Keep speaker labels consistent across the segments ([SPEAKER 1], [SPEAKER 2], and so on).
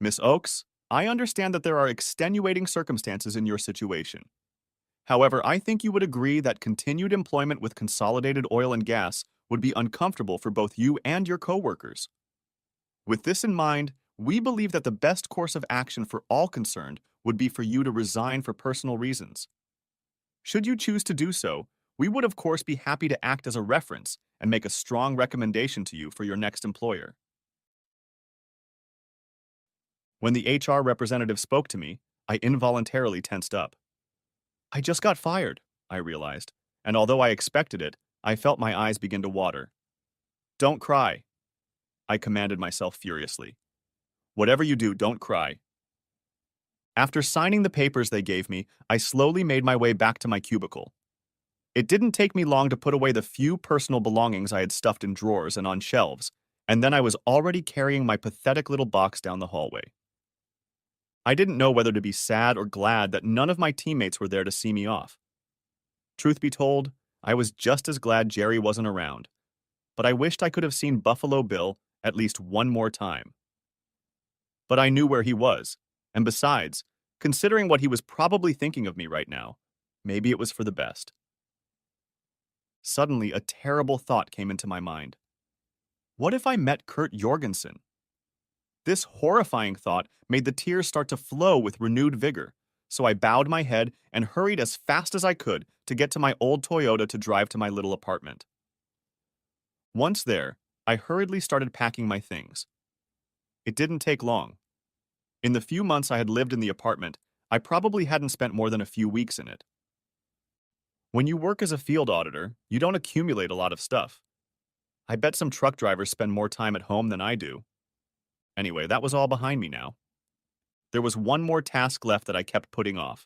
[SPEAKER 1] Miss Oakes, I understand that there are extenuating circumstances in your situation. However, I think you would agree that continued employment with Consolidated Oil and Gas would be uncomfortable for both you and your coworkers. With this in mind, we believe that the best course of action for all concerned would be for you to resign for personal reasons. Should you choose to do so, we would of course be happy to act as a reference and make a strong recommendation to you for your next employer. When the HR representative spoke to me, I involuntarily tensed up. I just got fired, I realized, and although I expected it, I felt my eyes begin to water. Don't cry, I commanded myself furiously. Whatever you do, don't cry. After signing the papers they gave me, I slowly made my way back to my cubicle. It didn't take me long to put away the few personal belongings I had stuffed in drawers and on shelves, and then I was already carrying my pathetic little box down the hallway. I didn't know whether to be sad or glad that none of my teammates were there to see me off. Truth be told, I was just as glad Jerry wasn't around, but I wished I could have seen Buffalo Bill at least one more time. But I knew where he was, and besides, considering what he was probably thinking of me right now, maybe it was for the best. Suddenly, a terrible thought came into my mind. What if I met Kurt Jorgensen? This horrifying thought made the tears start to flow with renewed vigor, so I bowed my head and hurried as fast as I could to get to my old Toyota to drive to my little apartment. Once there, I hurriedly started packing my things. It didn't take long. In the few months I had lived in the apartment, I probably hadn't spent more than a few weeks in it. When you work as a field auditor, you don't accumulate a lot of stuff. I bet some truck drivers spend more time at home than I do. Anyway, that was all behind me now. There was one more task left that I kept putting off.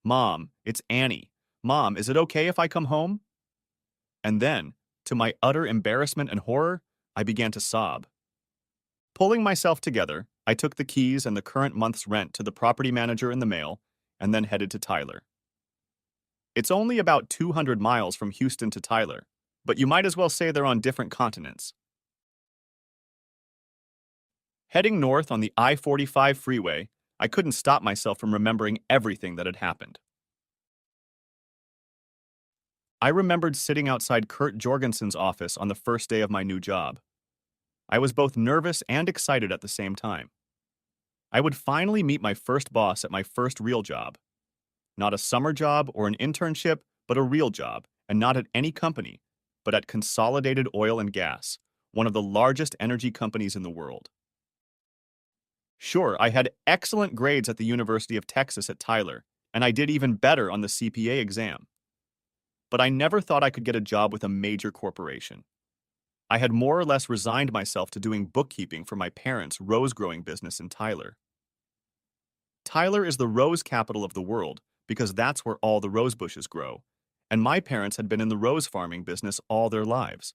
[SPEAKER 1] Mom, it's Annie. Mom, is it okay if I come home? And then, to my utter embarrassment and horror, I began to sob. Pulling myself together, I took the keys and the current month's rent to the property manager in the mail, and then headed to Tyler. It's only about 200 miles from Houston to Tyler, but you might as well say they're on different continents. Heading north on the I-45 freeway, I couldn't stop myself from remembering everything that had happened. I remembered sitting outside Kurt Jorgensen's office on the first day of my new job. I was both nervous and excited at the same time. I would finally meet my first boss at my first real job. Not a summer job or an internship, but a real job, and not at any company, but at Consolidated Oil and Gas, one of the largest energy companies in the world. Sure, I had excellent grades at the University of Texas at Tyler, and I did even better on the CPA exam. But I never thought I could get a job with a major corporation. I had more or less resigned myself to doing bookkeeping for my parents' rose-growing business in Tyler. Tyler is the rose capital of the world because that's where all the rose bushes grow, and my parents had been in the rose farming business all their lives.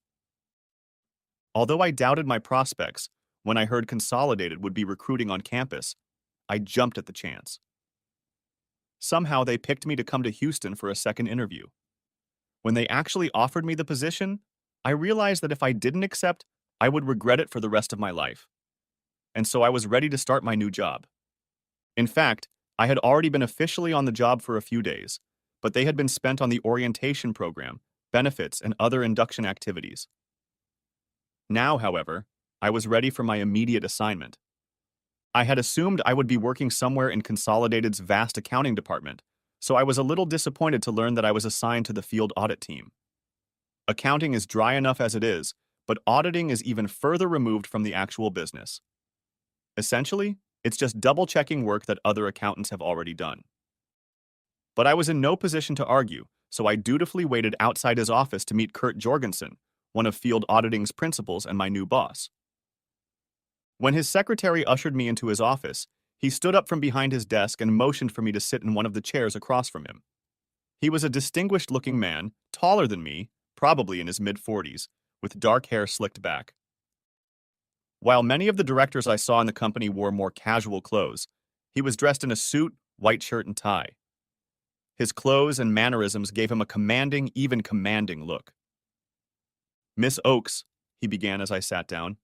[SPEAKER 1] Although I doubted my prospects, when I heard Consolidated would be recruiting on campus, I jumped at the chance. Somehow they picked me to come to Houston for a second interview. When they actually offered me the position, I realized that if I didn't accept, I would regret it for the rest of my life. And so I was ready to start my new job. In fact, I had already been officially on the job for a few days, but they had been spent on the orientation program, benefits, and other induction activities. Now, however, I was ready for my immediate assignment. I had assumed I would be working somewhere in Consolidated's vast accounting department, so I was a little disappointed to learn that I was assigned to the field audit team. Accounting is dry enough as it is, but auditing is even further removed from the actual business. Essentially, it's just double-checking work that other accountants have already done. But I was in no position to argue, so I dutifully waited outside his office to meet Kurt Jorgensen, one of field auditing's principals and my new boss. When his secretary ushered me into his office, he stood up from behind his desk and motioned for me to sit in one of the chairs across from him. He was a distinguished-looking man, taller than me, probably in his mid-40s, with dark hair slicked back. While many of the directors I saw in the company wore more casual clothes, he was dressed in a suit, white shirt, and tie. His clothes and mannerisms gave him a commanding, even commanding look. "Miss Oakes," he began as I sat down,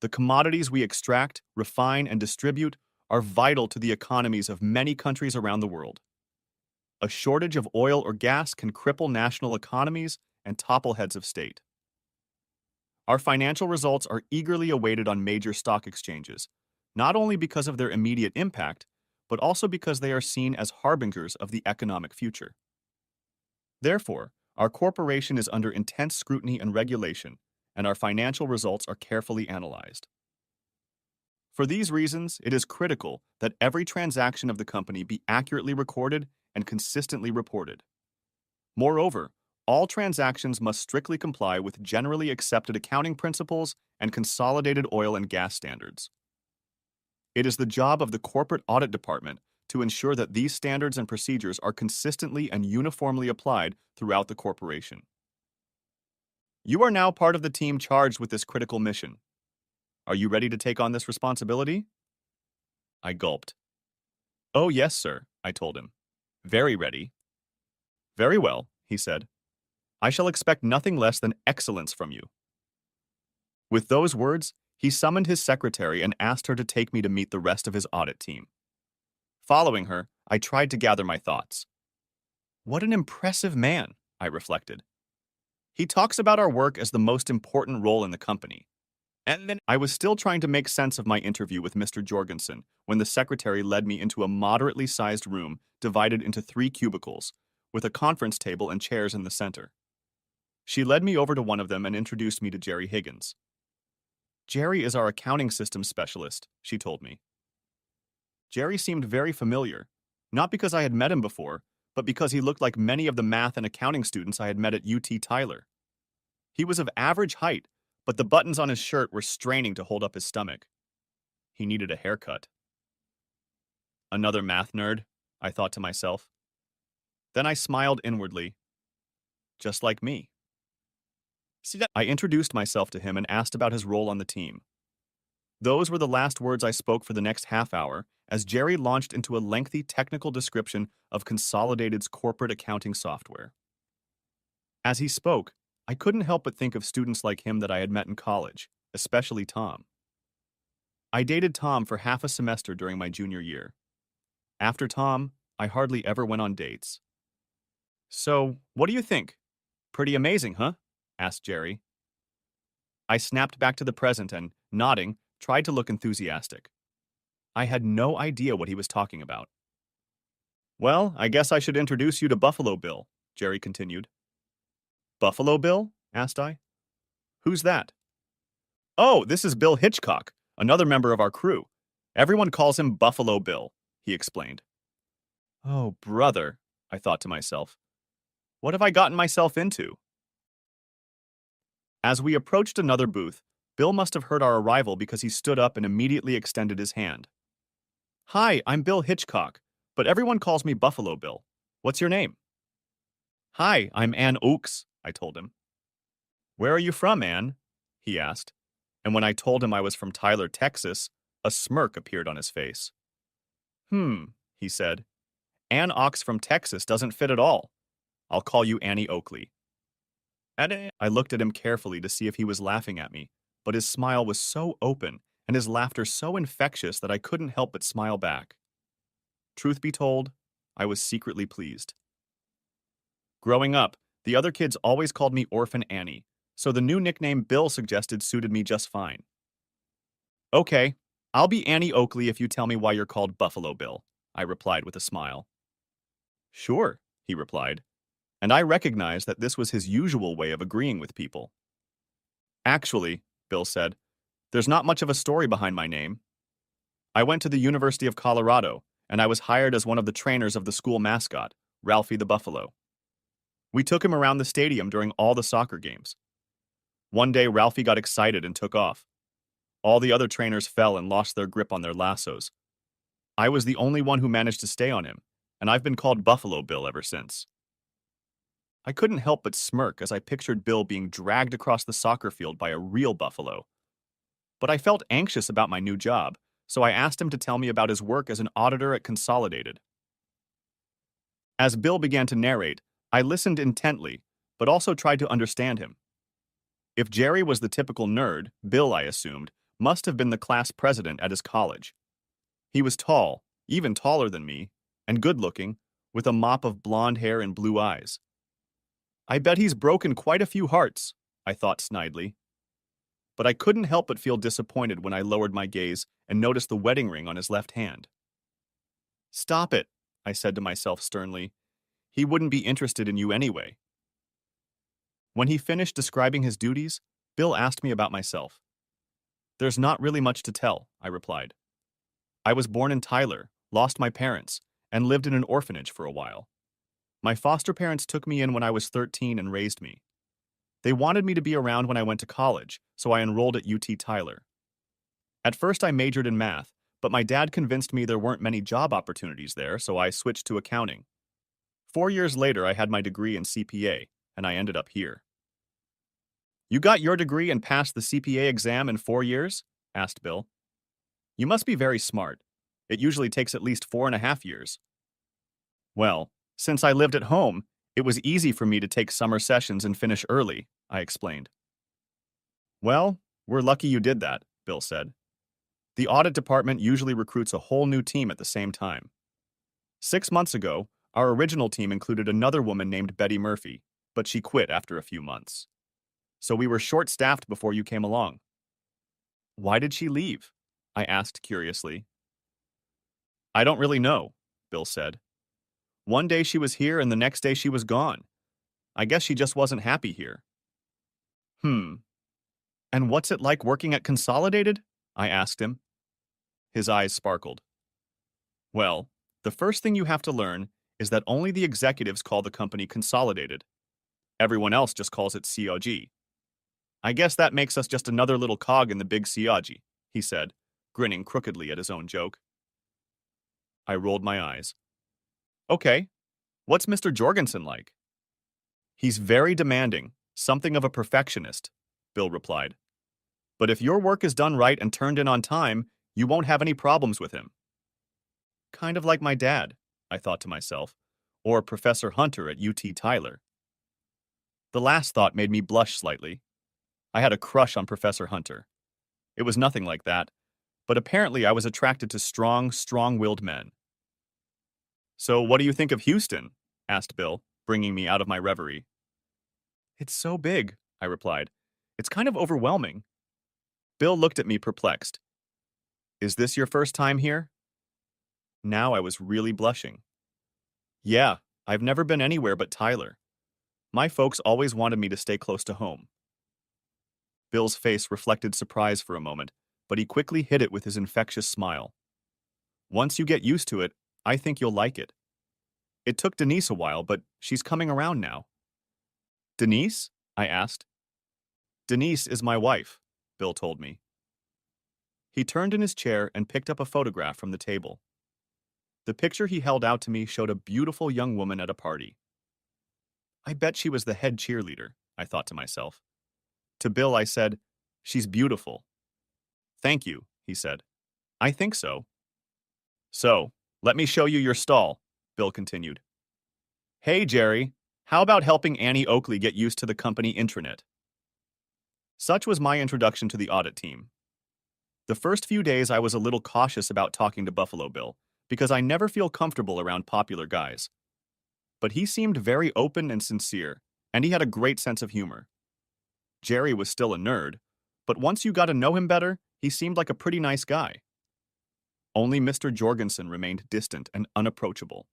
[SPEAKER 1] The commodities we extract, refine, and distribute are vital to the economies of many countries around the world. A shortage of oil or gas can cripple national economies and topple heads of state. Our financial results are eagerly awaited on major stock exchanges, not only because of their immediate impact, but also because they are seen as harbingers of the economic future. Therefore, our corporation is under intense scrutiny and regulation, and our financial results are carefully analyzed. For these reasons, it is critical that every transaction of the company be accurately recorded and consistently reported. Moreover, all transactions must strictly comply with generally accepted accounting principles and consolidated oil and gas standards. It is the job of the Corporate Audit Department to ensure that these standards and procedures are consistently and uniformly applied throughout the corporation. You are now part of the team charged with this critical mission. Are you ready to take on this responsibility? I gulped. Oh, yes, sir, I told him. Very ready. Very well, he said. I shall expect nothing less than excellence from you. With those words, he summoned his secretary and asked her to take me to meet the rest of his audit team. Following her, I tried to gather my thoughts. What an impressive man, I reflected. He talks about our work as the most important role in the company. And then I was still trying to make sense of my interview with Mr. Jorgensen when the secretary led me into a moderately sized room divided into 3 cubicles, with a conference table and chairs in the center. She led me over to one of them and introduced me to Jerry Higgins. Jerry is our accounting systems specialist, she told me. Jerry seemed very familiar, not because I had met him before, but because he looked like many of the math and accounting students I had met at UT Tyler. He was of average height, but the buttons on his shirt were straining to hold up his stomach. He needed a haircut. Another math nerd, I thought to myself. Then I smiled inwardly. Just like me. I introduced myself to him and asked about his role on the team. Those were the last words I spoke for the next half hour, as Jerry launched into a lengthy technical description of Consolidated's corporate accounting software. As he spoke, I couldn't help but think of students like him that I had met in college, especially Tom. I dated Tom for half a semester during my junior year. After Tom, I hardly ever went on dates. So, what do you think? Pretty amazing, huh? Asked Jerry. I snapped back to the present and, nodding, tried to look enthusiastic. I had no idea what he was talking about. Well, I guess I should introduce you to Buffalo Bill, Jerry continued. Buffalo Bill? Asked I. Who's that? Oh, this is Bill Hitchcock, another member of our crew. Everyone calls him Buffalo Bill, he explained. Oh, brother, I thought to myself. What have I gotten myself into? As we approached another booth, Bill must have heard our arrival because he stood up and immediately extended his hand. Hi, I'm Bill Hitchcock, but everyone calls me Buffalo Bill. What's your name? Hi, I'm Ann Oakes, I told him. Where are you from, Ann? He asked, and when I told him I was from Tyler, Texas, a smirk appeared on his face. He said. Ann Ox from Texas doesn't fit at all. I'll call you Annie Oakley. I looked at him carefully to see if he was laughing at me, but his smile was so open and his laughter so infectious that I couldn't help but smile back. Truth be told, I was secretly pleased. Growing up, the other kids always called me Orphan Annie, so the new nickname Bill suggested suited me just fine. Okay, I'll be Annie Oakley if you tell me why you're called Buffalo Bill, I replied with a smile. Sure, he replied, and I recognized that this was his usual way of agreeing with people. Actually, Bill said, there's not much of a story behind my name. I went to the University of Colorado, and I was hired as one of the trainers of the school mascot, Ralphie the Buffalo. We took him around the stadium during all the soccer games. One day, Ralphie got excited and took off. All the other trainers fell and lost their grip on their lassos. I was the only one who managed to stay on him, and I've been called Buffalo Bill ever since. I couldn't help but smirk as I pictured Bill being dragged across the soccer field by a real buffalo. But I felt anxious about my new job, so I asked him to tell me about his work as an auditor at Consolidated. As Bill began to narrate, I listened intently, but also tried to understand him. If Jerry was the typical nerd, Bill, I assumed, must have been the class president at his college. He was tall, even taller than me, and good-looking, with a mop of blonde hair and blue eyes. I bet he's broken quite a few hearts, I thought snidely. But I couldn't help but feel disappointed when I lowered my gaze and noticed the wedding ring on his left hand. Stop it, I said to myself sternly. He wouldn't be interested in you anyway. When he finished describing his duties, Bill asked me about myself. There's not really much to tell, I replied. I was born in Tyler, lost my parents, and lived in an orphanage for a while. My foster parents took me in when I was 13 and raised me. They wanted me to be around when I went to college, so I enrolled at UT Tyler. At first I majored in math, but my dad convinced me there weren't many job opportunities there, so I switched to accounting. 4 years later, I had my degree in CPA, and I ended up here. You got your degree and passed the CPA exam in 4 years? Asked Bill. You must be very smart. It usually takes at least 4.5 years. Well, since I lived at home, it was easy for me to take summer sessions and finish early, I explained. Well, we're lucky you did that, Bill said. The audit department usually recruits a whole new team at the same time. 6 months ago, our original team included another woman named Betty Murphy, but she quit after a few months. So we were short-staffed before you came along. Why did she leave? I asked curiously. I don't really know, Bill said. One day she was here and the next day she was gone. I guess she just wasn't happy here. And what's it like working at Consolidated? I asked him. His eyes sparkled. Well, the first thing you have to learn is that only the executives call the company Consolidated. Everyone else just calls it COG. I guess that makes us just another little cog in the big COG, he said, grinning crookedly at his own joke. I rolled my eyes. Okay, what's Mr. Jorgensen like? He's very demanding, something of a perfectionist, Bill replied. But if your work is done right and turned in on time, you won't have any problems with him. Kind of like my dad, I thought to myself, or Professor Hunter at UT Tyler. The last thought made me blush slightly. I had a crush on Professor Hunter. It was nothing like that, but apparently I was attracted to strong, strong-willed men. So what do you think of Houston? Asked Bill, bringing me out of my reverie. It's so big, I replied. It's kind of overwhelming. Bill looked at me perplexed. Is this your first time here? Now I was really blushing. Yeah, I've never been anywhere but Tyler. My folks always wanted me to stay close to home. Bill's face reflected surprise for a moment, but he quickly hid it with his infectious smile. Once you get used to it, I think you'll like it. It took Denise a while, but she's coming around now. Denise? I asked. Denise is my wife, Bill told me. He turned in his chair and picked up a photograph from the table. The picture he held out to me showed a beautiful young woman at a party. I bet she was the head cheerleader, I thought to myself. To Bill, I said, She's beautiful. Thank you, he said. I think so. So, let me show you your stall, Bill continued. Hey, Jerry, how about helping Annie Oakley get used to the company intranet? Such was my introduction to the audit team. The first few days I was a little cautious about talking to Buffalo Bill, because I never feel comfortable around popular guys. But he seemed very open and sincere, and he had a great sense of humor. Jerry was still a nerd, but once you got to know him better, he seemed like a pretty nice guy. Only Mr. Jorgensen remained distant and unapproachable.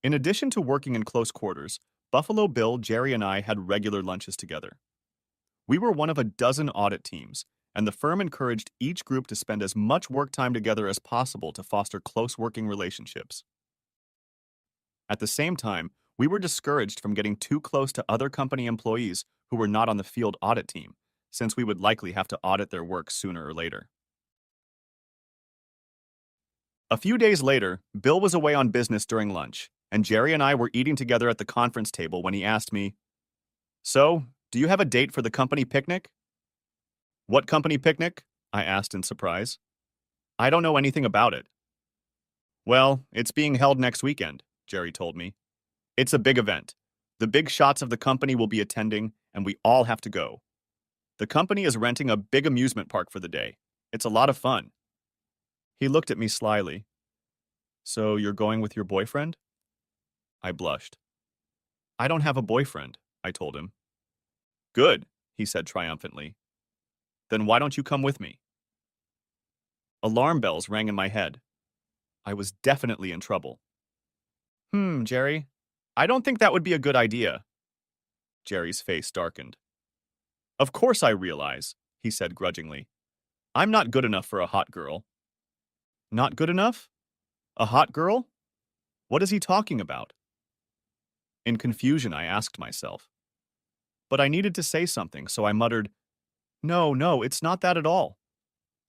[SPEAKER 1] In addition to working in close quarters, Buffalo Bill, Jerry, and I had regular lunches together. We were one of a dozen audit teams, and the firm encouraged each group to spend as much work time together as possible to foster close working relationships. At the same time, we were discouraged from getting too close to other company employees who were not on the field audit team, since we would likely have to audit their work sooner or later. A few days later, Bill was away on business during lunch, and Jerry and I were eating together at the conference table when he asked me, So, do you have a date for the company picnic? What company picnic? I asked in surprise. I don't know anything about it. Well, it's being held next weekend, Jerry told me. It's a big event. The big shots of the company will be attending, and we all have to go. The company is renting a big amusement park for the day. It's a lot of fun. He looked at me slyly. So you're going with your boyfriend? I blushed. I don't have a boyfriend, I told him. Good, he said triumphantly. Then why don't you come with me? Alarm bells rang in my head. I was definitely in trouble. Jerry, I don't think that would be a good idea. Jerry's face darkened. Of course I realize, he said grudgingly. I'm not good enough for a hot girl. Not good enough? A hot girl? What is he talking about? In confusion, I asked myself. But I needed to say something, so I muttered, No, it's not that at all.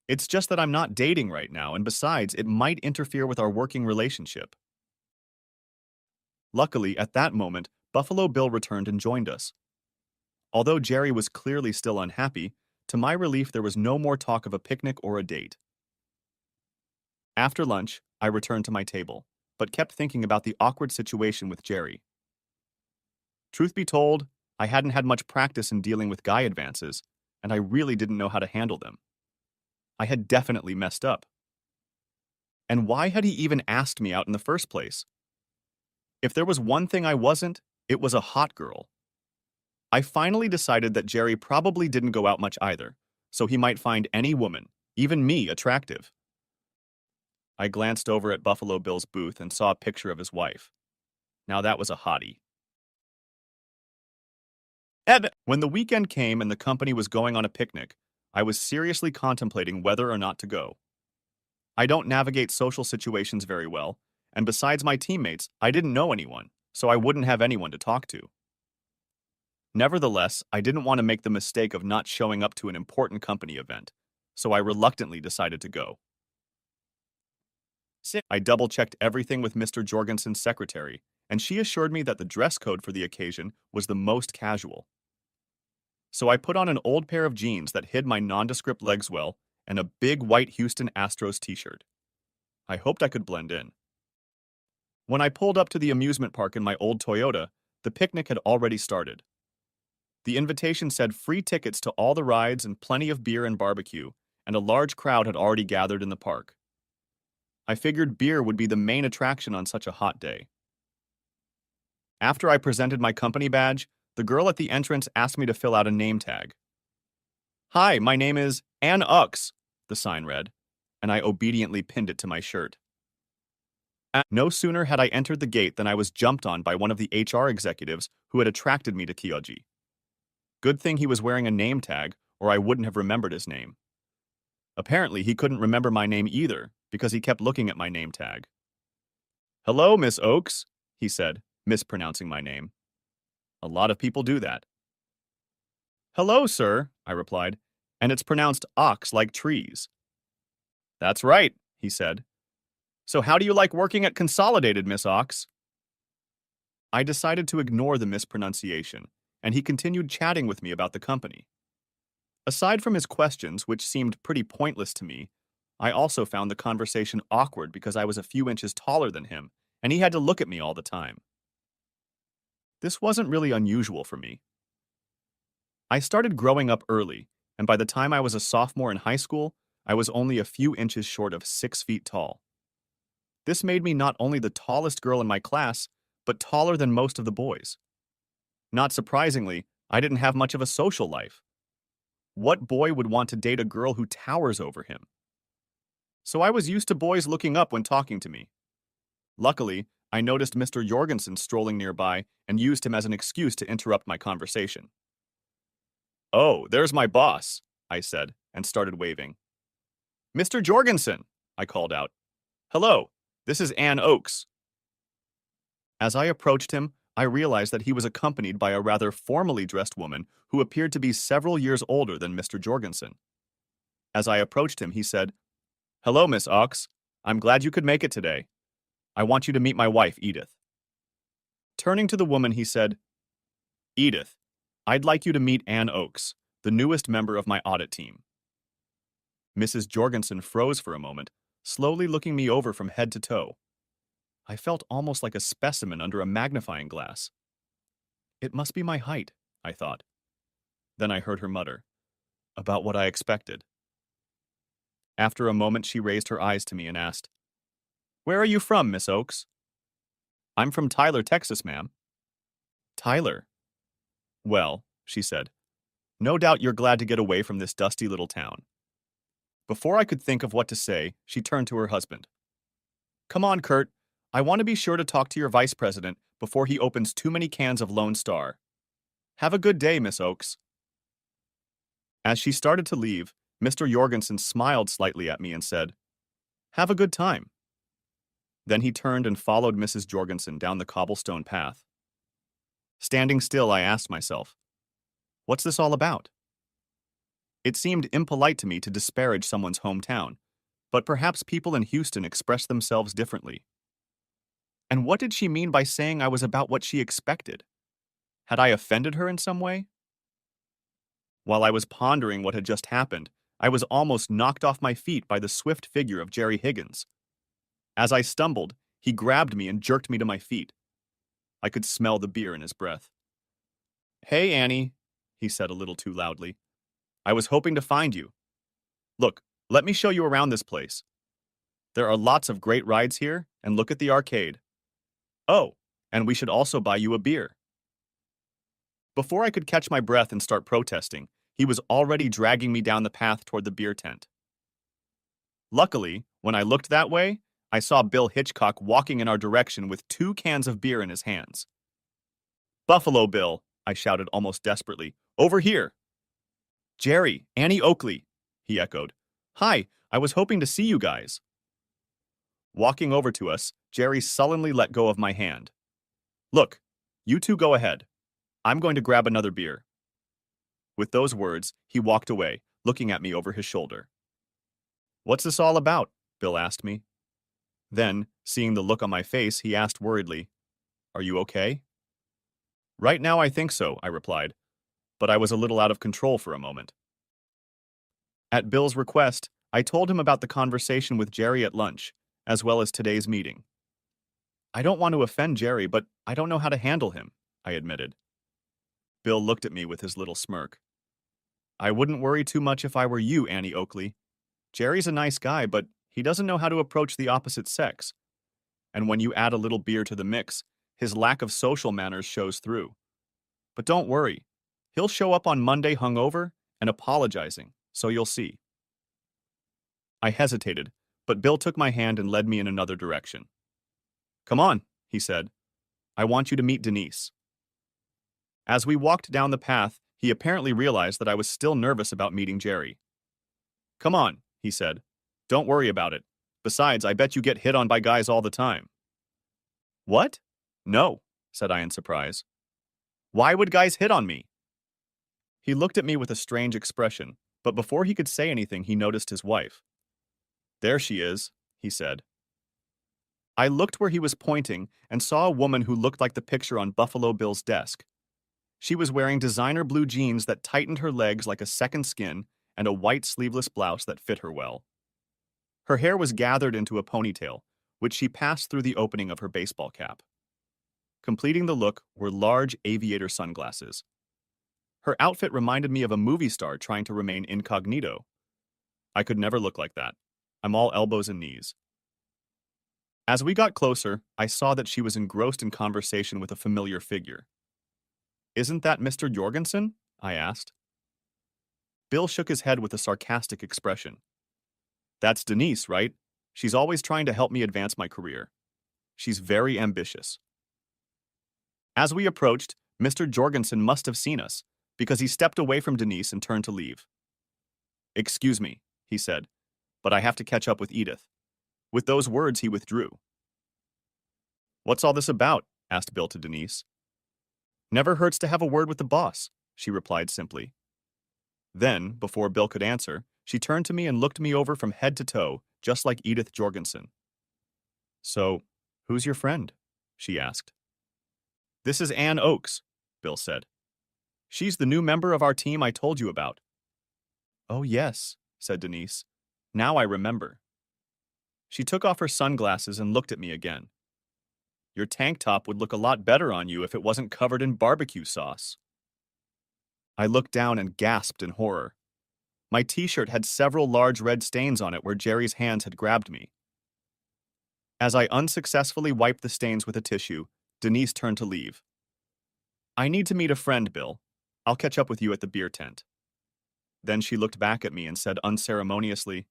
[SPEAKER 1] It's just that I'm not dating right now, and besides, it might interfere with our working relationship. Luckily, at that moment, Buffalo Bill returned and joined us. Although Jerry was clearly still unhappy, to my relief there was no more talk of a picnic or a date. After lunch, I returned to my table, but kept thinking about the awkward situation with Jerry. Truth be told, I hadn't had much practice in dealing with guy advances, and I really didn't know how to handle them. I had definitely messed up. And why had he even asked me out in the first place? If there was one thing I wasn't, it was a hot girl. I finally decided that Jerry probably didn't go out much either, so he might find any woman, even me, attractive. I glanced over at Buffalo Bill's booth and saw a picture of his wife. Now that was a hottie. When the weekend came and the company was going on a picnic, I was seriously contemplating whether or not to go. I don't navigate social situations very well, and besides my teammates, I didn't know anyone, so I wouldn't have anyone to talk to. Nevertheless, I didn't want to make the mistake of not showing up to an important company event, so I reluctantly decided to go. I double-checked everything with Mr. Jorgensen's secretary, and she assured me that the dress code for the occasion was the most casual. So I put on an old pair of jeans that hid my nondescript legs well and a big white Houston Astros t-shirt. I hoped I could blend in. When I pulled up to the amusement park in my old Toyota, the picnic had already started. The invitation said free tickets to all the rides and plenty of beer and barbecue, and a large crowd had already gathered in the park. I figured beer would be the main attraction on such a hot day. After I presented my company badge, the girl at the entrance asked me to fill out a name tag. Hi, my name is Ann Ux, the sign read, and I obediently pinned it to my shirt. No sooner had I entered the gate than I was jumped on by one of the HR executives who had attracted me to Kyoji. Good thing he was wearing a name tag, or I wouldn't have remembered his name. Apparently, he couldn't remember my name either, because he kept looking at my name tag. Hello, Miss Oakes, he said, mispronouncing my name. A lot of people do that. Hello, sir, I replied, and it's pronounced ox like trees. That's right, he said. So how do you like working at Consolidated, Miss Ox? I decided to ignore the mispronunciation, and he continued chatting with me about the company. Aside from his questions, which seemed pretty pointless to me, I also found the conversation awkward because I was a few inches taller than him, and he had to look at me all the time. This wasn't really unusual for me. I started growing up early, and by the time I was a sophomore in high school, I was only a few inches short of 6 feet tall. This made me not only the tallest girl in my class, but taller than most of the boys. Not surprisingly, I didn't have much of a social life. What boy would want to date a girl who towers over him? So I was used to boys looking up when talking to me. Luckily, I noticed Mr. Jorgensen strolling nearby and used him as an excuse to interrupt my conversation. Oh, there's my boss, I said, and started waving. Mr. Jorgensen, I called out. Hello, this is Ann Oakes. As I approached him, I realized that he was accompanied by a rather formally dressed woman who appeared to be several years older than Mr. Jorgensen. As I approached him, he said, Hello, Miss Ox. I'm glad you could make it today. I want you to meet my wife, Edith. Turning to the woman, he said, Edith, I'd like you to meet Ann Oakes, the newest member of my audit team. Mrs. Jorgensen froze for a moment, slowly looking me over from head to toe. I felt almost like a specimen under a magnifying glass. It must be my height, I thought. Then I heard her mutter, About what I expected. After a moment, she raised her eyes to me and asked, "Where are you from, Miss Oakes?" "I'm from Tyler, Texas, ma'am." "Tyler? Well," she said, "no doubt you're glad to get away from this dusty little town." Before I could think of what to say, she turned to her husband. "Come on, Kurt. I want to be sure to talk to your vice president before he opens too many cans of Lone Star. Have a good day, Miss Oakes." As she started to leave, Mr. Jorgensen smiled slightly at me and said, "Have a good time." Then he turned and followed Mrs. Jorgensen down the cobblestone path. Standing still, I asked myself, what's this all about? It seemed impolite to me to disparage someone's hometown, but perhaps people in Houston express themselves differently. And what did she mean by saying I was about what she expected? Had I offended her in some way? While I was pondering what had just happened, I was almost knocked off my feet by the swift figure of Jerry Higgins. As I stumbled, he grabbed me and jerked me to my feet. I could smell the beer in his breath. "Hey, Annie," he said a little too loudly. "I was hoping to find you. Look, let me show you around this place. There are lots of great rides here, and look at the arcade. Oh, and we should also buy you a beer." Before I could catch my breath and start protesting, he was already dragging me down the path toward the beer tent. Luckily, when I looked that way, I saw Bill Hitchcock walking in our direction with 2 cans of beer in his hands. "Buffalo Bill," I shouted almost desperately. "Over here!" "Jerry, Annie Oakley," he echoed. "Hi, I was hoping to see you guys." Walking over to us, Jerry sullenly let go of my hand. "Look, you two go ahead. I'm going to grab another beer." With those words, he walked away, looking at me over his shoulder. "What's this all about?" Bill asked me. Then, seeing the look on my face, he asked worriedly, "Are you okay?" "Right now I think so," I replied, but I was a little out of control for a moment. At Bill's request, I told him about the conversation with Jerry at lunch, as well as today's meeting. "I don't want to offend Jerry, but I don't know how to handle him," I admitted. Bill looked at me with his little smirk. "I wouldn't worry too much if I were you, Annie Oakley. Jerry's a nice guy, but he doesn't know how to approach the opposite sex. And when you add a little beer to the mix, his lack of social manners shows through. But don't worry. He'll show up on Monday hungover and apologizing, so you'll see." I hesitated, but Bill took my hand and led me in another direction. "Come on," he said. "I want you to meet Denise." As we walked down the path, he apparently realized that I was still nervous about meeting Jerry. "Come on," he said. "Don't worry about it. Besides, I bet you get hit on by guys all the time." "What?" "No," said I in surprise. "Why would guys hit on me?" He looked at me with a strange expression, but before he could say anything, he noticed his wife. "There she is," he said. I looked where he was pointing and saw a woman who looked like the picture on Buffalo Bill's desk. She was wearing designer blue jeans that tightened her legs like a second skin and a white sleeveless blouse that fit her well. Her hair was gathered into a ponytail, which she passed through the opening of her baseball cap. Completing the look were large aviator sunglasses. Her outfit reminded me of a movie star trying to remain incognito. I could never look like that. I'm all elbows and knees. As we got closer, I saw that she was engrossed in conversation with a familiar figure. "Isn't that Mr. Jorgensen?" I asked. Bill shook his head with a sarcastic expression. "That's Denise, right? She's always trying to help me advance my career. She's very ambitious." As we approached, Mr. Jorgensen must have seen us, because he stepped away from Denise and turned to leave. "Excuse me," he said, "but I have to catch up with Edith." With those words, he withdrew. "What's all this about?" asked Bill to Denise. "Never hurts to have a word with the boss," she replied simply. Then, before Bill could answer, she turned to me and looked me over from head to toe, just like Edith Jorgensen. "So, who's your friend?" she asked. "This is Ann Oakes," Bill said. "She's the new member of our team I told you about." "Oh, yes," said Denise. "Now I remember." She took off her sunglasses and looked at me again. "Your tank top would look a lot better on you if it wasn't covered in barbecue sauce." I looked down and gasped in horror. My t-shirt had several large red stains on it where Jerry's hands had grabbed me. As I unsuccessfully wiped the stains with a tissue, Denise turned to leave. I need to meet a friend, Bill. I'll catch up with you at the beer tent. Then she looked back at me and said unceremoniously,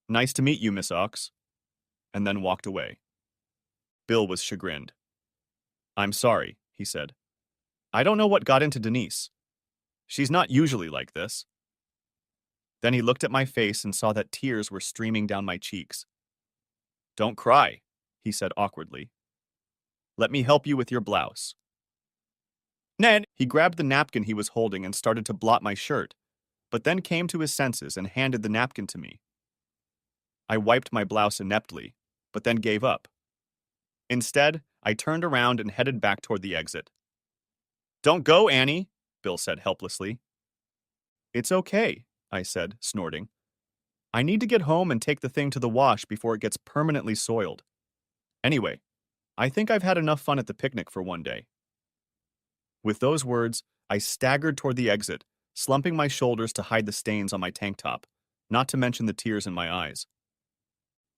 [SPEAKER 1] Nice to meet you, Miss Ox, and then walked away. Bill was chagrined. I'm sorry, he said. I don't know what got into Denise. She's not usually like this. Then he looked at my face and saw that tears were streaming down my cheeks. Don't cry, he said awkwardly. Let me help you with your blouse. Ned, he grabbed the napkin he was holding and started to blot my shirt, but then came to his senses and handed the napkin to me. I wiped my blouse ineptly, but then gave up. Instead, I turned around and headed back toward the exit. Don't go, Annie, Bill said helplessly. It's okay, I said, snorting. I need to get home and take the thing to the wash before it gets permanently soiled. Anyway, I think I've had enough fun at the picnic for one day. With those words, I staggered toward the exit, slumping my shoulders to hide the stains on my tank top, not to mention the tears in my eyes.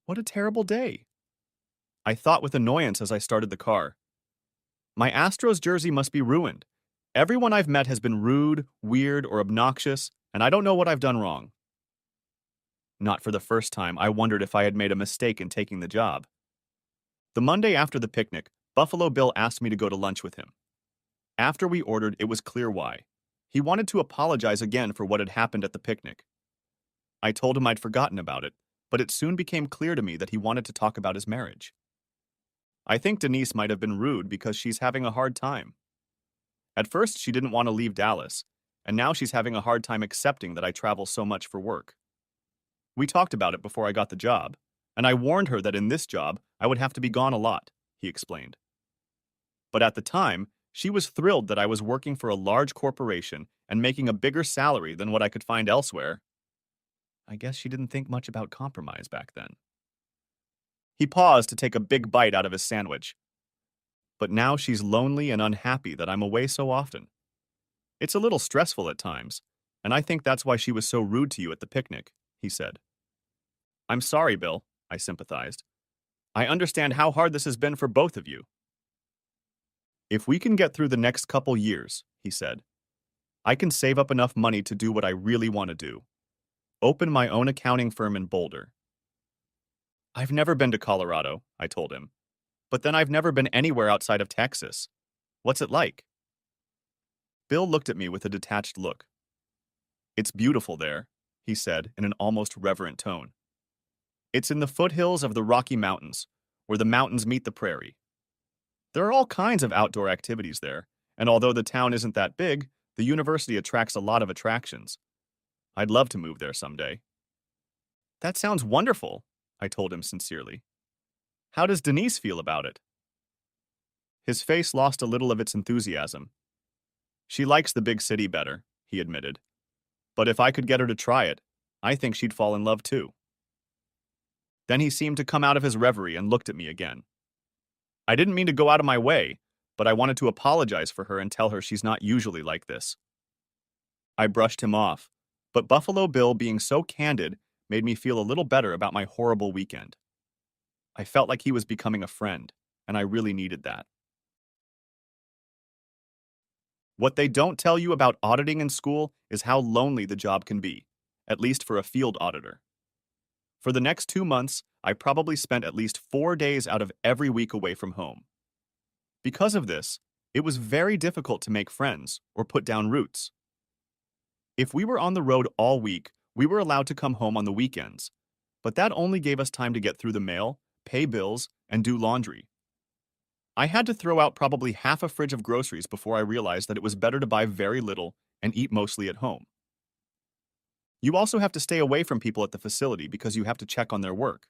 [SPEAKER 1] What a terrible day. I thought with annoyance as I started the car. My Astros jersey must be ruined. Everyone I've met has been rude, weird, or obnoxious, and I don't know what I've done wrong. Not for the first time, I wondered if I had made a mistake in taking the job. The Monday after the picnic, Buffalo Bill asked me to go to lunch with him. After we ordered, it was clear why. He wanted to apologize again for what had happened at the picnic. I told him I'd forgotten about it, but it soon became clear to me that he wanted to talk about his marriage. I think Denise might have been rude because she's having a hard time. At first, she didn't want to leave Dallas, and now she's having a hard time accepting that I travel so much for work. We talked about it before I got the job, and I warned her that in this job, I would have to be gone a lot, he explained. But at the time, she was thrilled that I was working for a large corporation and making a bigger salary than what I could find elsewhere. I guess she didn't think much about compromise back then. He paused to take a big bite out of his sandwich. But now she's lonely and unhappy that I'm away so often. It's a little stressful at times, and I think that's why she was so rude to you at the picnic, he said. I'm sorry, Bill, I sympathized. I understand how hard this has been for both of you. If we can get through the next couple years, he said, I can save up enough money to do what I really want to do. Open my own accounting firm in Boulder. I've never been to Colorado, I told him. But then I've never been anywhere outside of Texas. What's it like? Bill looked at me with a detached look. It's beautiful there, he said in an almost reverent tone. It's in the foothills of the Rocky Mountains, where the mountains meet the prairie. There are all kinds of outdoor activities there, and although the town isn't that big, the university attracts a lot of attractions. I'd love to move there someday. That sounds wonderful, I told him sincerely. How does Denise feel about it? His face lost a little of its enthusiasm. She likes the big city better, he admitted. But if I could get her to try it, I think she'd fall in love too. Then he seemed to come out of his reverie and looked at me again. I didn't mean to go out of my way, but I wanted to apologize for her and tell her she's not usually like this. I brushed him off, but Buffalo Bill being so candid made me feel a little better about my horrible weekend. I felt like he was becoming a friend, and I really needed that. What they don't tell you about auditing in school is how lonely the job can be, at least for a field auditor. For the next 2 months, I probably spent at least 4 days out of every week away from home. Because of this, it was very difficult to make friends or put down roots. If we were on the road all week, we were allowed to come home on the weekends, but that only gave us time to get through the mail, pay bills, and do laundry. I had to throw out probably half a fridge of groceries before I realized that it was better to buy very little and eat mostly at home. You also have to stay away from people at the facility because you have to check on their work.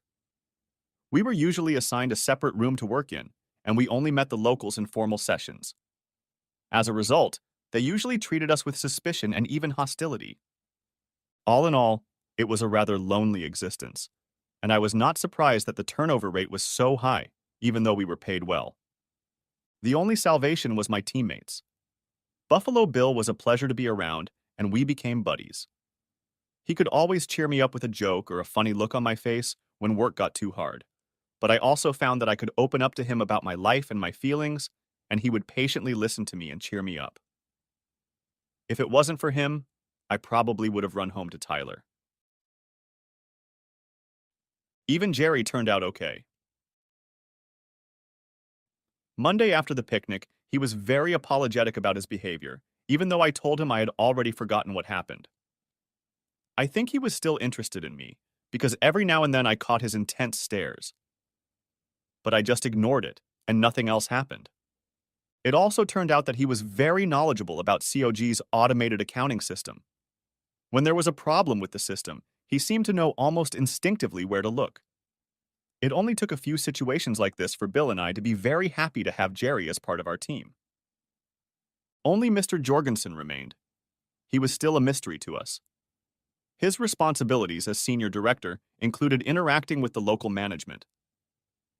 [SPEAKER 1] We were usually assigned a separate room to work in, and we only met the locals in formal sessions. As a result, they usually treated us with suspicion and even hostility. All in all, it was a rather lonely existence, and I was not surprised that the turnover rate was so high, even though we were paid well. The only salvation was my teammates. Buffalo Bill was a pleasure to be around, and we became buddies. He could always cheer me up with a joke or a funny look on my face when work got too hard. But I also found that I could open up to him about my life and my feelings, and he would patiently listen to me and cheer me up. If it wasn't for him, I probably would have run home to Tyler. Even Jerry turned out okay. Monday after the picnic, he was very apologetic about his behavior, even though I told him I had already forgotten what happened. I think he was still interested in me, because every now and then I caught his intense stares. But I just ignored it, and nothing else happened. It also turned out that he was very knowledgeable about COG's automated accounting system. When there was a problem with the system, he seemed to know almost instinctively where to look. It only took a few situations like this for Bill and I to be very happy to have Jerry as part of our team. Only Mr. Jorgensen remained. He was still a mystery to us. His responsibilities as senior director included interacting with the local management.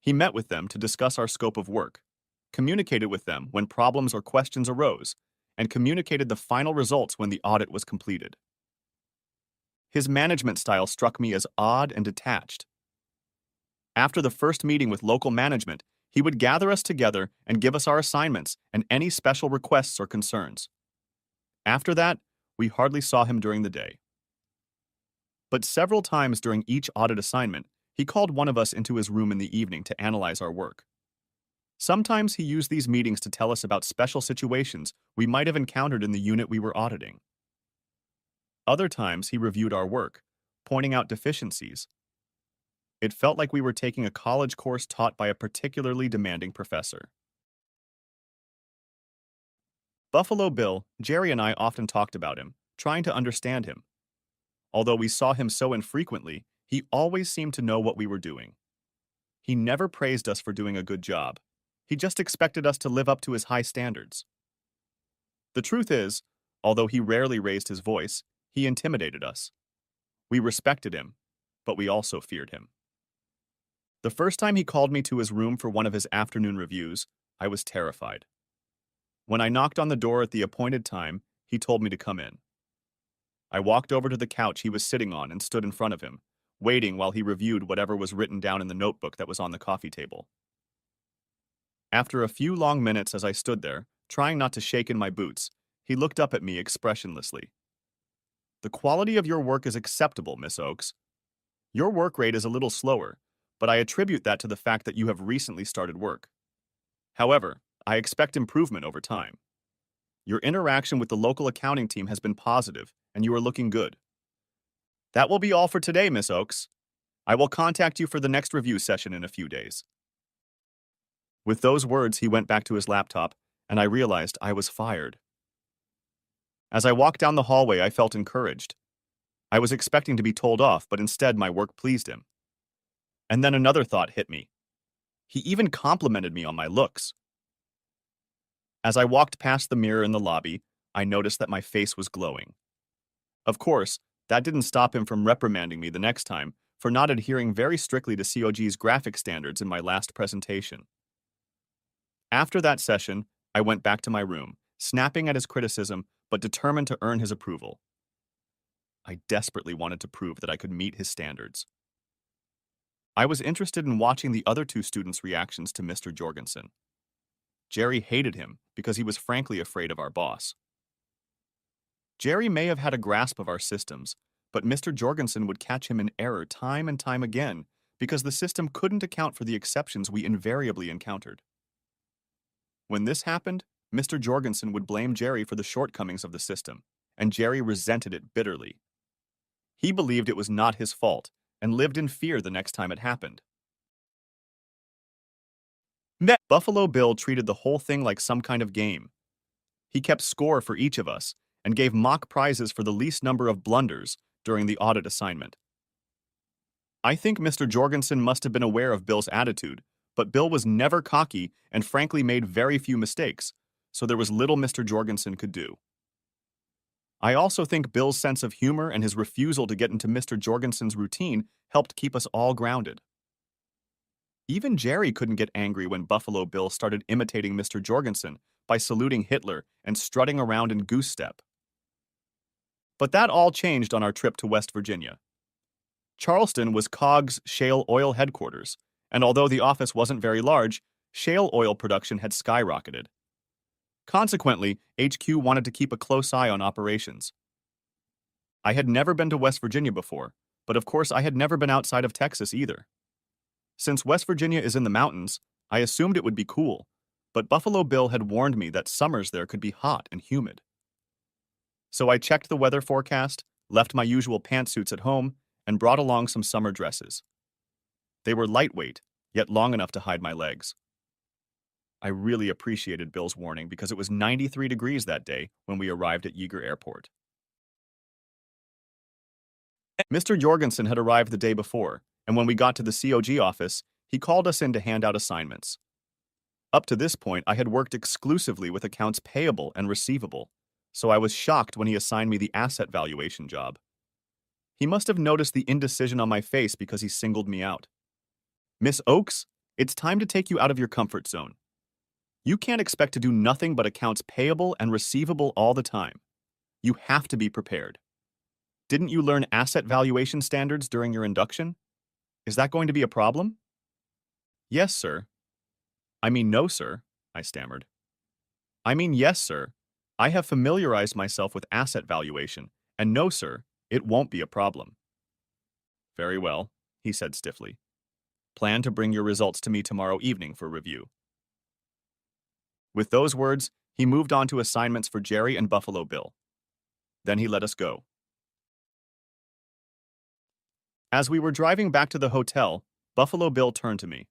[SPEAKER 1] He met with them to discuss our scope of work, communicated with them when problems or questions arose, and communicated the final results when the audit was completed. His management style struck me as odd and detached. After the first meeting with local management, he would gather us together and give us our assignments and any special requests or concerns. After that, we hardly saw him during the day. But several times during each audit assignment, he called one of us into his room in the evening to analyze our work. Sometimes he used these meetings to tell us about special situations we might have encountered in the unit we were auditing. Other times he reviewed our work, pointing out deficiencies. It felt like we were taking a college course taught by a particularly demanding professor. Buffalo Bill, Jerry and I often talked about him, trying to understand him. Although we saw him so infrequently, he always seemed to know what we were doing. He never praised us for doing a good job. He just expected us to live up to his high standards. The truth is, although he rarely raised his voice, he intimidated us. We respected him, but we also feared him. The first time he called me to his room for one of his afternoon reviews, I was terrified. When I knocked on the door at the appointed time, he told me to come in. I walked over to the couch he was sitting on and stood in front of him, waiting while he reviewed whatever was written down in the notebook that was on the coffee table. After a few long minutes as I stood there, trying not to shake in my boots, he looked up at me expressionlessly. "The quality of your work is acceptable, Miss Oakes. Your work rate is a little slower, but I attribute that to the fact that you have recently started work. However, I expect improvement over time. Your interaction with the local accounting team has been positive, and you are looking good. That will be all for today, Miss Oakes. I will contact you for the next review session in a few days." With those words, he went back to his laptop, and I realized I was fired. As I walked down the hallway, I felt encouraged. I was expecting to be told off, but instead my work pleased him. And then another thought hit me. He even complimented me on my looks. As I walked past the mirror in the lobby, I noticed that my face was glowing. Of course, that didn't stop him from reprimanding me the next time for not adhering very strictly to COG's graphic standards in my last presentation. After that session, I went back to my room, snapping at his criticism but determined to earn his approval. I desperately wanted to prove that I could meet his standards. I was interested in watching the other two students' reactions to Mr. Jorgensen. Jerry hated him because he was frankly afraid of our boss. Jerry may have had a grasp of our systems, but Mr. Jorgensen would catch him in error time and time again because the system couldn't account for the exceptions we invariably encountered. When this happened, Mr. Jorgensen would blame Jerry for the shortcomings of the system, and Jerry resented it bitterly. He believed it was not his fault and lived in fear the next time it happened. Buffalo Bill treated the whole thing like some kind of game. He kept score for each of us and gave mock prizes for the least number of blunders during the audit assignment. I think Mr. Jorgensen must have been aware of Bill's attitude, but Bill was never cocky and frankly made very few mistakes, so there was little Mr. Jorgensen could do. I also think Bill's sense of humor and his refusal to get into Mr. Jorgensen's routine helped keep us all grounded. Even Jerry couldn't get angry when Buffalo Bill started imitating Mr. Jorgensen by saluting Hitler and strutting around in goose step. But that all changed on our trip to West Virginia. Charleston was COG's shale oil headquarters, and although the office wasn't very large, shale oil production had skyrocketed. Consequently, HQ wanted to keep a close eye on operations. I had never been to West Virginia before, but of course I had never been outside of Texas either. Since West Virginia is in the mountains, I assumed it would be cool, but Buffalo Bill had warned me that summers there could be hot and humid. So I checked the weather forecast, left my usual pantsuits at home, and brought along some summer dresses. They were lightweight, yet long enough to hide my legs. I really appreciated Bill's warning because it was 93 degrees that day when we arrived at Yeager Airport. Mr. Jorgensen had arrived the day before, and when we got to the COG office, he called us in to hand out assignments. Up to this point, I had worked exclusively with accounts payable and receivable, so I was shocked when he assigned me the asset valuation job. He must have noticed the indecision on my face because he singled me out. Miss Oakes, it's time to take you out of your comfort zone. You can't expect to do nothing but accounts payable and receivable all the time. You have to be prepared. Didn't you learn asset valuation standards during your induction? Is that going to be a problem? Yes, sir. I mean, no, sir, I stammered. I mean, yes, sir. I have familiarized myself with asset valuation, and no, sir, it won't be a problem. Very well, he said stiffly. Plan to bring your results to me tomorrow evening for review. With those words, he moved on to assignments for Jerry and Buffalo Bill. Then he let us go. As we were driving back to the hotel, Buffalo Bill turned to me.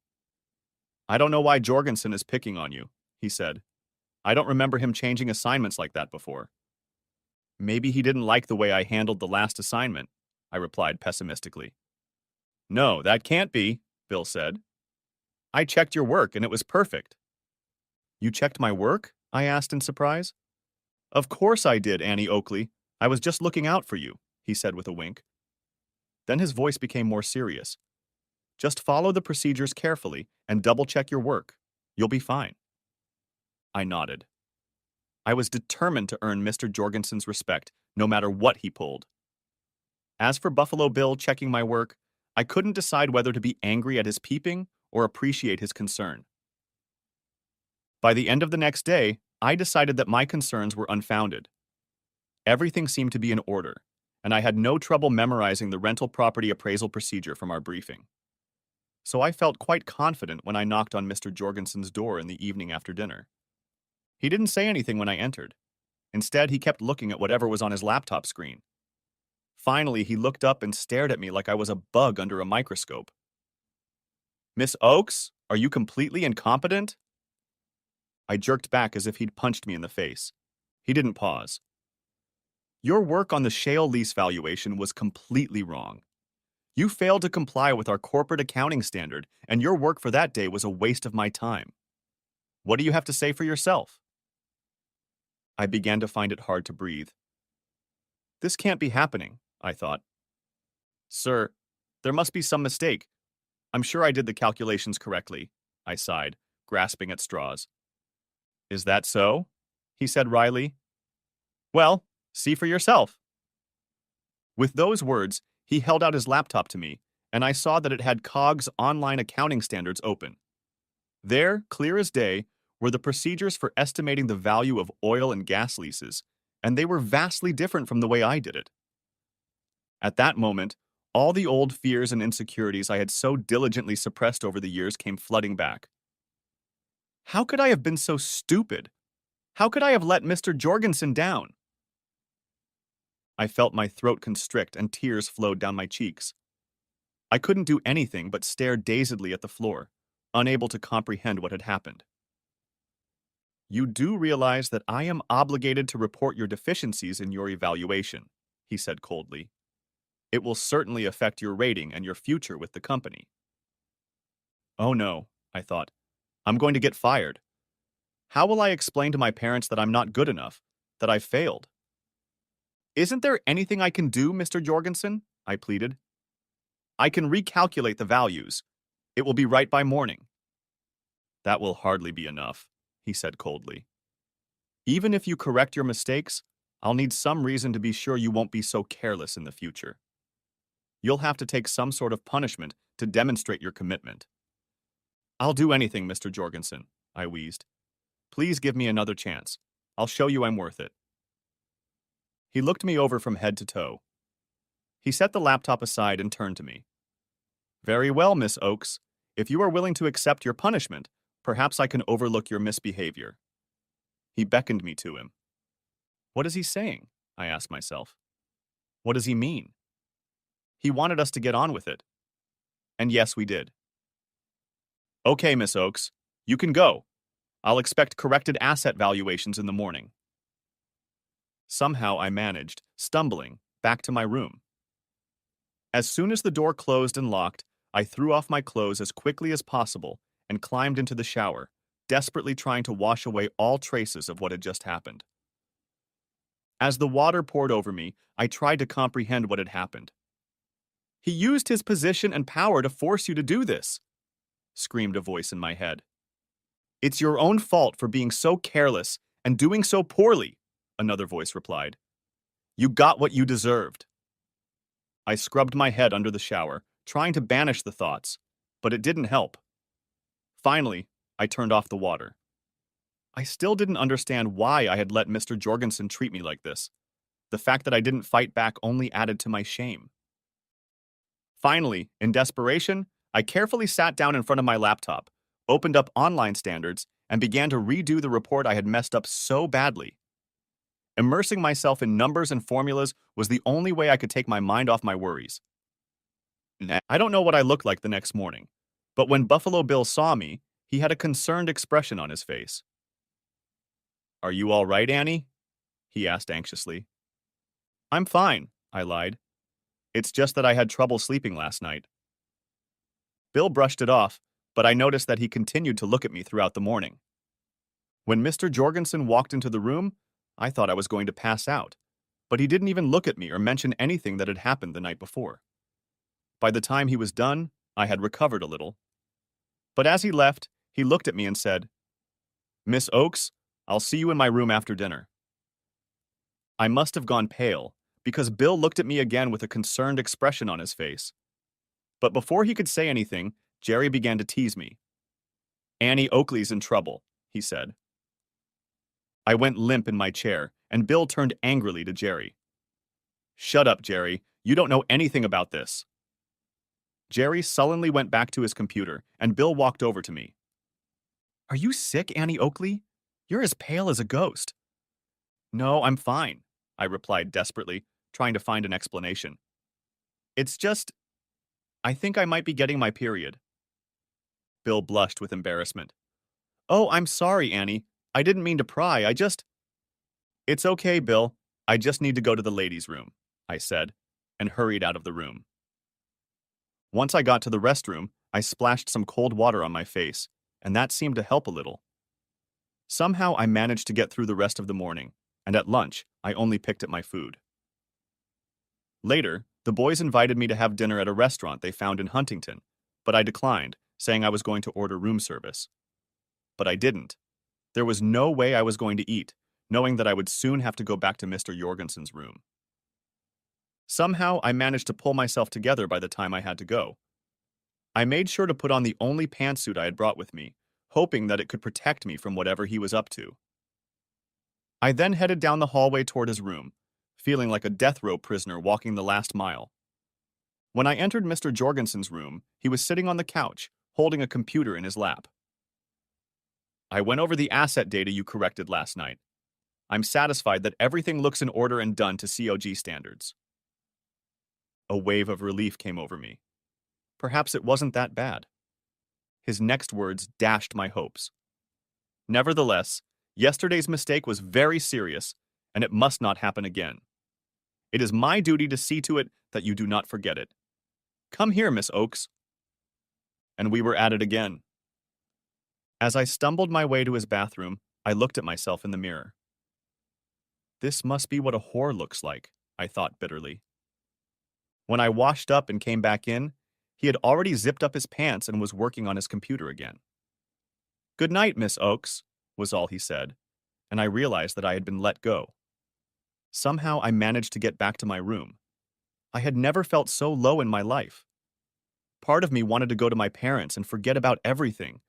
[SPEAKER 1] I don't know why Jorgensen is picking on you, he said. I don't remember him changing assignments like that before. Maybe he didn't like the way I handled the last assignment, I replied pessimistically. No, that can't be, Bill said. I checked your work and it was perfect. You checked my work? I asked in surprise. Of course I did, Annie Oakley. I was just looking out for you, he said with a wink. Then his voice became more serious. Just follow the procedures carefully and double-check your work. You'll be fine. I nodded. I was determined to earn Mr. Jorgensen's respect, no matter what he pulled. As for Buffalo Bill checking my work, I couldn't decide whether to be angry at his peeping or appreciate his concern. By the end of the next day, I decided that my concerns were unfounded. Everything seemed to be in order, and I had no trouble memorizing the rental property appraisal procedure from our briefing. So I felt quite confident when I knocked on Mr. Jorgensen's door in the evening after dinner. He didn't say anything when I entered. Instead, he kept looking at whatever was on his laptop screen. Finally, he looked up and stared at me like I was a bug under a microscope. Miss Oakes, are you completely incompetent? I jerked back as if he'd punched me in the face. He didn't pause. Your work on the shale lease valuation was completely wrong. You failed to comply with our corporate accounting standard, and your work for that day was a waste of my time. What do you have to say for yourself? I began to find it hard to breathe. This can't be happening, I thought. Sir, there must be some mistake. I'm sure I did the calculations correctly, I sighed, grasping at straws. Is that so? He said wryly. Well, see for yourself. With those words, he held out his laptop to me, and I saw that it had COG's online accounting standards open. There, clear as day, were the procedures for estimating the value of oil and gas leases, and they were vastly different from the way I did it. At that moment, all the old fears and insecurities I had so diligently suppressed over the years came flooding back. How could I have been so stupid? How could I have let Mr. Jorgensen down? I felt my throat constrict and tears flowed down my cheeks. I couldn't do anything but stare dazedly at the floor, unable to comprehend what had happened. You do realize that I am obligated to report your deficiencies in your evaluation, he said coldly. It will certainly affect your rating and your future with the company. Oh no, I thought. I'm going to get fired. How will I explain to my parents that I'm not good enough, that I failed? Isn't there anything I can do, Mr. Jorgensen? I pleaded. I can recalculate the values. It will be right by morning. That will hardly be enough, he said coldly. Even if you correct your mistakes, I'll need some reason to be sure you won't be so careless in the future. You'll have to take some sort of punishment to demonstrate your commitment. I'll do anything, Mr. Jorgensen, I wheezed. Please give me another chance. I'll show you I'm worth it. He looked me over from head to toe. He set the laptop aside and turned to me. Very well, Miss Oakes. If you are willing to accept your punishment, perhaps I can overlook your misbehavior. He beckoned me to him. What is he saying? I asked myself. What does he mean? He wanted us to get on with it. And yes, we did. Okay, Miss Oakes, you can go. I'll expect corrected asset valuations in the morning. Somehow I managed, stumbling, back to my room. As soon as the door closed and locked, I threw off my clothes as quickly as possible and climbed into the shower, desperately trying to wash away all traces of what had just happened. As the water poured over me, I tried to comprehend what had happened. He used his position and power to force you to do this, screamed a voice in my head. It's your own fault for being so careless and doing so poorly, another voice replied. You got what you deserved. I scrubbed my head under the shower, trying to banish the thoughts, but it didn't help. Finally, I turned off the water. I still didn't understand why I had let Mr. Jorgensen treat me like this. The fact that I didn't fight back only added to my shame. Finally, in desperation, I carefully sat down in front of my laptop, opened up online standards, and began to redo the report I had messed up so badly. Immersing myself in numbers and formulas was the only way I could take my mind off my worries. I don't know what I looked like the next morning, but when Buffalo Bill saw me, he had a concerned expression on his face. Are you all right, Annie? He asked anxiously. I'm fine, I lied. It's just that I had trouble sleeping last night. Bill brushed it off, but I noticed that he continued to look at me throughout the morning. When Mr. Jorgensen walked into the room, I thought I was going to pass out, but he didn't even look at me or mention anything that had happened the night before. By the time he was done, I had recovered a little. But as he left, he looked at me and said, Miss Oakes, I'll see you in my room after dinner. I must have gone pale, because Bill looked at me again with a concerned expression on his face. But before he could say anything, Jerry began to tease me. Annie Oakley's in trouble, he said. I went limp in my chair, and Bill turned angrily to Jerry. Shut up, Jerry. You don't know anything about this. Jerry sullenly went back to his computer, and Bill walked over to me. Are you sick, Annie Oakley? You're as pale as a ghost. No, I'm fine, I replied desperately, trying to find an explanation. It's just, I think I might be getting my period. Bill blushed with embarrassment. Oh, I'm sorry, Annie. I didn't mean to pry, It's okay, Bill. I just need to go to the ladies' room, I said, and hurried out of the room. Once I got to the restroom, I splashed some cold water on my face, and that seemed to help a little. Somehow I managed to get through the rest of the morning, and at lunch, I only picked at my food. Later, the boys invited me to have dinner at a restaurant they found in Huntington, but I declined, saying I was going to order room service. But I didn't. There was no way I was going to eat, knowing that I would soon have to go back to Mr. Jorgensen's room. Somehow, I managed to pull myself together by the time I had to go. I made sure to put on the only pantsuit I had brought with me, hoping that it could protect me from whatever he was up to. I then headed down the hallway toward his room, feeling like a death row prisoner walking the last mile. When I entered Mr. Jorgensen's room, he was sitting on the couch, holding a computer in his lap. I went over the asset data you corrected last night. I'm satisfied that everything looks in order and done to COG standards. A wave of relief came over me. Perhaps it wasn't that bad. His next words dashed my hopes. Nevertheless, yesterday's mistake was very serious, and it must not happen again. It is my duty to see to it that you do not forget it. Come here, Miss Oakes. And we were at it again. As I stumbled my way to his bathroom, I looked at myself in the mirror. This must be what a whore looks like, I thought bitterly. When I washed up and came back in, he had already zipped up his pants and was working on his computer again. Good night, Miss Oakes, was all he said, and I realized that I had been let go. Somehow I managed to get back to my room. I had never felt so low in my life. Part of me wanted to go to my parents and forget about everything,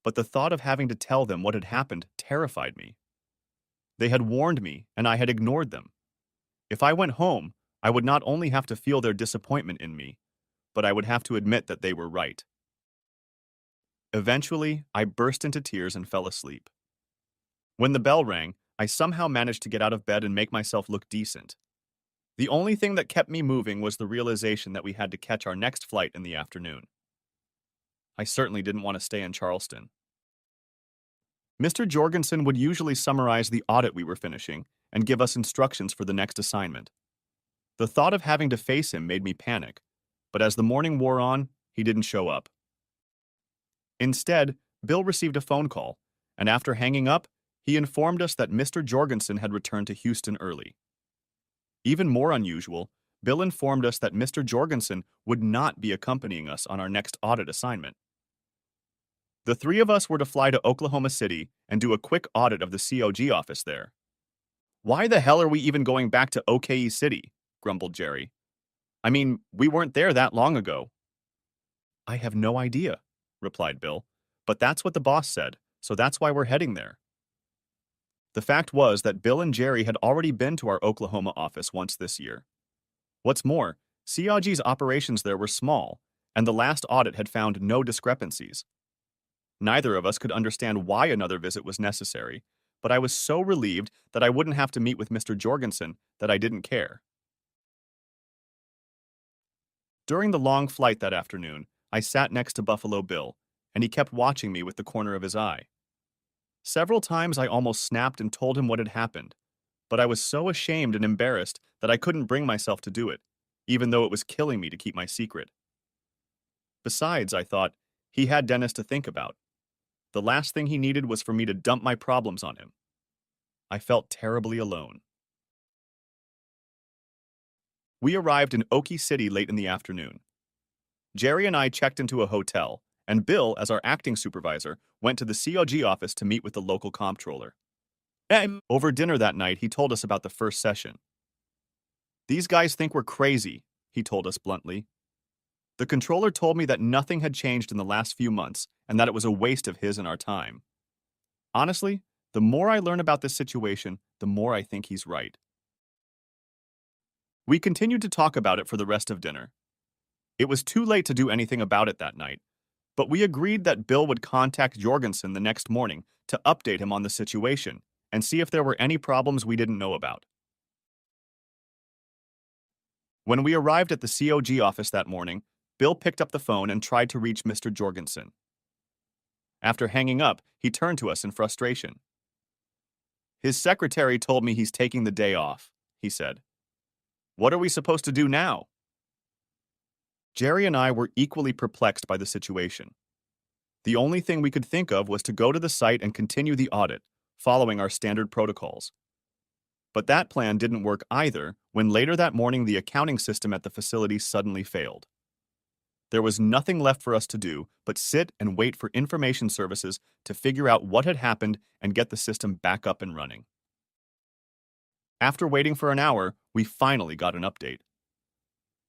[SPEAKER 1] but the thought of having to tell them what had happened terrified me. They had warned me, and I had ignored them. If I went home, I would not only have to feel their disappointment in me, but I would have to admit that they were right. Eventually, I burst into tears and fell asleep. When the bell rang, I somehow managed to get out of bed and make myself look decent. The only thing that kept me moving was the realization that we had to catch our next flight in the afternoon. I certainly didn't want to stay in Charleston. Mr. Jorgensen would usually summarize the audit we were finishing and give us instructions for the next assignment. The thought of having to face him made me panic, but as the morning wore on, he didn't show up. Instead, Bill received a phone call, and after hanging up, he informed us that Mr. Jorgensen had returned to Houston early. Even more unusual, Bill informed us that Mr. Jorgensen would not be accompanying us on our next audit assignment. The three of us were to fly to Oklahoma City and do a quick audit of the COG office there. "Why the hell are we even going back to OKE City?" grumbled Jerry. "I mean, we weren't there that long ago." "I have no idea," replied Bill, "but that's what the boss said, so that's why we're heading there." The fact was that Bill and Jerry had already been to our Oklahoma office once this year. What's more, COG's operations there were small, and the last audit had found no discrepancies. Neither of us could understand why another visit was necessary, but I was so relieved that I wouldn't have to meet with Mr. Jorgensen that I didn't care. During the long flight that afternoon, I sat next to Buffalo Bill, and he kept watching me with the corner of his eye. Several times I almost snapped and told him what had happened, but I was so ashamed and embarrassed that I couldn't bring myself to do it, even though it was killing me to keep my secret. Besides, I thought, he had Dennis to think about. The last thing he needed was for me to dump my problems on him. I felt terribly alone. We arrived in Okie City late in the afternoon. Jerry and I checked into a hotel, and Bill, as our acting supervisor, went to the COG office to meet with the local comptroller. Over dinner that night, he told us about the first session. "These guys think we're crazy," he told us bluntly. "The controller told me that nothing had changed in the last few months and that it was a waste of his and our time. Honestly, the more I learn about this situation, the more I think he's right." We continued to talk about it for the rest of dinner. It was too late to do anything about it that night, but we agreed that Bill would contact Jorgensen the next morning to update him on the situation and see if there were any problems we didn't know about. When we arrived at the COG office that morning, Bill picked up the phone and tried to reach Mr. Jorgensen. After hanging up, he turned to us in frustration. "His secretary told me he's taking the day off," he said. "What are we supposed to do now?" Jerry and I were equally perplexed by the situation. The only thing we could think of was to go to the site and continue the audit, following our standard protocols. But that plan didn't work either when later that morning the accounting system at the facility suddenly failed. There was nothing left for us to do but sit and wait for information services to figure out what had happened and get the system back up and running. After waiting for an hour, we finally got an update.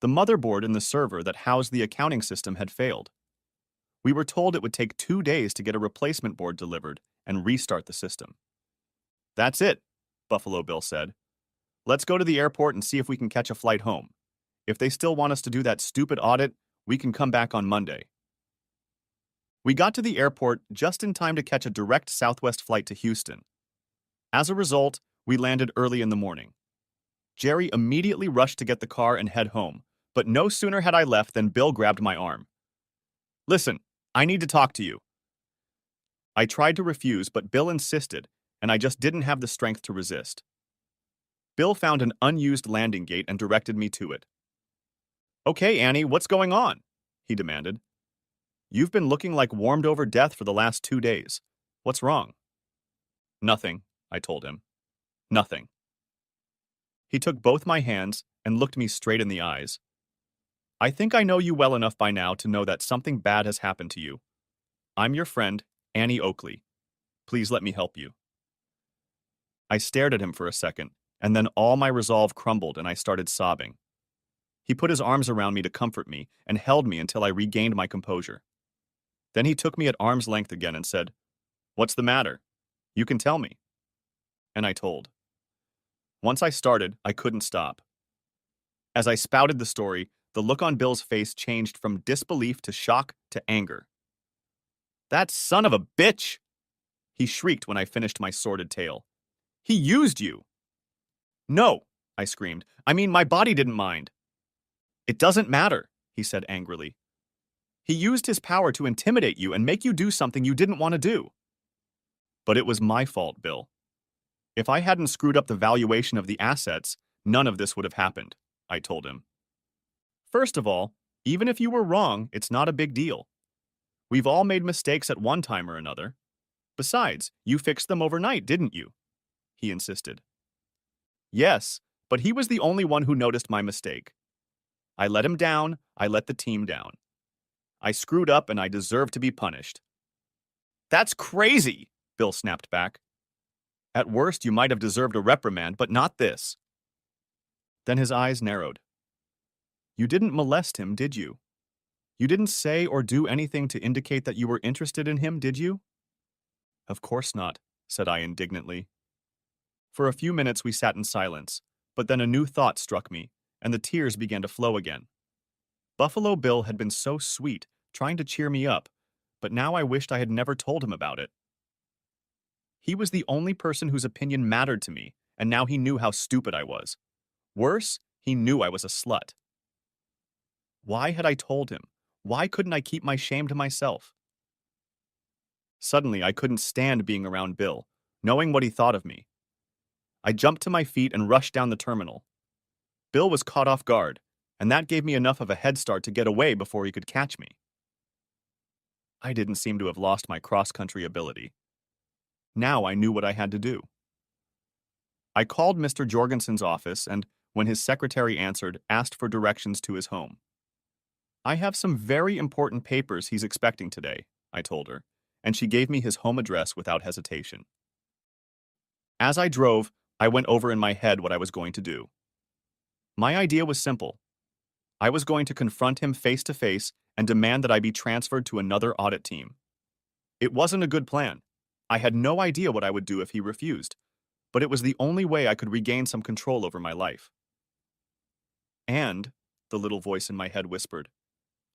[SPEAKER 1] The motherboard in the server that housed the accounting system had failed. We were told it would take 2 days to get a replacement board delivered and restart the system. "That's it," Buffalo Bill said. "Let's go to the airport and see if we can catch a flight home. If they still want us to do that stupid audit, we can come back on Monday." We got to the airport just in time to catch a direct Southwest flight to Houston. As a result, we landed early in the morning. Jerry immediately rushed to get the car and head home, but no sooner had I left than Bill grabbed my arm. "Listen, I need to talk to you." I tried to refuse, but Bill insisted, and I just didn't have the strength to resist. Bill found an unused landing gate and directed me to it. "Okay, Annie, what's going on?" he demanded. "You've been looking like warmed over death for the last 2 days. What's wrong?" "Nothing," I told him. "Nothing." He took both my hands and looked me straight in the eyes. "I think I know you well enough by now to know that something bad has happened to you. I'm your friend, Annie Oakley. Please let me help you." I stared at him for a second, And then all my resolve crumbled and I started sobbing. He put his arms around me to comfort me and held me until I regained my composure. Then he took me at arm's length again and said, "What's the matter? You can tell me." And I told. Once I started, I couldn't stop. As I spouted the story, the look on Bill's face changed from disbelief to shock to anger. "That son of a bitch!" he shrieked when I finished my sordid tale. "He used you!" "No," I screamed. "I mean, my body didn't mind." "It doesn't matter," he said angrily. "He used his power to intimidate you and make you do something you didn't want to do." "But it was my fault, Bill. If I hadn't screwed up the valuation of the assets, none of this would have happened," I told him. "First of all, even if you were wrong, it's not a big deal. We've all made mistakes at one time or another. Besides, you fixed them overnight, didn't you?" he insisted. "Yes, but he was the only one who noticed my mistake. I let him down, I let the team down. I screwed up and I deserve to be punished." "That's crazy," Bill snapped back. "At worst, you might have deserved a reprimand, but not this." Then his eyes narrowed. "You didn't molest him, did you? You didn't say or do anything to indicate that you were interested in him, did you?" "Of course not," said I indignantly. For a few minutes we sat in silence, but then a new thought struck me, and the tears began to flow again. Buffalo Bill had been so sweet, trying to cheer me up, but now I wished I had never told him about it. He was the only person whose opinion mattered to me, and now he knew how stupid I was. Worse, he knew I was a slut. Why had I told him? Why couldn't I keep my shame to myself? Suddenly, I couldn't stand being around Bill, knowing what he thought of me. I jumped to my feet and rushed down the terminal. Bill was caught off guard, and that gave me enough of a head start to get away before he could catch me. I didn't seem to have lost my cross-country ability. Now I knew what I had to do. I called Mr. Jorgensen's office and, when his secretary answered, asked for directions to his home. "I have some very important papers he's expecting today," I told her, and she gave me his home address without hesitation. As I drove, I went over in my head what I was going to do. My idea was simple. I was going to confront him face to face and demand that I be transferred to another audit team. It wasn't a good plan. I had no idea what I would do if he refused, but it was the only way I could regain some control over my life. And, the little voice in my head whispered,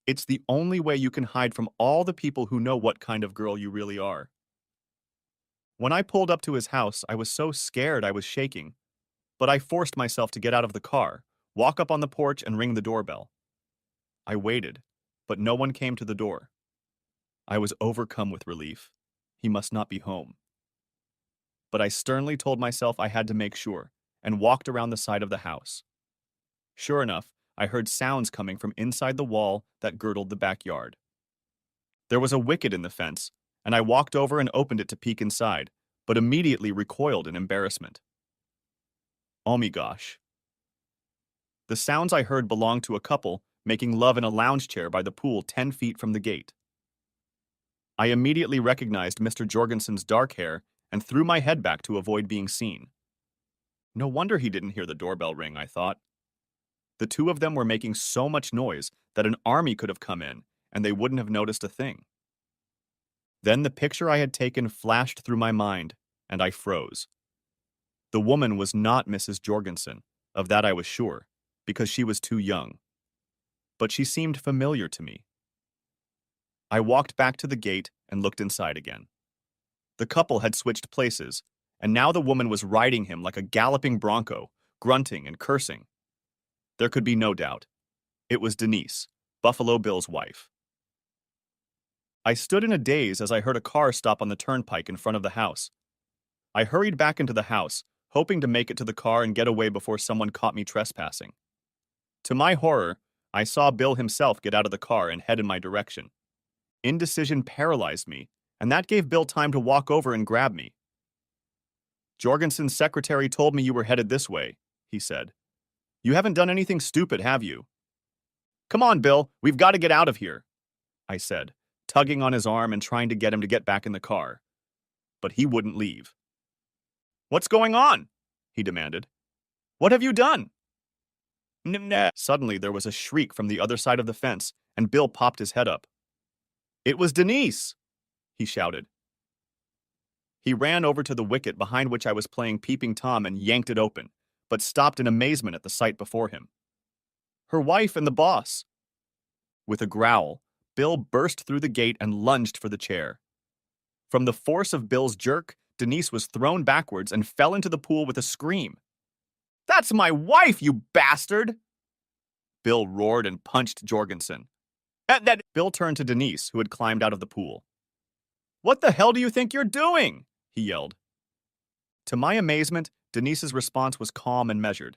[SPEAKER 1] it's the only way you can hide from all the people who know what kind of girl you really are. When I pulled up to his house, I was so scared I was shaking, but I forced myself to get out of the car, walk up on the porch, and ring the doorbell. I waited, but no one came to the door. I was overcome with relief. He must not be home. But I sternly told myself I had to make sure, and walked around the side of the house. Sure enough, I heard sounds coming from inside the wall that girdled the backyard. There was a wicket in the fence, and I walked over and opened it to peek inside, but immediately recoiled in embarrassment. Oh my gosh. The sounds I heard belonged to a couple making love in a lounge chair by the pool 10 feet from the gate. I immediately recognized Mr. Jorgensen's dark hair and threw my head back to avoid being seen. No wonder he didn't hear the doorbell ring, I thought. The two of them were making so much noise that an army could have come in, and they wouldn't have noticed a thing. Then the picture I had taken flashed through my mind, and I froze. The woman was not Mrs. Jorgensen, of that I was sure, because she was too young. But she seemed familiar to me. I walked back to the gate and looked inside again. The couple had switched places, and now the woman was riding him like a galloping bronco, grunting and cursing. There could be no doubt. It was Denise, Buffalo Bill's wife. I stood in a daze as I heard a car stop on the turnpike in front of the house. I hurried back into the house, hoping to make it to the car and get away before someone caught me trespassing. To my horror, I saw Bill himself get out of the car and head in my direction. Indecision paralyzed me, and that gave Bill time to walk over and grab me. "Jorgensen's secretary told me you were headed this way," he said. "You haven't done anything stupid, have you?" "Come on, Bill, we've got to get out of here," I said, tugging on his arm and trying to get him to get back in the car. But he wouldn't leave. "What's going on?" he demanded. What have you done? Nah. Suddenly, there was a shriek from the other side of the fence, and Bill popped his head up. It was Denise, he shouted. He ran over to the wicket behind which I was playing Peeping Tom and yanked it open, but stopped in amazement at the sight before him. Her wife and the boss. With a growl, Bill burst through the gate and lunged for the chair. From the force of Bill's jerk, Denise was thrown backwards and fell into the pool with a scream. That's my wife, you bastard! Bill roared and punched Jorgensen. That Bill turned to Denise, who had climbed out of the pool. What the hell do you think you're doing? He yelled. To my amazement, Denise's response was calm and measured.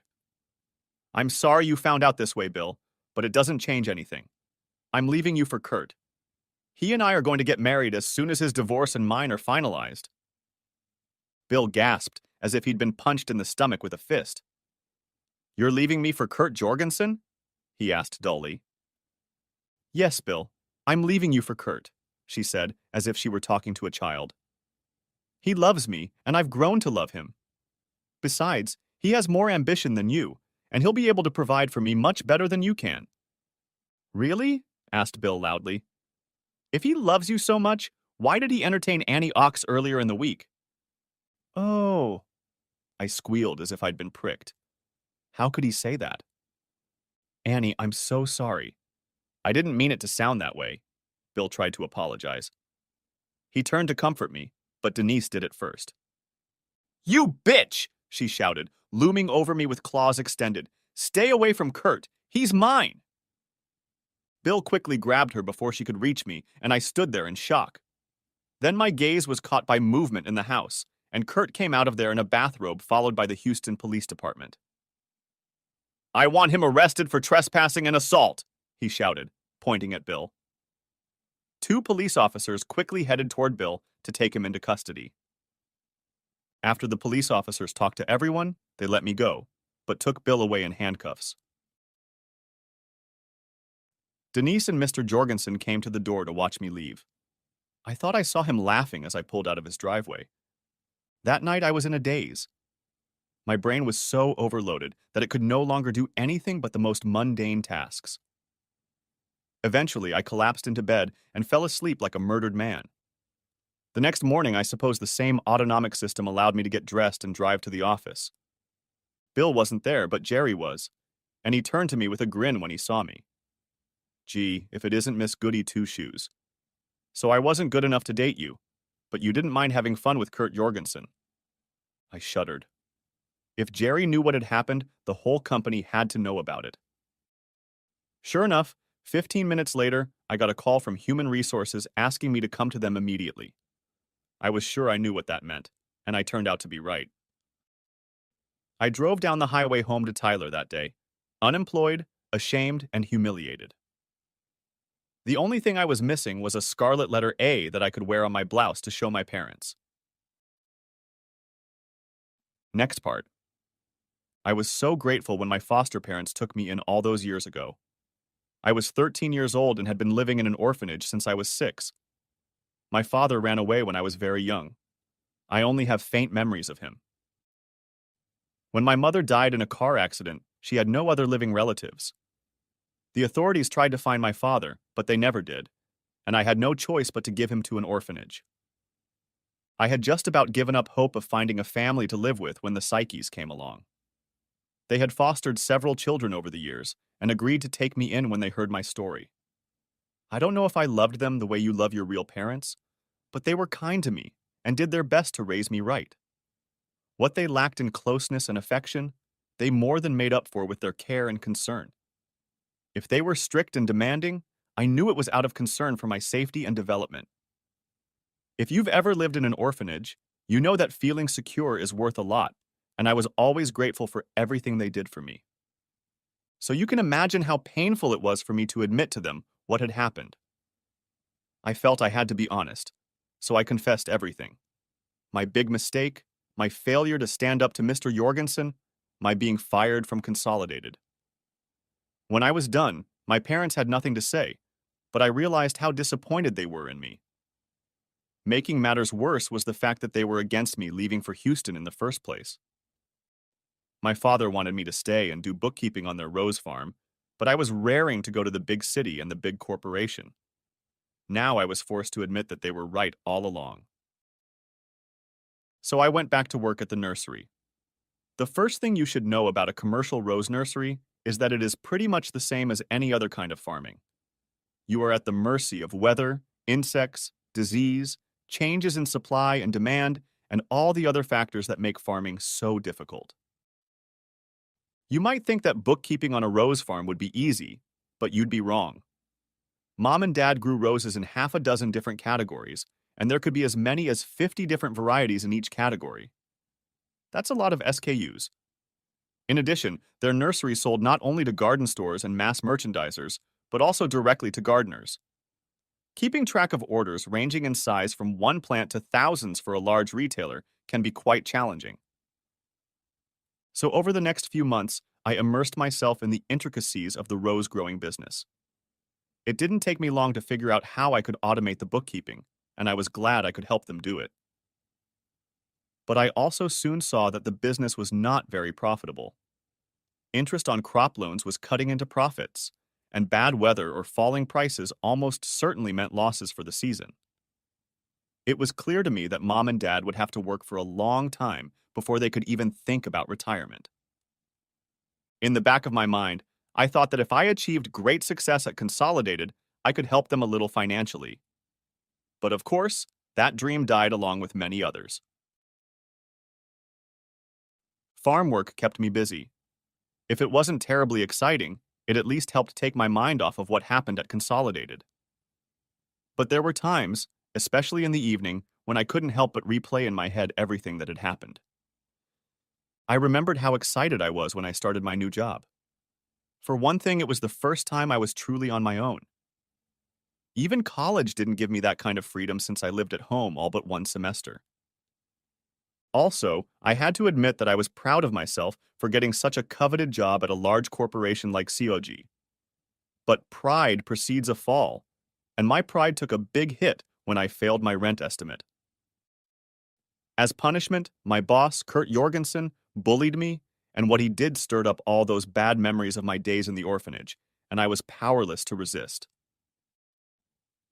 [SPEAKER 1] I'm sorry you found out this way, Bill, but it doesn't change anything. I'm leaving you for Kurt. He and I are going to get married as soon as his divorce and mine are finalized. Bill gasped, as if he'd been punched in the stomach with a fist. You're leaving me for Kurt Jorgensen? He asked dully. Yes, Bill. I'm leaving you for Kurt, she said, as if she were talking to a child. He loves me, and I've grown to love him. Besides, he has more ambition than you, and he'll be able to provide for me much better than you can. Really? Asked Bill loudly. If he loves you so much, why did he entertain Annie Ox earlier in the week? Oh, I squealed as if I'd been pricked. How could he say that? Annie, I'm so sorry. I didn't mean it to sound that way. Bill tried to apologize. He turned to comfort me, but Denise did it first. You bitch! She shouted, looming over me with claws extended. Stay away from Kurt. He's mine! Bill quickly grabbed her before she could reach me, and I stood there in shock. Then my gaze was caught by movement in the house, and Kurt came out of there in a bathrobe followed by the Houston Police Department. I want him arrested for trespassing and assault, he shouted, pointing at Bill. 2 police officers quickly headed toward Bill to take him into custody. After the police officers talked to everyone, they let me go, but took Bill away in handcuffs. Denise and Mr. Jorgensen came to the door to watch me leave. I thought I saw him laughing as I pulled out of his driveway. That night I was in a daze. My brain was so overloaded that it could no longer do anything but the most mundane tasks. Eventually, I collapsed into bed and fell asleep like a murdered man. The next morning, I suppose the same autonomic system allowed me to get dressed and drive to the office. Bill wasn't there, but Jerry was, and he turned to me with a grin when he saw me. Gee, if it isn't Miss Goody Two-Shoes. So I wasn't good enough to date you, but you didn't mind having fun with Kurt Jorgensen. I shuddered. If Jerry knew what had happened, the whole company had to know about it. Sure enough, 15 minutes later, I got a call from Human Resources asking me to come to them immediately. I was sure I knew what that meant, and I turned out to be right. I drove down the highway home to Tyler that day, unemployed, ashamed, and humiliated. The only thing I was missing was a scarlet letter A that I could wear on my blouse to show my parents. Next part. I was so grateful when my foster parents took me in all those years ago. I was 13 years old and had been living in an orphanage since I was 6. My father ran away when I was very young. I only have faint memories of him. When my mother died in a car accident, she had no other living relatives. The authorities tried to find my father, but they never did, and I had no choice but to give him to an orphanage. I had just about given up hope of finding a family to live with when the Psyches came along. They had fostered several children over the years and agreed to take me in when they heard my story. I don't know if I loved them the way you love your real parents, but they were kind to me and did their best to raise me right. What they lacked in closeness and affection, they more than made up for with their care and concern. If they were strict and demanding, I knew it was out of concern for my safety and development. If you've ever lived in an orphanage, you know that feeling secure is worth a lot, and I was always grateful for everything they did for me. So you can imagine how painful it was for me to admit to them what had happened. I felt I had to be honest, so I confessed everything. My big mistake, my failure to stand up to Mr. Jorgensen, my being fired from Consolidated. When I was done, my parents had nothing to say, but I realized how disappointed they were in me. Making matters worse was the fact that they were against me leaving for Houston in the first place. My father wanted me to stay and do bookkeeping on their rose farm, but I was raring to go to the big city and the big corporation. Now I was forced to admit that they were right all along. So I went back to work at the nursery. The first thing you should know about a commercial rose nursery is that it is pretty much the same as any other kind of farming. You are at the mercy of weather, insects, disease, changes in supply and demand, and all the other factors that make farming so difficult. You might think that bookkeeping on a rose farm would be easy, but you'd be wrong. Mom and Dad grew roses in half a dozen different categories, and there could be as many as 50 different varieties in each category. That's a lot of SKUs. In addition, their nursery sold not only to garden stores and mass merchandisers, but also directly to gardeners. Keeping track of orders ranging in size from one plant to thousands for a large retailer can be quite challenging. So over the next few months, I immersed myself in the intricacies of the rose growing business. It didn't take me long to figure out how I could automate the bookkeeping, and I was glad I could help them do it. But I also soon saw that the business was not very profitable. Interest on crop loans was cutting into profits, and bad weather or falling prices almost certainly meant losses for the season. It was clear to me that Mom and Dad would have to work for a long time before they could even think about retirement. In the back of my mind, I thought that if I achieved great success at Consolidated, I could help them a little financially. But of course, that dream died along with many others. Farm work kept me busy. If it wasn't terribly exciting, it at least helped take my mind off of what happened at Consolidated. But there were times, especially in the evening, when I couldn't help but replay in my head everything that had happened. I remembered how excited I was when I started my new job. For one thing, it was the first time I was truly on my own. Even college didn't give me that kind of freedom since I lived at home all but one semester. Also, I had to admit that I was proud of myself for getting such a coveted job at a large corporation like COG. But pride precedes a fall, and my pride took a big hit when I failed my rent estimate. As punishment, my boss, Kurt Jorgensen, bullied me, and what he did stirred up all those bad memories of my days in the orphanage, and I was powerless to resist.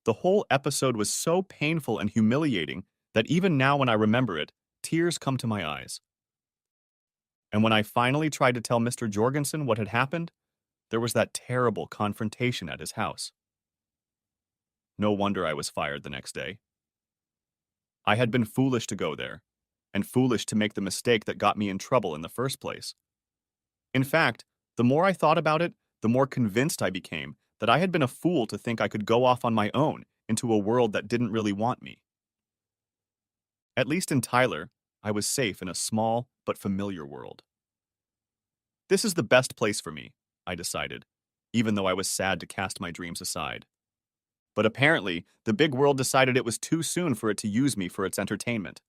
[SPEAKER 1] The whole episode was so painful and humiliating that even now when I remember it, tears come to my eyes. And when I finally tried to tell Mr. Jorgensen what had happened, there was that terrible confrontation at his house. No wonder I was fired the next day. I had been foolish to go there, and foolish to make the mistake that got me in trouble in the first place. In fact, the more I thought about it, the more convinced I became that I had been a fool to think I could go off on my own into a world that didn't really want me. At least in Tyler, I was safe in a small but familiar world. This is the best place for me, I decided, even though I was sad to cast my dreams aside. But apparently, the big world decided it was too soon for it to use me for its entertainment.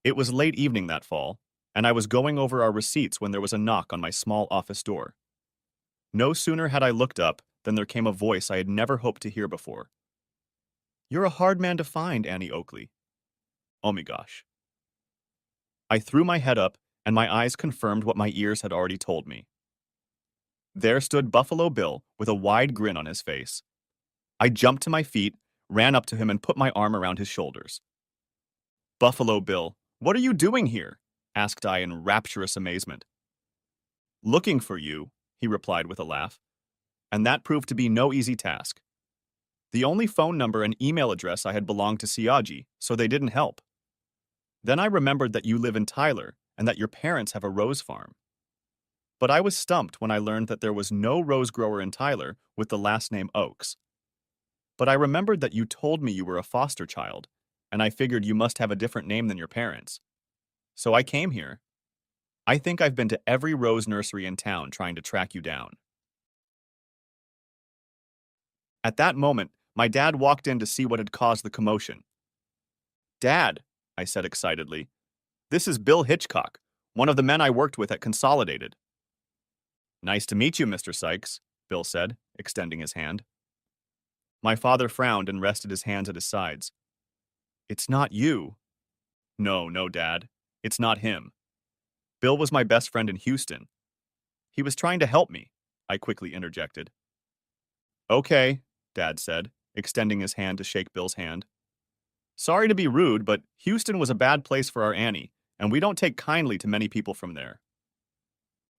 [SPEAKER 1] It was late evening that fall, and I was going over our receipts when there was a knock on my small office door. No sooner had I looked up than there came a voice I had never hoped to hear before. "You're a hard man to find, Annie Oakley." Oh my gosh. I threw my head up, and my eyes confirmed what my ears had already told me. There stood Buffalo Bill with a wide grin on his face. I jumped to my feet, ran up to him, and put my arm around his shoulders. "Buffalo Bill, what are you doing here?" asked I in rapturous amazement. "Looking for you," he replied with a laugh, and that proved to be no easy task. The only phone number and email address I had belonged to Siaji, so they didn't help. Then I remembered that you live in Tyler and that your parents have a rose farm. But I was stumped when I learned that there was no rose grower in Tyler with the last name Oaks. But I remembered that you told me you were a foster child, and I figured you must have a different name than your parents. So I came here. I think I've been to every rose nursery in town trying to track you down. At that moment, my dad walked in to see what had caused the commotion. "Dad," I said excitedly, "this is Bill Hitchcock, one of the men I worked with at Consolidated." "Nice to meet you, Mr. Sykes," Bill said, extending his hand. My father frowned and rested his hands at his sides. "It's not you." "No, no, Dad. It's not him. Bill was my best friend in Houston. He was trying to help me, I quickly interjected. Okay, Dad said, extending his hand to shake Bill's hand. Sorry to be rude, but Houston was a bad place for our Annie, and we don't take kindly to many people from there.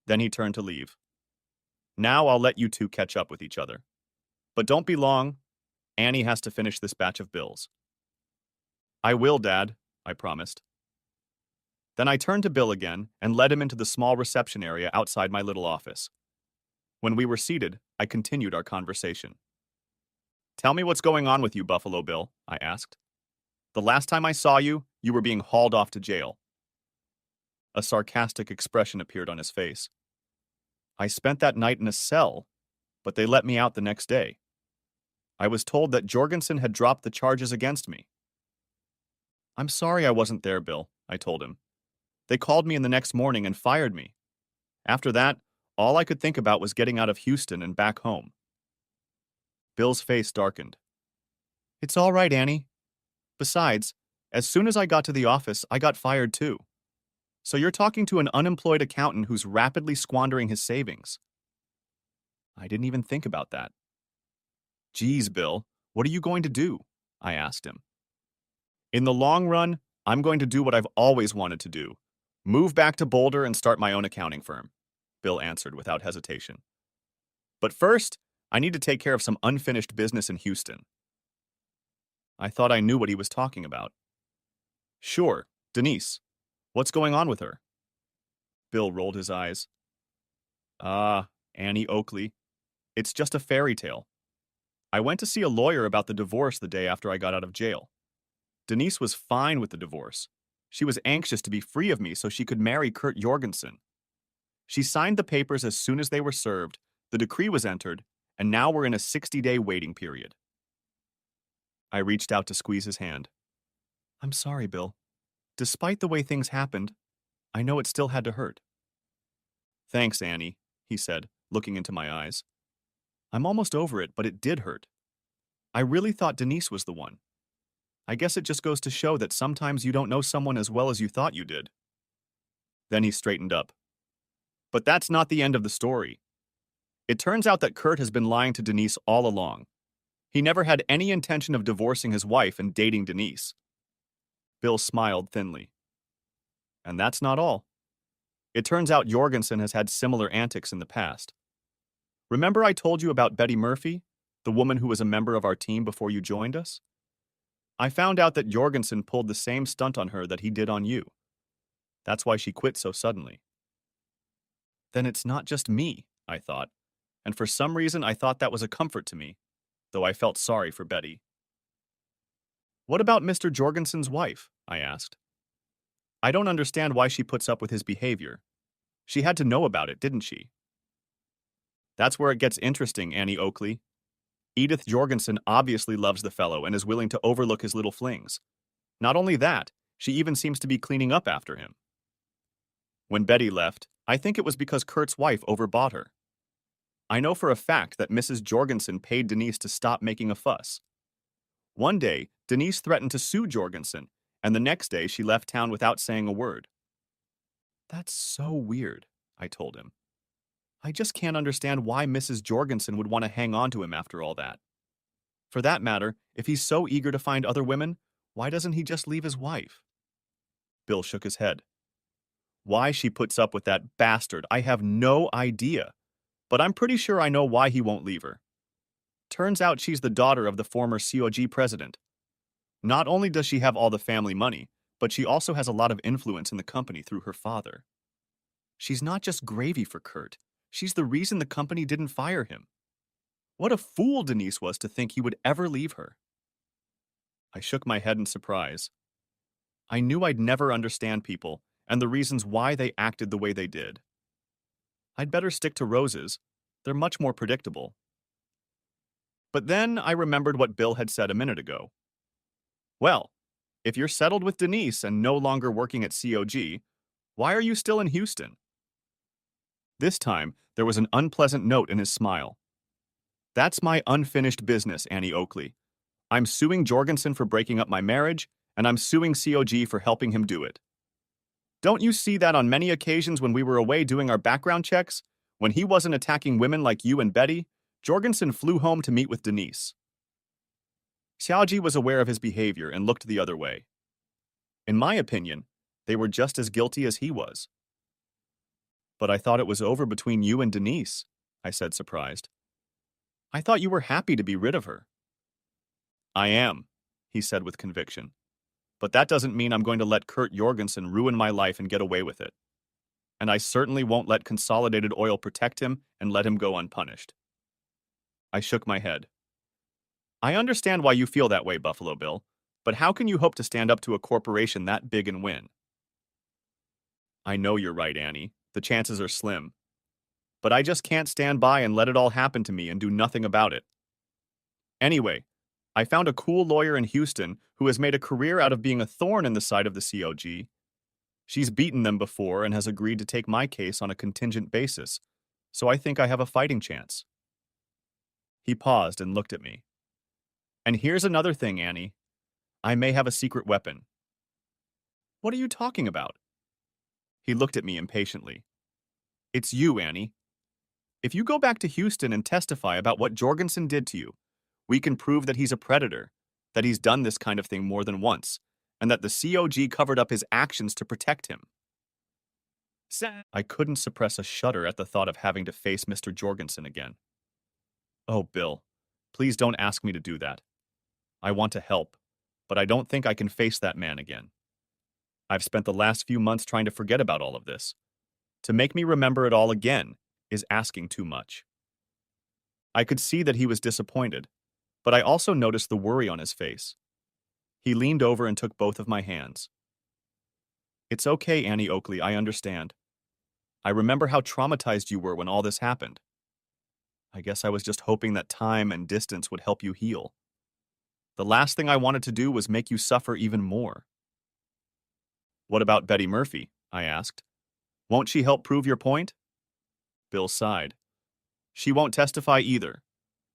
[SPEAKER 1] Then he turned to leave. Now I'll let you two catch up with each other. But don't be long. Annie has to finish this batch of bills. I will, Dad, I promised. Then I turned to Bill again and led him into the small reception area outside my little office. When we were seated, I continued our conversation. Tell me what's going on with you, Buffalo Bill, I asked. The last time I saw you, you were being hauled off to jail. A sarcastic expression appeared on his face. I spent that night in a cell, but they let me out the next day. I was told that Jorgensen had dropped the charges against me. I'm sorry I wasn't there, Bill, I told him. They called me in the next morning and fired me. After that, all I could think about was getting out of Houston and back home. Bill's face darkened. It's all right, Annie. Besides, as soon as I got to the office, I got fired too. So you're talking to an unemployed accountant who's rapidly squandering his savings. I didn't even think about that. Geez, Bill, what are you going to do? I asked him. In the long run, I'm going to do what I've always wanted to do. Move back to Boulder and start my own accounting firm, Bill answered without hesitation. But first, I need to take care of some unfinished business in Houston. I thought I knew what he was talking about. Sure, Denise. What's going on with her? Bill rolled his eyes. Annie Oakley. It's just a fairy tale. I went to see a lawyer about the divorce the day after I got out of jail. Denise was fine with the divorce. She was anxious to be free of me so she could marry Kurt Jorgensen. She signed the papers as soon as they were served, the decree was entered, and now we're in a 60-day waiting period. I reached out to squeeze his hand. I'm sorry, Bill. Despite the way things happened, I know it still had to hurt. Thanks, Annie, he said, looking into my eyes. I'm almost over it, but it did hurt. I really thought Denise was the one. I guess it just goes to show that sometimes you don't know someone as well as you thought you did. Then he straightened up. But that's not the end of the story. It turns out that Kurt has been lying to Denise all along. He never had any intention of divorcing his wife and dating Denise. Bill smiled thinly. And that's not all. It turns out Jorgensen has had similar antics in the past. Remember I told you about Betty Murphy, the woman who was a member of our team before you joined us? I found out that Jorgensen pulled the same stunt on her that he did on you. That's why she quit so suddenly. Then it's not just me, I thought, and for some reason I thought that was a comfort to me, though I felt sorry for Betty. What about Mr. Jorgensen's wife? I asked. I don't understand why she puts up with his behavior. She had to know about it, didn't she? That's where it gets interesting, Annie Oakley. Edith Jorgensen obviously loves the fellow and is willing to overlook his little flings. Not only that, she even seems to be cleaning up after him. When Betty left, I think it was because Kurt's wife overbought her. I know for a fact that Mrs. Jorgensen paid Denise to stop making a fuss. One day, Denise threatened to sue Jorgensen, and the next day she left town without saying a word. That's so weird, I told him. I just can't understand why Mrs. Jorgensen would want to hang on to him after all that. For that matter, if he's so eager to find other women, why doesn't he just leave his wife? Bill shook his head. Why she puts up with that bastard, I have no idea. But I'm pretty sure I know why he won't leave her. Turns out she's the daughter of the former COG president. Not only does she have all the family money, but she also has a lot of influence in the company through her father. She's not just gravy for Kurt. She's the reason the company didn't fire him. What a fool Denise was to think he would ever leave her. I shook my head in surprise. I knew I'd never understand people and the reasons why they acted the way they did. I'd better stick to roses. They're much more predictable. But then I remembered what Bill had said a minute ago. Well, if you're settled with Denise and no longer working at COG, why are you still in Houston? This time, there was an unpleasant note in his smile. That's my unfinished business, Annie Oakley. I'm suing Jorgensen for breaking up my marriage, and I'm suing COG for helping him do it. Don't you see that on many occasions when we were away doing our background checks? When he wasn't attacking women like you and Betty, Jorgensen flew home to meet with Denise. Xiaoji was aware of his behavior and looked the other way. In my opinion, they were just as guilty as he was. But I thought it was over between you and Denise, I said, surprised. I thought you were happy to be rid of her. I am, he said with conviction. But that doesn't mean I'm going to let Kurt Jorgensen ruin my life and get away with it. And I certainly won't let Consolidated Oil protect him and let him go unpunished. I shook my head. I understand why you feel that way, Buffalo Bill, but how can you hope to stand up to a corporation that big and win? I know you're right, Annie. The chances are slim. But I just can't stand by and let it all happen to me and do nothing about it. Anyway, I found a cool lawyer in Houston who has made a career out of being a thorn in the side of the COG. She's beaten them before and has agreed to take my case on a contingent basis, so I think I have a fighting chance. He paused and looked at me. And here's another thing, Annie. I may have a secret weapon. What are you talking about? He looked at me impatiently. It's you, Annie. If you go back to Houston and testify about what Jorgensen did to you, we can prove that he's a predator, that he's done this kind of thing more than once, and that the COG covered up his actions to protect him. I couldn't suppress a shudder at the thought of having to face Mr. Jorgensen again. Oh, Bill, please don't ask me to do that. I want to help, but I don't think I can face that man again. I've spent the last few months trying to forget about all of this. To make me remember it all again is asking too much. I could see that he was disappointed, but I also noticed the worry on his face. He leaned over and took both of my hands. It's okay, Annie Oakley, I understand. I remember how traumatized you were when all this happened. I guess I was just hoping that time and distance would help you heal. The last thing I wanted to do was make you suffer even more. What about Betty Murphy? I asked. Won't she help prove your point? Bill sighed. She won't testify either.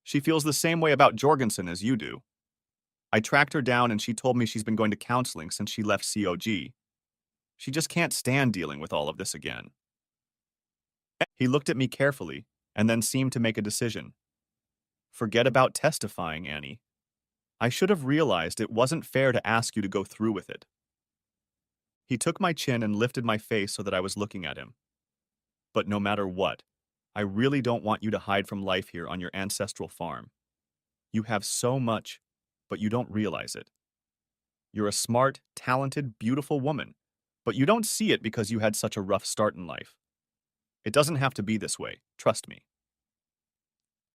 [SPEAKER 1] She feels the same way about Jorgensen as you do. I tracked her down and she told me she's been going to counseling since she left COG. She just can't stand dealing with all of this again. He looked at me carefully and then seemed to make a decision. Forget about testifying, Annie. I should have realized it wasn't fair to ask you to go through with it. He took my chin and lifted my face so that I was looking at him. But no matter what, I really don't want you to hide from life here on your ancestral farm. You have so much, but you don't realize it. You're a smart, talented, beautiful woman, but you don't see it because you had such a rough start in life. It doesn't have to be this way, trust me.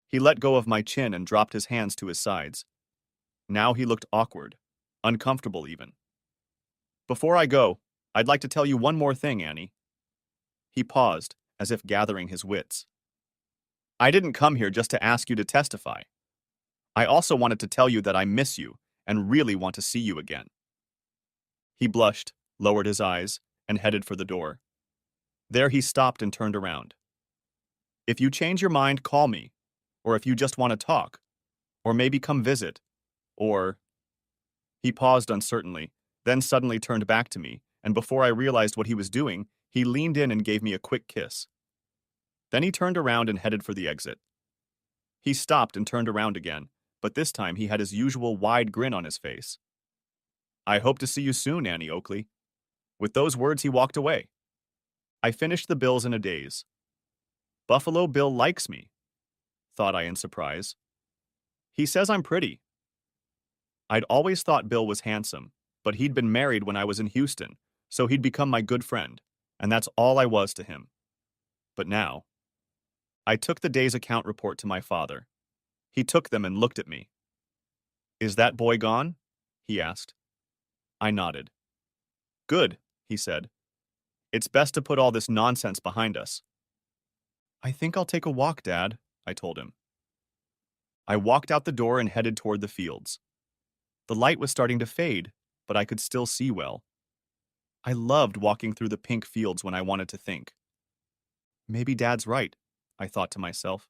[SPEAKER 1] He let go of my chin and dropped his hands to his sides. Now he looked awkward, uncomfortable even. Before I go, I'd like to tell you one more thing, Annie. He paused, as if gathering his wits. I didn't come here just to ask you to testify. I also wanted to tell you that I miss you and really want to see you again. He blushed, lowered his eyes, and headed for the door. There he stopped and turned around. If you change your mind, call me, or if you just want to talk, or maybe come visit, or... He paused uncertainly, then suddenly turned back to me, and before I realized what he was doing, he leaned in and gave me a quick kiss. Then he turned around and headed for the exit. He stopped and turned around again, but this time he had his usual wide grin on his face. I hope to see you soon, Annie Oakley. With those words, he walked away. I finished the bills in a daze. Buffalo Bill likes me, thought I in surprise. He says I'm pretty. I'd always thought Bill was handsome, but he'd been married when I was in Houston, so he'd become my good friend, and that's all I was to him. But now, I took the day's account report to my father. He took them and looked at me. Is that boy gone? He asked. I nodded. Good, he said. It's best to put all this nonsense behind us. I think I'll take a walk, Dad, I told him. I walked out the door and headed toward the fields. The light was starting to fade, but I could still see well. I loved walking through the pink fields when I wanted to think. Maybe Dad's right, I thought to myself.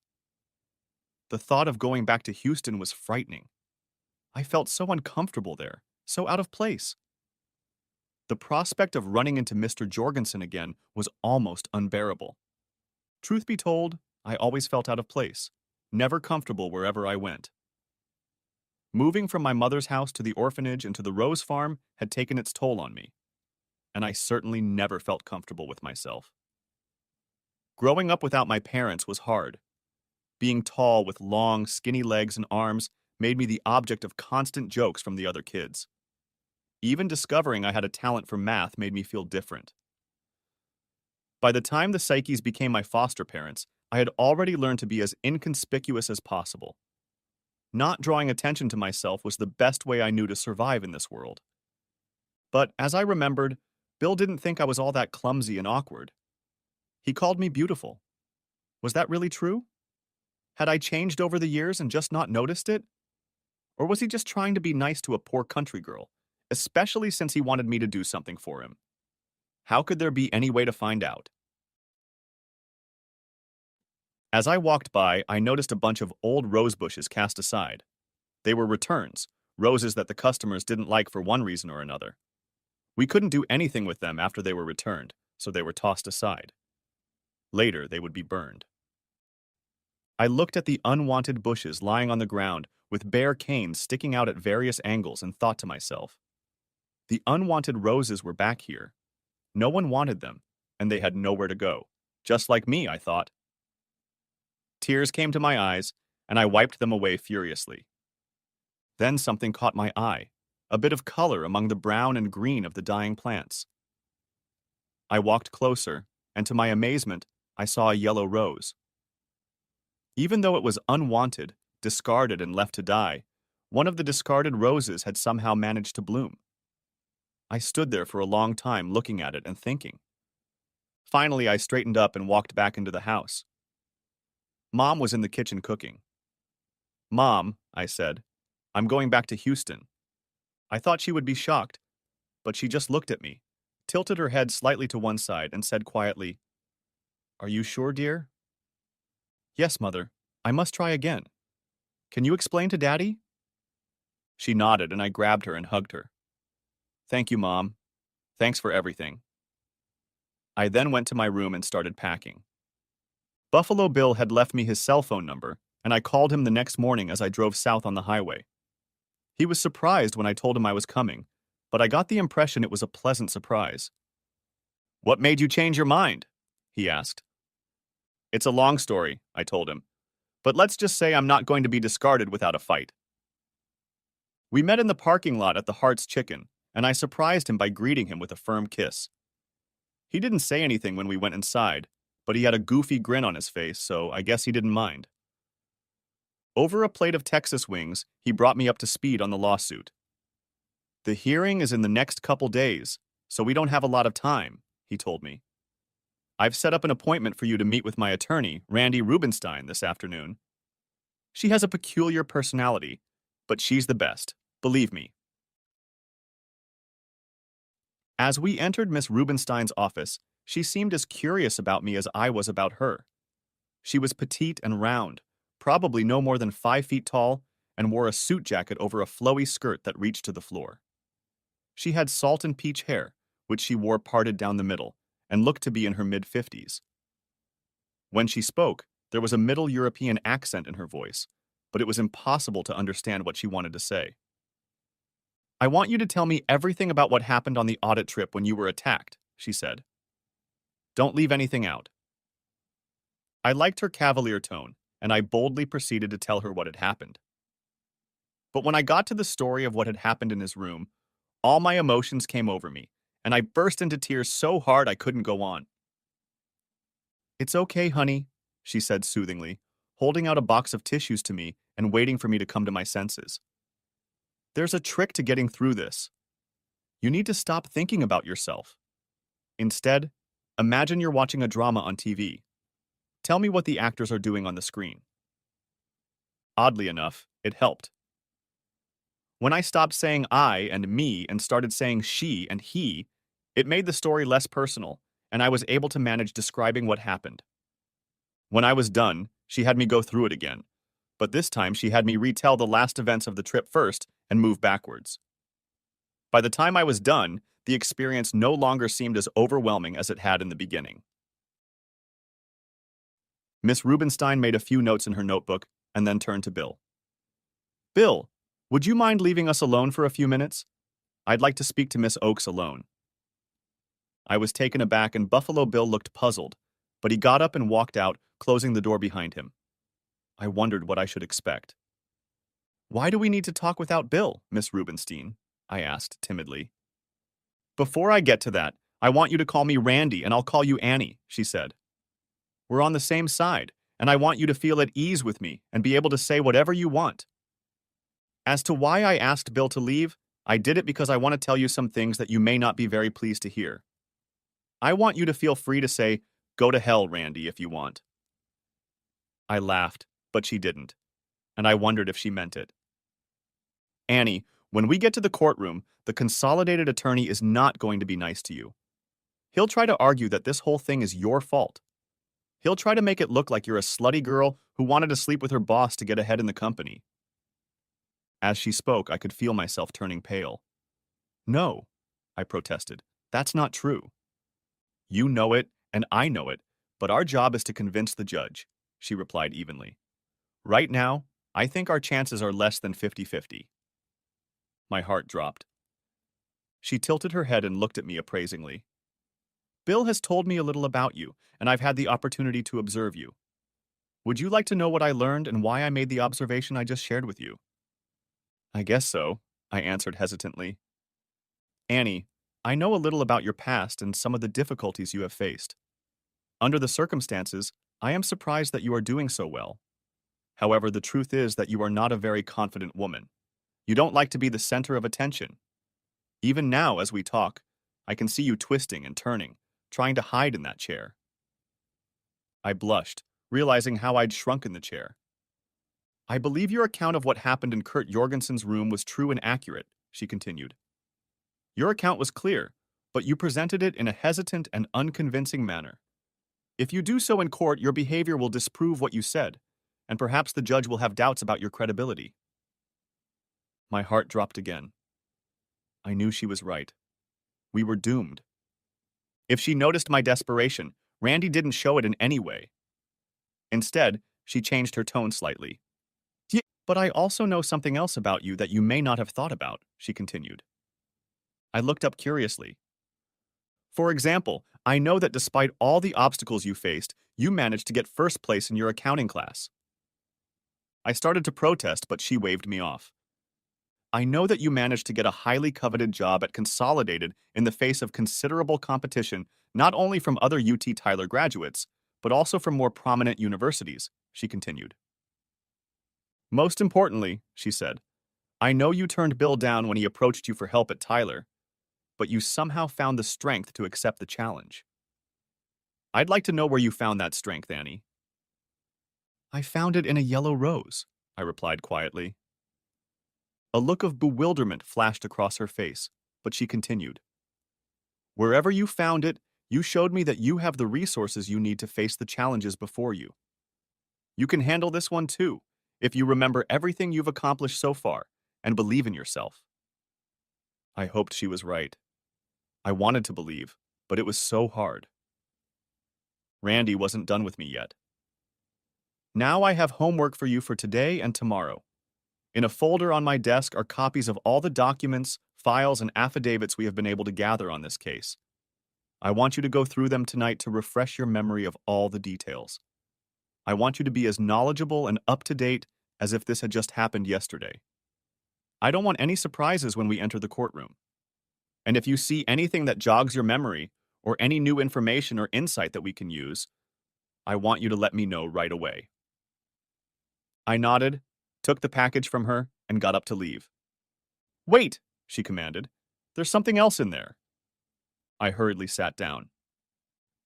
[SPEAKER 1] The thought of going back to Houston was frightening. I felt so uncomfortable there, so out of place. The prospect of running into Mr. Jorgensen again was almost unbearable. Truth be told, I always felt out of place, never comfortable wherever I went. Moving from my mother's house to the orphanage and to the Rose Farm had taken its toll on me, and I certainly never felt comfortable with myself. Growing up without my parents was hard. Being tall with long, skinny legs and arms made me the object of constant jokes from the other kids. Even discovering I had a talent for math made me feel different. By the time the Psyches became my foster parents, I had already learned to be as inconspicuous as possible. Not drawing attention to myself was the best way I knew to survive in this world. But as I remembered, Bill didn't think I was all that clumsy and awkward. He called me beautiful. Was that really true? Had I changed over the years and just not noticed it? Or was he just trying to be nice to a poor country girl, especially since he wanted me to do something for him? How could there be any way to find out? As I walked by, I noticed a bunch of old rose bushes cast aside. They were returns, roses that the customers didn't like for one reason or another. We couldn't do anything with them after they were returned, so they were tossed aside. Later, they would be burned. I looked at the unwanted bushes lying on the ground with bare canes sticking out at various angles and thought to myself, the unwanted roses were back here. No one wanted them, and they had nowhere to go. Just like me, I thought. Tears came to my eyes, and I wiped them away furiously. Then something caught my eye, a bit of color among the brown and green of the dying plants. I walked closer, and to my amazement, I saw a yellow rose. Even though it was unwanted, discarded, and left to die, one of the discarded roses had somehow managed to bloom. I stood there for a long time looking at it and thinking. Finally, I straightened up and walked back into the house. Mom was in the kitchen cooking. "Mom," I said, "I'm going back to Houston." I thought she would be shocked, but she just looked at me, tilted her head slightly to one side, and said quietly, "Are you sure, dear?" "Yes, Mother. I must try again. Can you explain to Daddy?" She nodded, and I grabbed her and hugged her. "Thank you, Mom. Thanks for everything." I then went to my room and started packing. Buffalo Bill had left me his cell phone number, and I called him the next morning as I drove south on the highway. He was surprised when I told him I was coming, but I got the impression it was a pleasant surprise. "What made you change your mind?" he asked. "It's a long story," I told him, "but let's just say I'm not going to be discarded without a fight." We met in the parking lot at the Hart's Chicken, and I surprised him by greeting him with a firm kiss. He didn't say anything when we went inside, but he had a goofy grin on his face, so I guess he didn't mind. Over a plate of Texas wings, he brought me up to speed on the lawsuit. "The hearing is in the next couple days, so we don't have a lot of time," he told me. "I've set up an appointment for you to meet with my attorney, Randy Rubenstein, this afternoon. She has a peculiar personality, but she's the best, believe me." As we entered Miss Rubenstein's office, she seemed as curious about me as I was about her. She was petite and round, probably no more than 5 feet tall, and wore a suit jacket over a flowy skirt that reached to the floor. She had salt and peach hair, which she wore parted down the middle, and looked to be in her mid-50s. When she spoke, there was a Middle European accent in her voice, but it was impossible to understand what she wanted to say. "I want you to tell me everything about what happened on the audit trip when you were attacked," she said. "Don't leave anything out." I liked her cavalier tone, and I boldly proceeded to tell her what had happened. But when I got to the story of what had happened in his room, all my emotions came over me, and I burst into tears so hard I couldn't go on. "It's okay, honey," she said soothingly, holding out a box of tissues to me and waiting for me to come to my senses. "There's a trick to getting through this. You need to stop thinking about yourself. Instead, imagine you're watching a drama on TV. Tell me what the actors are doing on the screen." Oddly enough, it helped. When I stopped saying I and me and started saying she and he, it made the story less personal, and I was able to manage describing what happened. When I was done, she had me go through it again, but this time she had me retell the last events of the trip first and move backwards. By the time I was done, the experience no longer seemed as overwhelming as it had in the beginning. Miss Rubenstein made a few notes in her notebook and then turned to Bill. Bill, would you mind leaving us alone for a few minutes? I'd like to speak to Miss Oakes alone. I was taken aback and Buffalo Bill looked puzzled, but he got up and walked out, closing the door behind him. I wondered what I should expect. Why do we need to talk without Bill, Miss Rubenstein? I asked timidly. Before I get to that, I want you to call me Randy and I'll call you Annie, she said. We're on the same side, and I want you to feel at ease with me and be able to say whatever you want. As to why I asked Bill to leave, I did it because I want to tell you some things that you may not be very pleased to hear. I want you to feel free to say, "Go to hell, Randy," if you want. I laughed, but she didn't, and I wondered if she meant it. Annie, when we get to the courtroom, the consolidated attorney is not going to be nice to you. He'll try to argue that this whole thing is your fault. He'll try to make it look like you're a slutty girl who wanted to sleep with her boss to get ahead in the company. As she spoke, I could feel myself turning pale. No, I protested. That's not true. You know it, and I know it, but our job is to convince the judge, she replied evenly. Right now, I think our chances are less than 50-50. My heart dropped. She tilted her head and looked at me appraisingly. Bill has told me a little about you, and I've had the opportunity to observe you. Would you like to know what I learned and why I made the observation I just shared with you? I guess so, I answered hesitantly. Annie, I know a little about your past and some of the difficulties you have faced. Under the circumstances, I am surprised that you are doing so well. However, the truth is that you are not a very confident woman. You don't like to be the center of attention. Even now, as we talk, I can see you twisting and turning, trying to hide in that chair. I blushed, realizing how I'd shrunk in the chair. I believe your account of what happened in Kurt Jorgensen's room was true and accurate, she continued. Your account was clear, but you presented it in a hesitant and unconvincing manner. If you do so in court, your behavior will disprove what you said, and perhaps the judge will have doubts about your credibility. My heart dropped again. I knew she was right. We were doomed. If she noticed my desperation, Randy didn't show it in any way. Instead, she changed her tone slightly. But I also know something else about you that you may not have thought about, she continued. I looked up curiously. For example, I know that despite all the obstacles you faced, you managed to get first place in your accounting class. I started to protest, but she waved me off. I know that you managed to get a highly coveted job at Consolidated in the face of considerable competition, not only from other UT Tyler graduates, but also from more prominent universities, she continued. Most importantly, she said, I know you turned Bill down when he approached you for help at Tyler, but you somehow found the strength to accept the challenge. I'd like to know where you found that strength, Annie. I found it in a yellow rose, I replied quietly. A look of bewilderment flashed across her face, but she continued. Wherever you found it, you showed me that you have the resources you need to face the challenges before you. You can handle this one too, if you remember everything you've accomplished so far and believe in yourself. I hoped she was right. I wanted to believe, but it was so hard. Randy wasn't done with me yet. Now I have homework for you for today and tomorrow. In a folder on my desk are copies of all the documents, files, and affidavits we have been able to gather on this case. I want you to go through them tonight to refresh your memory of all the details. I want you to be as knowledgeable and up-to-date as if this had just happened yesterday. I don't want any surprises when we enter the courtroom. And if you see anything that jogs your memory, or any new information or insight that we can use, I want you to let me know right away. I nodded, took the package from her, and got up to leave. Wait, she commanded. There's something else in there. I hurriedly sat down.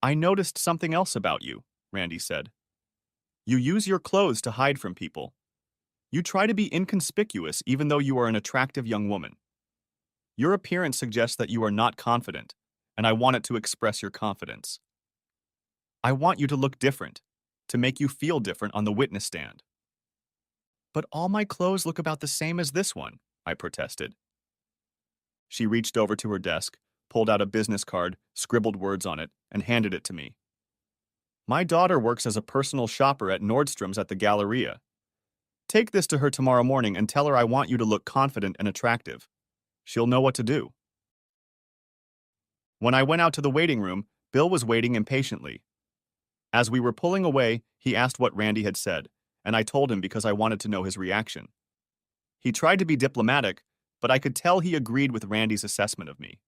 [SPEAKER 1] I noticed something else about you, Randy said. You use your clothes to hide from people. You try to be inconspicuous even though you are an attractive young woman. Your appearance suggests that you are not confident, and I want it to express your confidence. I want you to look different, to make you feel different on the witness stand. But all my clothes look about the same as this one, I protested. She reached over to her desk, pulled out a business card, scribbled words on it, and handed it to me. My daughter works as a personal shopper at Nordstrom's at the Galleria. Take this to her tomorrow morning and tell her I want you to look confident and attractive. She'll know what to do. When I went out to the waiting room, Bill was waiting impatiently. As we were pulling away, he asked what Randy had said, and I told him because I wanted to know his reaction. He tried to be diplomatic, but I could tell he agreed with Randy's assessment of me.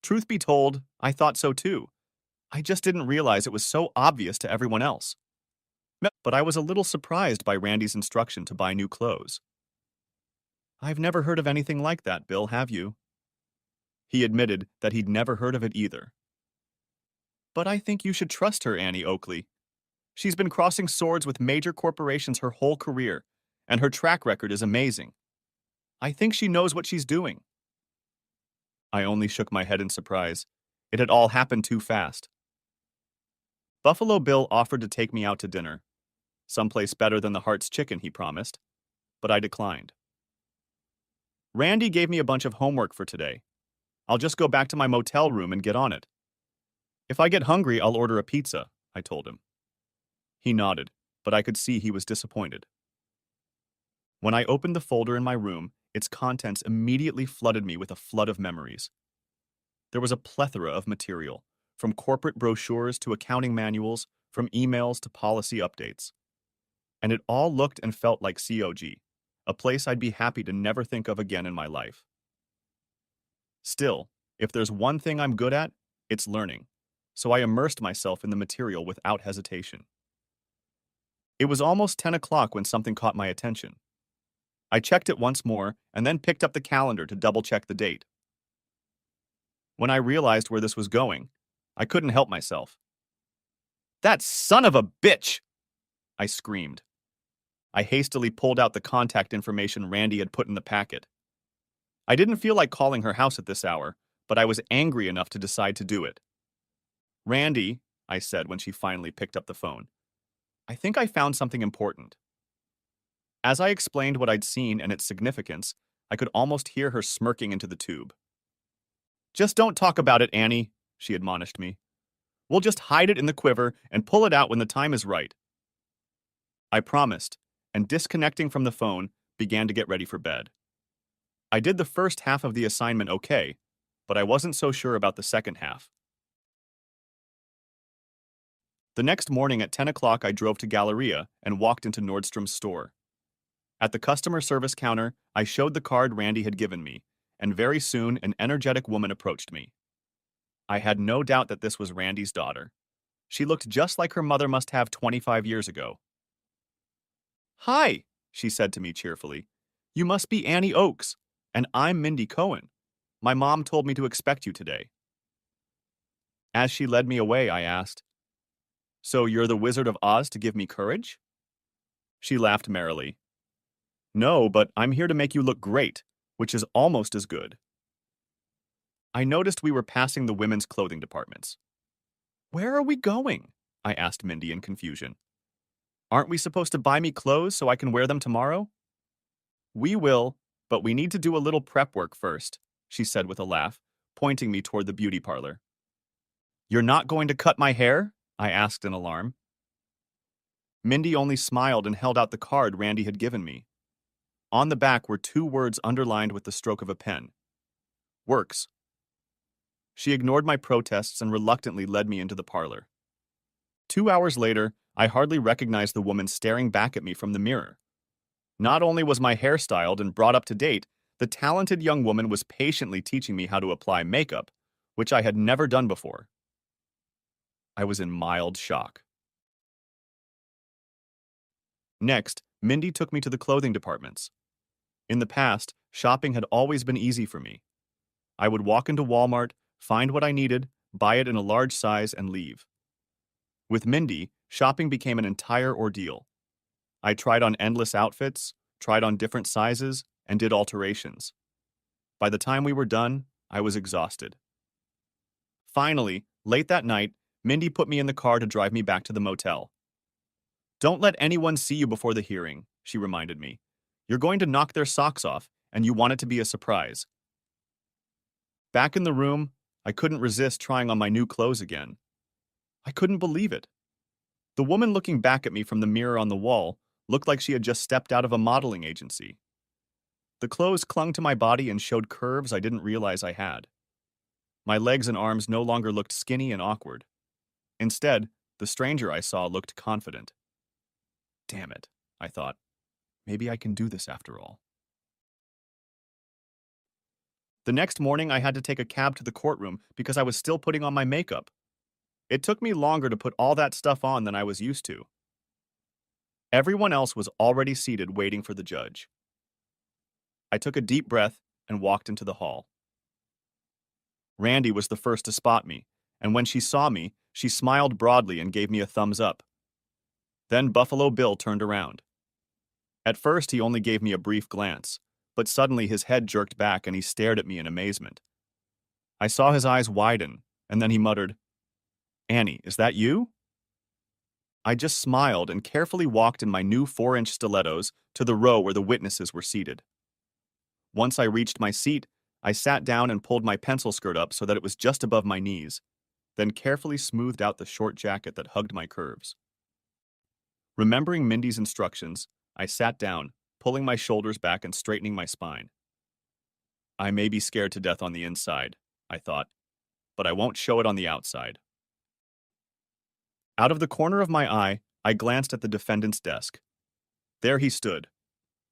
[SPEAKER 1] Truth be told, I thought so too. I just didn't realize it was so obvious to everyone else. But I was a little surprised by Randy's instruction to buy new clothes. I've never heard of anything like that, Bill, have you? He admitted that he'd never heard of it either. But I think you should trust her, Annie Oakley. She's been crossing swords with major corporations her whole career, and her track record is amazing. I think she knows what she's doing. I only shook my head in surprise. It had all happened too fast. Buffalo Bill offered to take me out to dinner. Someplace better than the Hart's Chicken, he promised, but I declined. Randy gave me a bunch of homework for today. I'll just go back to my motel room and get on it. If I get hungry, I'll order a pizza, I told him. He nodded, but I could see he was disappointed. When I opened the folder in my room, its contents immediately flooded me with a flood of memories. There was a plethora of material, from corporate brochures to accounting manuals, from emails to policy updates. And it all looked and felt like COG, a place I'd be happy to never think of again in my life. Still, if there's one thing I'm good at, it's learning, so I immersed myself in the material without hesitation. It was almost 10 o'clock when something caught my attention. I checked it once more and then picked up the calendar to double-check the date. When I realized where this was going, I couldn't help myself. "That son of a bitch!" I screamed. I hastily pulled out the contact information Randy had put in the packet. I didn't feel like calling her house at this hour, but I was angry enough to decide to do it. "Randy," I said when she finally picked up the phone, "I think I found something important." As I explained what I'd seen and its significance, I could almost hear her smirking into the tube. "Just don't talk about it, Annie," she admonished me. "We'll just hide it in the quiver and pull it out when the time is right." I promised, and disconnecting from the phone, began to get ready for bed. I did the first half of the assignment okay, but I wasn't so sure about the second half. The next morning at 10 o'clock, I drove to Galleria and walked into Nordstrom's store. At the customer service counter, I showed the card Randy had given me, and very soon an energetic woman approached me. I had no doubt that this was Randy's daughter. She looked just like her mother must have 25 years ago. "Hi," she said to me cheerfully. "You must be Annie Oakes, and I'm Mindy Cohen. My mom told me to expect you today." As she led me away, I asked, "So you're the Wizard of Oz to give me courage?" She laughed merrily. "No, but I'm here to make you look great, which is almost as good." I noticed we were passing the women's clothing departments. "Where are we going?" I asked Mindy in confusion. "Aren't we supposed to buy me clothes so I can wear them tomorrow?" "We will, but we need to do a little prep work first," she said with a laugh, pointing me toward the beauty parlor. "You're not going to cut my hair?" I asked in alarm. Mindy only smiled and held out the card Randy had given me. On the back were 2 words underlined with the stroke of a pen. "Works." She ignored my protests and reluctantly led me into the parlor. 2 hours later, I hardly recognized the woman staring back at me from the mirror. Not only was my hair styled and brought up to date, the talented young woman was patiently teaching me how to apply makeup, which I had never done before. I was in mild shock. Next, Mindy took me to the clothing departments. In the past, shopping had always been easy for me. I would walk into Walmart, find what I needed, buy it in a large size, and leave. With Mindy, shopping became an entire ordeal. I tried on endless outfits, tried on different sizes, and did alterations. By the time we were done, I was exhausted. Finally, late that night, Mindy put me in the car to drive me back to the motel. "Don't let anyone see you before the hearing," she reminded me. "You're going to knock their socks off, and you want it to be a surprise." Back in the room, I couldn't resist trying on my new clothes again. I couldn't believe it. The woman looking back at me from the mirror on the wall looked like she had just stepped out of a modeling agency. The clothes clung to my body and showed curves I didn't realize I had. My legs and arms no longer looked skinny and awkward. Instead, the stranger I saw looked confident. Damn it, I thought. Maybe I can do this after all. The next morning, I had to take a cab to the courtroom because I was still putting on my makeup. It took me longer to put all that stuff on than I was used to. Everyone else was already seated waiting for the judge. I took a deep breath and walked into the hall. Randy was the first to spot me, and when she saw me, she smiled broadly and gave me a thumbs up. Then Buffalo Bill turned around. At first, he only gave me a brief glance, but suddenly his head jerked back and he stared at me in amazement. I saw his eyes widen, and then he muttered, "Annie, is that you?" I just smiled and carefully walked in my new 4-inch stilettos to the row where the witnesses were seated. Once I reached my seat, I sat down and pulled my pencil skirt up so that it was just above my knees, then carefully smoothed out the short jacket that hugged my curves. Remembering Mindy's instructions, I sat down, pulling my shoulders back and straightening my spine. I may be scared to death on the inside, I thought, but I won't show it on the outside. Out of the corner of my eye, I glanced at the defendant's desk. There he stood,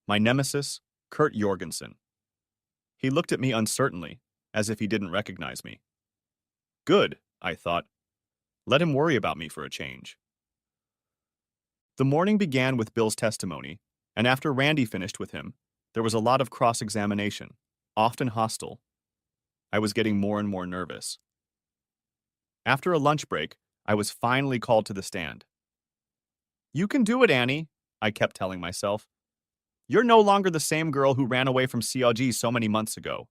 [SPEAKER 1] my nemesis, Kurt Jorgensen. He looked at me uncertainly, as if he didn't recognize me. Good, I thought. Let him worry about me for a change. The morning began with Bill's testimony, and after Randy finished with him, there was a lot of cross-examination, often hostile. I was getting more and more nervous. After a lunch break, I was finally called to the stand. "You can do it, Annie," I kept telling myself. "You're no longer the same girl who ran away from CLG so many months ago."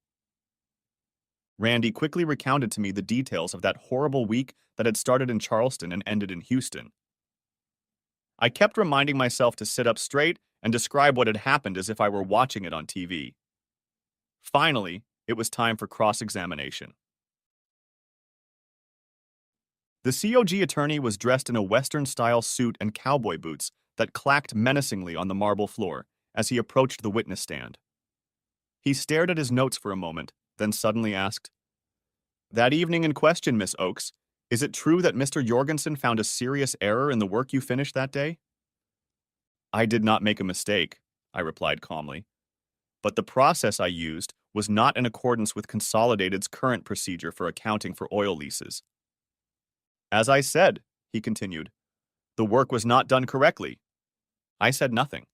[SPEAKER 1] Randy quickly recounted to me the details of that horrible week that had started in Charleston and ended in Houston. I kept reminding myself to sit up straight and describe what had happened as if I were watching it on TV. Finally, it was time for cross-examination. The COG attorney was dressed in a Western-style suit and cowboy boots that clacked menacingly on the marble floor as he approached the witness stand. He stared at his notes for a moment, then suddenly asked, "That evening in question, Miss Oakes, is it true that Mr. Jorgensen found a serious error in the work you finished that day?" "I did not make a mistake," I replied calmly. "But the process I used was not in accordance with Consolidated's current procedure for accounting for oil leases." "As I said," he continued, "the work was not done correctly." I said nothing.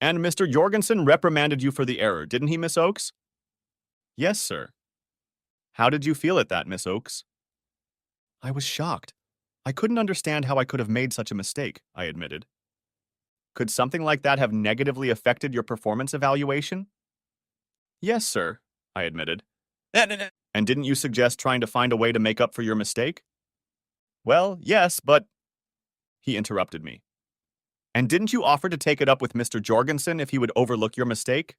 [SPEAKER 1] "And Mr. Jorgensen reprimanded you for the error, didn't he, Miss Oakes?" "Yes, sir." "How did you feel at that, Miss Oakes?" I was shocked. I couldn't understand how I could have made such a mistake, I admitted. "Could something like that have negatively affected your performance evaluation?" "Yes, sir," I admitted. "And didn't you suggest trying to find a way to make up for your mistake?" "Well, yes, but—" He interrupted me. "And didn't you offer to take it up with Mr. Jorgensen if he would overlook your mistake?"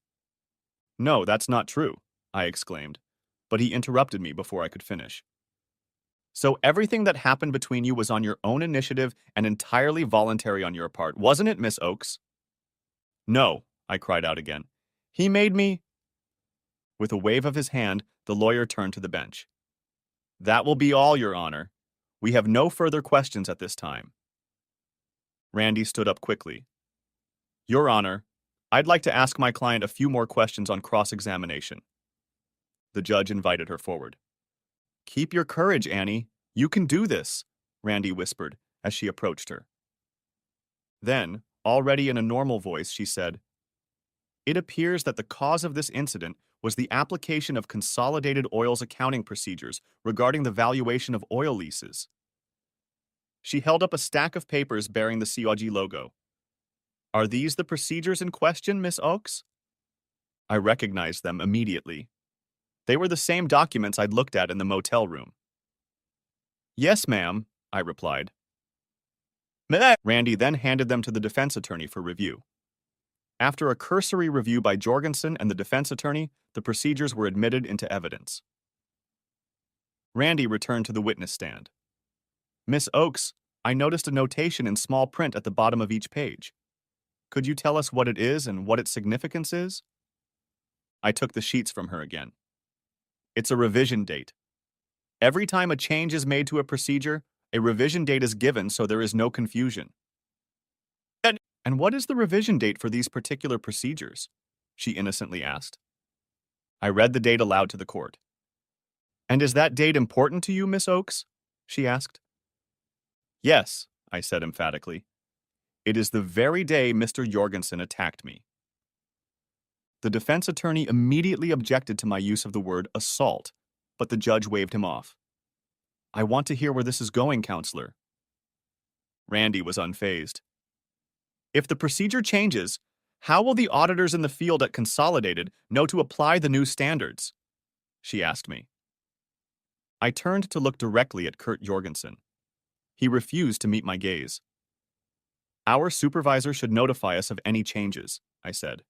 [SPEAKER 1] "No, that's not true," I exclaimed, but he interrupted me before I could finish. "So everything that happened between you was on your own initiative and entirely voluntary on your part, wasn't it, Miss Oakes?" "No," I cried out again. "He made me—" With a wave of his hand, the lawyer turned to the bench. "That will be all, Your Honor. We have no further questions at this time." Randy stood up quickly. "Your Honor, I'd like to ask my client a few more questions on cross-examination." The judge invited her forward. "Keep your courage, Annie. You can do this," Randy whispered as she approached her. Then, already in a normal voice, she said, "It appears that the cause of this incident was the application of Consolidated Oil's accounting procedures regarding the valuation of oil leases." She held up a stack of papers bearing the COG logo. "Are these the procedures in question, Miss Oakes?" I recognized them immediately. They were the same documents I'd looked at in the motel room. "Yes, ma'am," I replied. Randy then handed them to the defense attorney for review. After a cursory review by Jorgensen and the defense attorney, the procedures were admitted into evidence. Randy returned to the witness stand. Miss Oakes, I noticed a notation in small print at the bottom of each page. Could you tell us what it is and what its significance is? I took the sheets from her again. It's a revision date. Every time a change is made to a procedure, a revision date is given so there is no confusion. And what is the revision date for these particular procedures? She innocently asked. I read the date aloud to the court. And is that date important to you, Miss Oakes? She asked. Yes, I said emphatically. It is the very day Mr. Jorgensen attacked me. The defense attorney immediately objected to my use of the word assault, but the judge waved him off. I want to hear where this is going, counselor. Randy was unfazed. If the procedure changes, how will the auditors in the field at Consolidated know to apply the new standards? She asked me. I turned to look directly at Kurt Jorgensen. He refused to meet my gaze. Our supervisor should notify us of any changes, I said.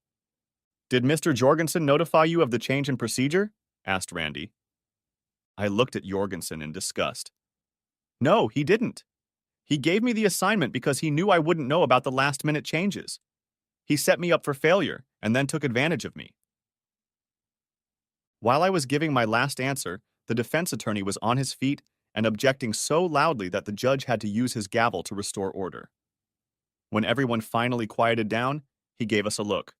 [SPEAKER 1] Did Mr. Jorgensen notify you of the change in procedure? Asked Randy. I looked at Jorgensen in disgust. No, he didn't. He gave me the assignment because he knew I wouldn't know about the last-minute changes. He set me up for failure and then took advantage of me. While I was giving my last answer, the defense attorney was on his feet and objecting so loudly that the judge had to use his gavel to restore order. When everyone finally quieted down, he gave us a look.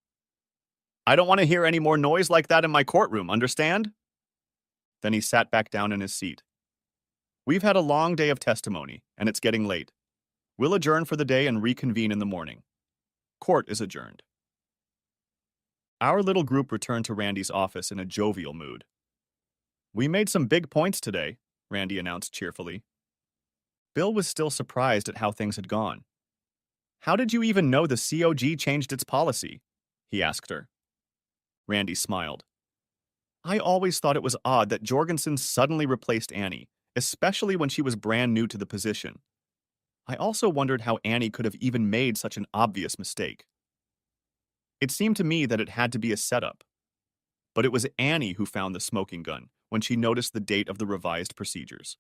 [SPEAKER 1] I don't want to hear any more noise like that in my courtroom, understand? Then he sat back down in his seat. We've had a long day of testimony, and it's getting late. We'll adjourn for the day and reconvene in the morning. Court is adjourned. Our little group returned to Randy's office in a jovial mood. We made some big points today, Randy announced cheerfully. Bill was still surprised at how things had gone. How did you even know the COG changed its policy? He asked her. Randy smiled. I always thought it was odd that Jorgensen suddenly replaced Annie, especially when she was brand new to the position. I also wondered how Annie could have even made such an obvious mistake. It seemed to me that it had to be a setup. But it was Annie who found the smoking gun when she noticed the date of the revised procedures.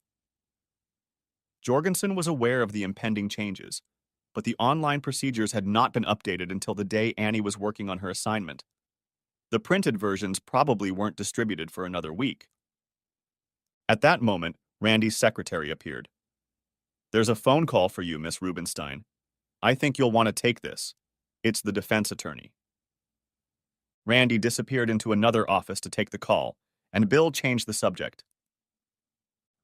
[SPEAKER 1] Jorgensen was aware of the impending changes, but the online procedures had not been updated until the day Annie was working on her assignment. The printed versions probably weren't distributed for another week. At that moment, Randy's secretary appeared. There's a phone call for you, Miss Rubenstein. I think you'll want to take this. It's the defense attorney. Randy disappeared into another office to take the call, and Bill changed the subject.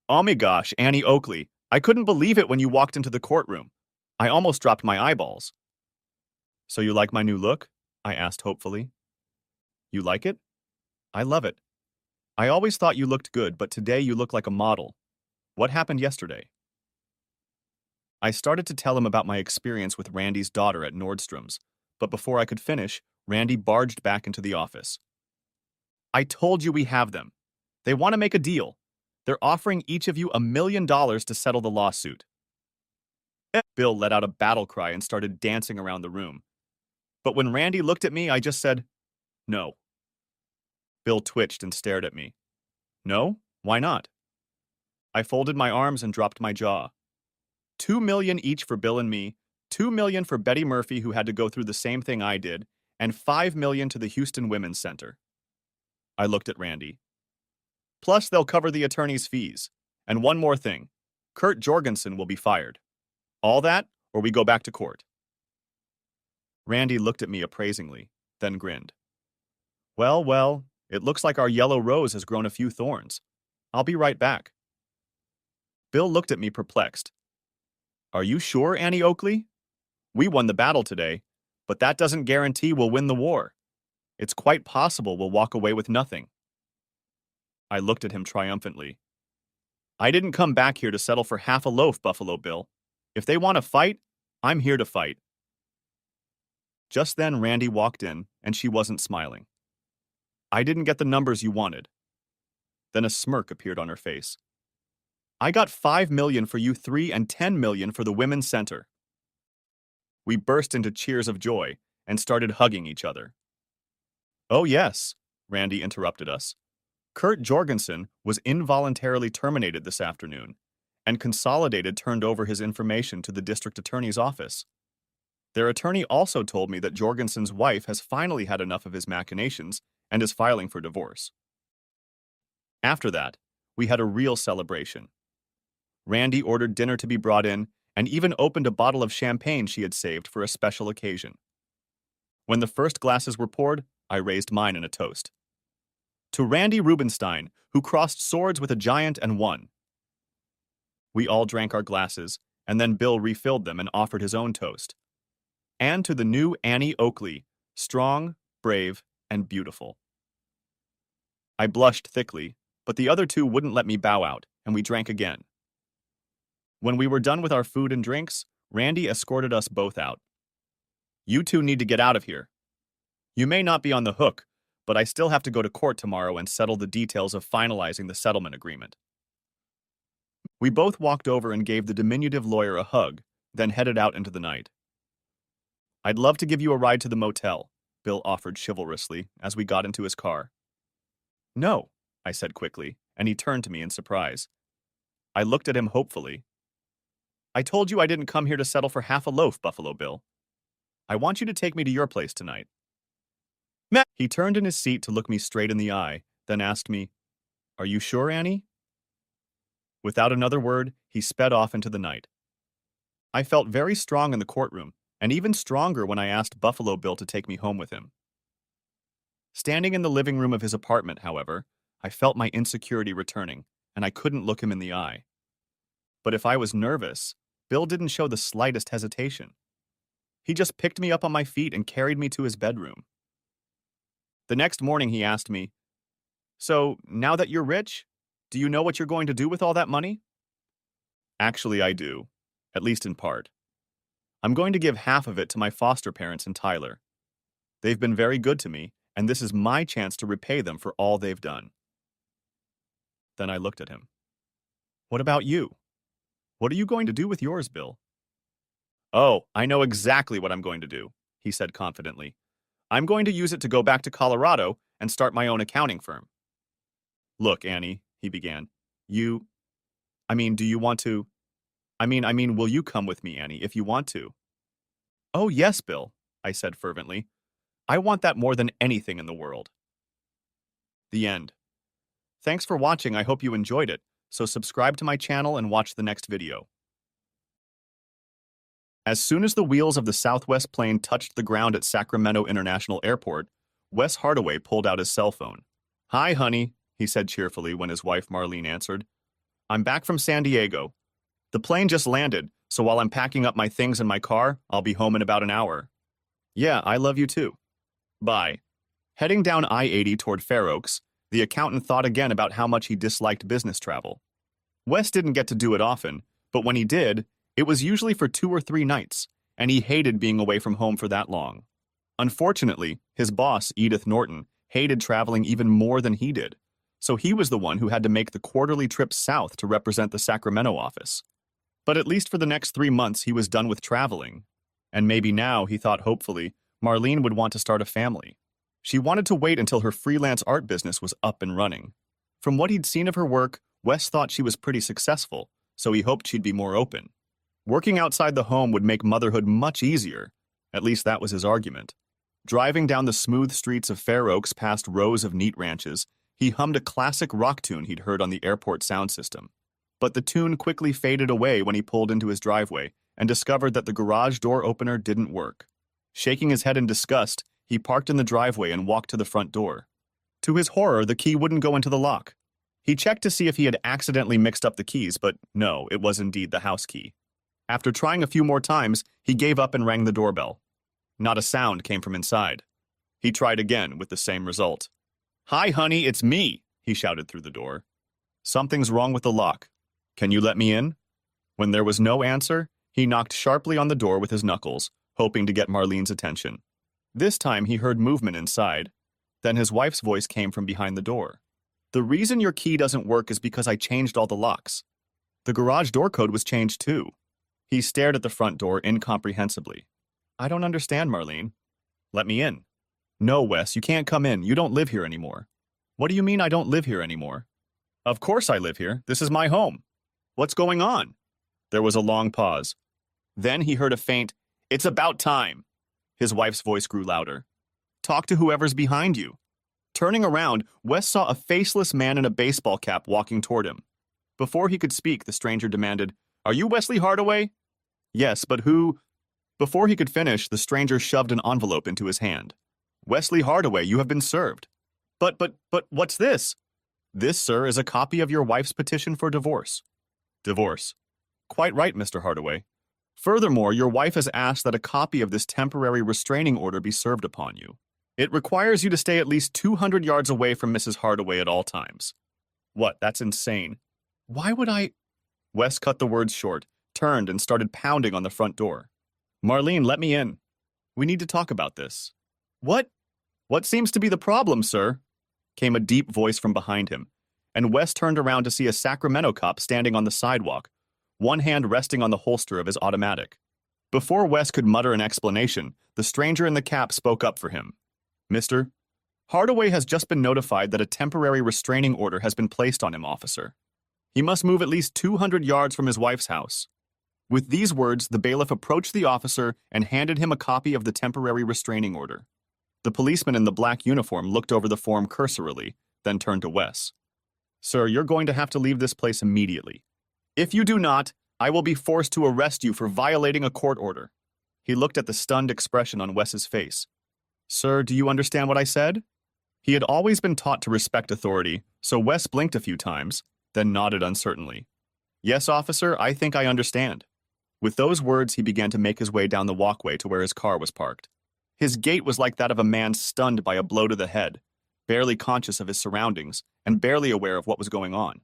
[SPEAKER 1] Oh my gosh, Annie Oakley, I couldn't believe it when you walked into the courtroom. I almost dropped my eyeballs. So you like my new look? I asked hopefully. You like it? I love it. I always thought you looked good, but today you look like a model. What happened yesterday? I started to tell him about my experience with Randy's daughter at Nordstrom's, but before I could finish, Randy barged back into the office. I told you we have them. They want to make a deal. They're offering each of you $1 million to settle the lawsuit. Bill let out a battle cry and started dancing around the room. But when Randy looked at me, I just said, no. Bill twitched and stared at me. No? Why not? I folded my arms and dropped my jaw. $2 million each for Bill and me, $2 million for Betty Murphy, who had to go through the same thing I did, and $5 million to the Houston Women's Center. I looked at Randy. Plus, they'll cover the attorney's fees. And one more thing. Kurt Jorgensen will be fired. All that, or we go back to court. Randy looked at me appraisingly, then grinned. Well, it looks like our yellow rose has grown a few thorns. I'll be right back. Bill looked at me perplexed. Are you sure, Annie Oakley? We won the battle today, but that doesn't guarantee we'll win the war. It's quite possible we'll walk away with nothing. I looked at him triumphantly. I didn't come back here to settle for half a loaf, Buffalo Bill. If they want to fight, I'm here to fight. Just then, Randy walked in, and she wasn't smiling. I didn't get the numbers you wanted. Then a smirk appeared on her face. I got $5 million for you three and $10 million for the Women's Center. We burst into cheers of joy and started hugging each other. Oh yes, Randy interrupted us. Kurt Jorgensen was involuntarily terminated this afternoon, and Consolidated turned over his information to the district attorney's office. Their attorney also told me that Jorgensen's wife has finally had enough of his machinations and is filing for divorce. After that, we had a real celebration. Randy ordered dinner to be brought in and even opened a bottle of champagne she had saved for a special occasion. When the first glasses were poured, I raised mine in a toast. To Randy Rubenstein, who crossed swords with a giant and won. We all drank our glasses, and then Bill refilled them and offered his own toast. And to the new Annie Oakley, strong, brave, and beautiful. I blushed thickly, but the other two wouldn't let me bow out, and we drank again. When we were done with our food and drinks, Randy escorted us both out. You two need to get out of here. You may not be on the hook, but I still have to go to court tomorrow and settle the details of finalizing the settlement agreement. We both walked over and gave the diminutive lawyer a hug, then headed out into the night. I'd love to give you a ride to the motel, Bill offered chivalrously as we got into his car. No, I said quickly, and he turned to me in surprise. I looked at him hopefully. I told you I didn't come here to settle for half a loaf, Buffalo Bill. I want you to take me to your place tonight. He turned in his seat to look me straight in the eye, then asked me, Are you sure, Annie? Without another word, he sped off into the night. I felt very strong in the courtroom, and even stronger when I asked Buffalo Bill to take me home with him. Standing in the living room of his apartment, however, I felt my insecurity returning, and I couldn't look him in the eye. But if I was nervous, Bill didn't show the slightest hesitation. He just picked me up on my feet and carried me to his bedroom. The next morning he asked me, So, now that you're rich, do you know what you're going to do with all that money? Actually, I do, at least in part. I'm going to give half of it to my foster parents in Tyler. They've been very good to me, and this is my chance to repay them for all they've done. Then I looked at him. What about you? What are you going to do with yours, Bill? Oh, I know exactly what I'm going to do, he said confidently. I'm going to use it to go back to Colorado and start my own accounting firm. Look, Annie, he began. Do you want to? Will you come with me, Annie, if you want to? Oh, yes, Bill, I said fervently. I want that more than anything in the world. The end. Thanks for watching. I hope you enjoyed it, so subscribe to my channel and watch the next video. As soon as the wheels of the Southwest plane touched the ground at Sacramento International Airport, Wes Hardaway pulled out his cell phone. Hi, honey, he said cheerfully when his wife Marlene answered. I'm back from San Diego. The plane just landed, so while I'm packing up my things in my car, I'll be home in about an hour. Yeah, I love you too. Bye. Heading down I-80 toward Fair Oaks, the accountant thought again about how much he disliked business travel. Wes didn't get to do it often, but when he did, it was usually for 2 or 3 nights, and he hated being away from home for that long. Unfortunately, his boss, Edith Norton, hated traveling even more than he did, so he was the one who had to make the quarterly trip south to represent the Sacramento office. But at least for the next 3 months, he was done with traveling. And maybe now, he thought hopefully, Marlene would want to start a family. She wanted to wait until her freelance art business was up and running. From what he'd seen of her work, Wes thought she was pretty successful, so he hoped she'd be more open. Working outside the home would make motherhood much easier. At least that was his argument. Driving down the smooth streets of Fair Oaks past rows of neat ranches, he hummed a classic rock tune he'd heard on the airport sound system. But the tune quickly faded away when he pulled into his driveway and discovered that the garage door opener didn't work. Shaking his head in disgust, he parked in the driveway and walked to the front door. To his horror, the key wouldn't go into the lock. He checked to see if he had accidentally mixed up the keys, but no, it was indeed the house key. After trying a few more times, he gave up and rang the doorbell. Not a sound came from inside. He tried again with the same result. Hi, honey, it's me, he shouted through the door. Something's wrong with the lock. Can you let me in? When there was no answer, he knocked sharply on the door with his knuckles, hoping to get Marlene's attention. This time he heard movement inside. Then his wife's voice came from behind the door. The reason your key doesn't work is because I changed all the locks. The garage door code was changed too. He stared at the front door incomprehensibly. I don't understand, Marlene. Let me in. No, Wes, you can't come in. You don't live here anymore. What do you mean I don't live here anymore? Of course I live here. This is my home. What's going on? There was a long pause. Then he heard a faint, "It's about time." His wife's voice grew louder. "Talk to whoever's behind you." Turning around, Wes saw a faceless man in a baseball cap walking toward him. Before he could speak, the stranger demanded, "Are you Wesley Hardaway?" "Yes, but who—" Before he could finish, the stranger shoved an envelope into his hand. "Wesley Hardaway, you have been served." But what's this?" "This, sir, is a copy of your wife's petition for divorce." "Divorce." "Quite right, Mr. Hardaway. Furthermore, your wife has asked that a copy of this temporary restraining order be served upon you. It requires you to stay at least 200 yards away from Mrs. Hardaway at all times." "What? That's insane. Why would I—" Wes cut the words short, turned, and started pounding on the front door. "Marlene, let me in. We need to talk about this." "What? What seems to be the problem, sir?" came a deep voice from behind him, and Wes turned around to see a Sacramento cop standing on the sidewalk, one hand resting on the holster of his automatic. Before Wes could mutter an explanation, the stranger in the cap spoke up for him. "Mr. Hardaway has just been notified that a temporary restraining order has been placed on him, officer. He must move at least 200 yards from his wife's house." With these words, the bailiff approached the officer and handed him a copy of the temporary restraining order. The policeman in the black uniform looked over the form cursorily, then turned to Wes. "Sir, you're going to have to leave this place immediately. If you do not, I will be forced to arrest you for violating a court order." He looked at the stunned expression on Wes's face. "Sir, do you understand what I said?" He had always been taught to respect authority, so Wes blinked a few times, then nodded uncertainly. "Yes, officer, I think I understand." With those words, he began to make his way down the walkway to where his car was parked. His gait was like that of a man stunned by a blow to the head, barely conscious of his surroundings and barely aware of what was going on.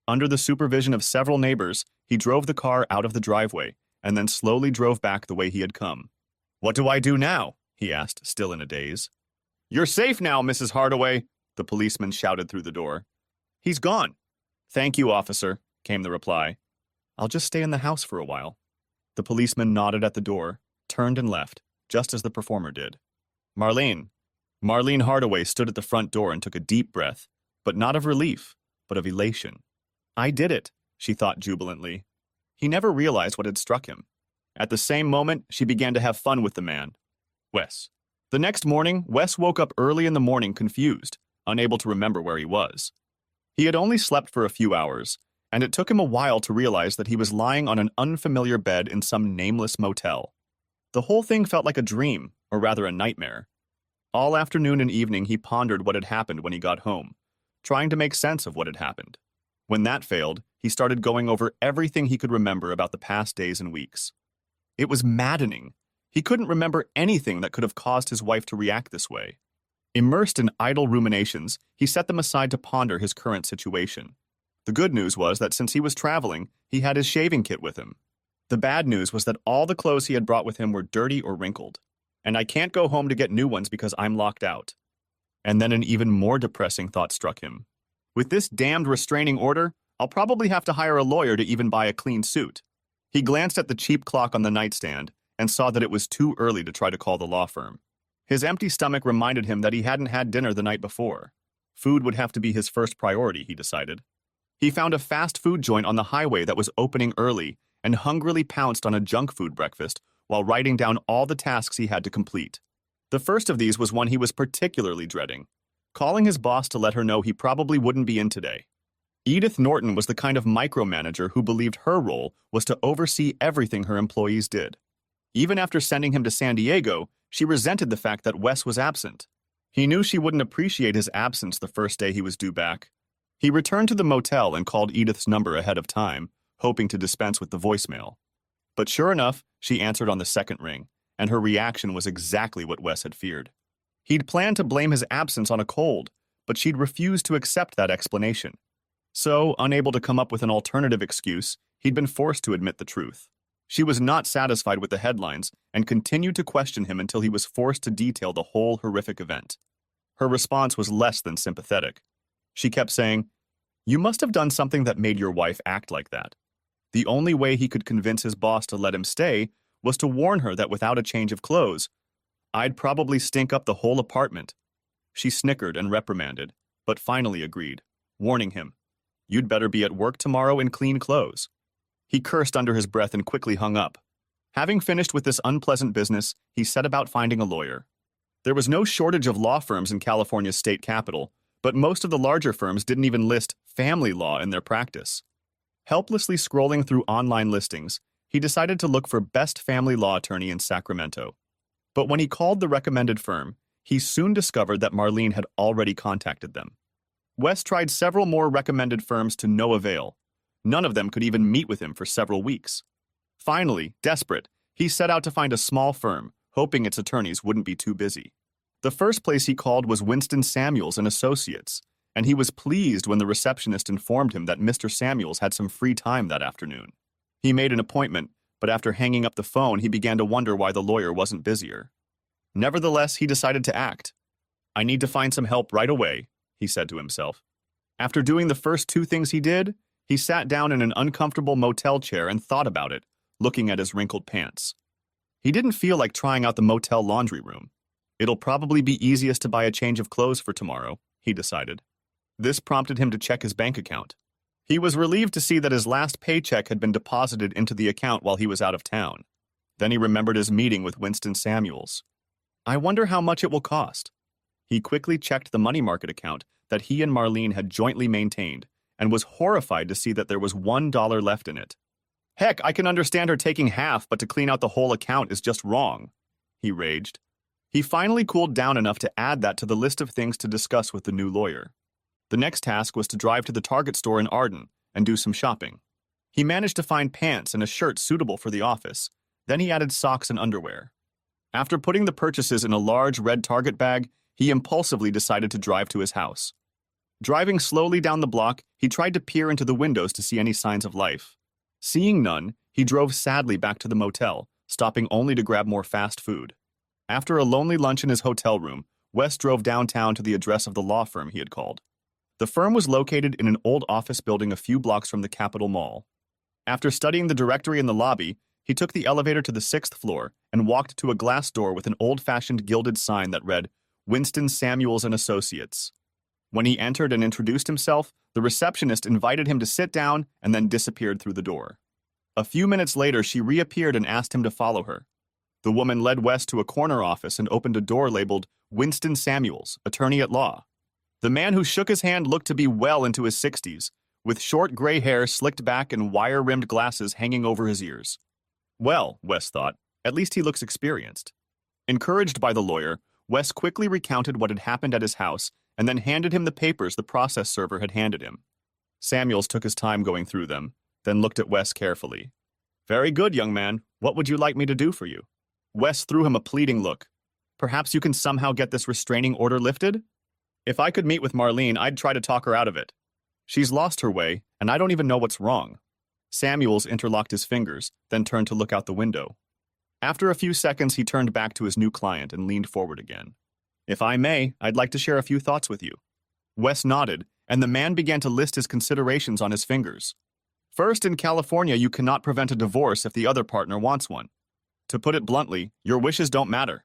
[SPEAKER 1] Under the supervision of several neighbors, he drove the car out of the driveway and then slowly drove back the way he had come. "What do I do now?" he asked, still in a daze. "You're safe now, Mrs. Hardaway," the policeman shouted through the door. "He's gone." "Thank you, officer," came the reply. "I'll just stay in the house for a while." The policeman nodded at the door, turned and left, just as the performer did. Marlene Hardaway stood at the front door and took a deep breath, but not of relief, but of elation. "I did it," she thought jubilantly. He never realized what had struck him. At the same moment, she began to have fun with the man. Wes. The next morning, Wes woke up early in the morning confused, unable to remember where he was. He had only slept for a few hours, and it took him a while to realize that he was lying on an unfamiliar bed in some nameless motel. The whole thing felt like a dream, or rather a nightmare. All afternoon and evening he pondered what had happened when he got home, trying to make sense of what had happened. When that failed, he started going over everything he could remember about the past days and weeks. It was maddening. He couldn't remember anything that could have caused his wife to react this way. Immersed in idle ruminations, he set them aside to ponder his current situation. The good news was that since he was traveling, he had his shaving kit with him. The bad news was that all the clothes he had brought with him were dirty or wrinkled. "And I can't go home to get new ones because I'm locked out." And then an even more depressing thought struck him. "With this damned restraining order, I'll probably have to hire a lawyer to even buy a clean suit." He glanced at the cheap clock on the nightstand and saw that it was too early to try to call the law firm. His empty stomach reminded him that he hadn't had dinner the night before. Food would have to be his first priority, he decided. He found a fast food joint on the highway that was opening early and hungrily pounced on a junk food breakfast while writing down all the tasks he had to complete. The first of these was one he was particularly dreading, calling his boss to let her know he probably wouldn't be in today. Edith Norton was the kind of micromanager who believed her role was to oversee everything her employees did. Even after sending him to San Diego, she resented the fact that Wes was absent. He knew she wouldn't appreciate his absence the first day he was due back. He returned to the motel and called Edith's number ahead of time, hoping to dispense with the voicemail. But sure enough, she answered on the second ring, and her reaction was exactly what Wes had feared. He'd planned to blame his absence on a cold, but she'd refused to accept that explanation. So, unable to come up with an alternative excuse, he'd been forced to admit the truth. She was not satisfied with the headlines and continued to question him until he was forced to detail the whole horrific event. Her response was less than sympathetic. She kept saying, "You must have done something that made your wife act like that." The only way he could convince his boss to let him stay was to warn her that without a change of clothes, "I'd probably stink up the whole apartment." She snickered and reprimanded, but finally agreed, warning him, "You'd better be at work tomorrow in clean clothes." He cursed under his breath and quickly hung up. Having finished with this unpleasant business, he set about finding a lawyer. There was no shortage of law firms in California's state capital, but most of the larger firms didn't even list family law in their practice. Helplessly scrolling through online listings, he decided to look for best family law attorney in Sacramento. But when he called the recommended firm, he soon discovered that Marlene had already contacted them. Wes tried several more recommended firms to no avail. None of them could even meet with him for several weeks. Finally, desperate, he set out to find a small firm, hoping its attorneys wouldn't be too busy. The first place he called was Winston Samuels and Associates, and he was pleased when the receptionist informed him that Mr. Samuels had some free time that afternoon. He made an appointment, but after hanging up the phone, he began to wonder why the lawyer wasn't busier. Nevertheless, he decided to act. "I need to find some help right away," he said to himself. After doing the first two things he did, he sat down in an uncomfortable motel chair and thought about it, looking at his wrinkled pants. He didn't feel like trying out the motel laundry room. It'll probably be easiest to buy a change of clothes for tomorrow, he decided. This prompted him to check his bank account. He was relieved to see that his last paycheck had been deposited into the account while he was out of town. Then he remembered his meeting with Winston Samuels. I wonder how much it will cost. He quickly checked the money market account that he and Marlene had jointly maintained and was horrified to see that there was $1 left in it. Heck, I can understand her taking half, but to clean out the whole account is just wrong, he raged. He finally cooled down enough to add that to the list of things to discuss with the new lawyer. The next task was to drive to the Target store in Arden and do some shopping. He managed to find pants and a shirt suitable for the office. Then he added socks and underwear. After putting the purchases in a large red Target bag, he impulsively decided to drive to his house. Driving slowly down the block, he tried to peer into the windows to see any signs of life. Seeing none, he drove sadly back to the motel, stopping only to grab more fast food. After a lonely lunch in his hotel room, Wes drove downtown to the address of the law firm he had called. The firm was located in an old office building a few blocks from the Capitol Mall. After studying the directory in the lobby, he took the elevator to the 6th floor and walked to a glass door with an old-fashioned gilded sign that read, Winston Samuels and Associates. When he entered and introduced himself, the receptionist invited him to sit down and then disappeared through the door. A few minutes later, she reappeared and asked him to follow her. The woman led Wes to a corner office and opened a door labeled Winston Samuels, Attorney at Law. The man who shook his hand looked to be well into his 60s, with short gray hair slicked back and wire-rimmed glasses hanging over his ears. Well, Wes thought, at least he looks experienced. Encouraged by the lawyer, Wes quickly recounted what had happened at his house and then handed him the papers the process server had handed him. Samuels took his time going through them, then looked at Wes carefully. Very good, young man. What would you like me to do for you? Wes threw him a pleading look. Perhaps you can somehow get this restraining order lifted? If I could meet with Marlene, I'd try to talk her out of it. She's lost her way, and I don't even know what's wrong. Samuels interlocked his fingers, then turned to look out the window. After a few seconds, he turned back to his new client and leaned forward again. If I may, I'd like to share a few thoughts with you. Wes nodded, and the man began to list his considerations on his fingers. First, in California, you cannot prevent a divorce if the other partner wants one. To put it bluntly, your wishes don't matter.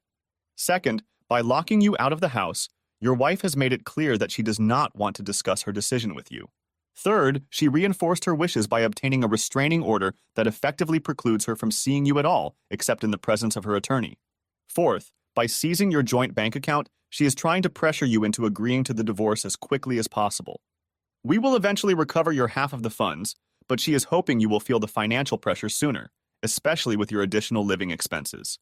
[SPEAKER 1] Second, by locking you out of the house, your wife has made it clear that she does not want to discuss her decision with you. Third, she reinforced her wishes by obtaining a restraining order that effectively precludes her from seeing you at all, except in the presence of her attorney. Fourth, by seizing your joint bank account, she is trying to pressure you into agreeing to the divorce as quickly as possible. We will eventually recover your half of the funds, but she is hoping you will feel the financial pressure sooner, especially with your additional living expenses.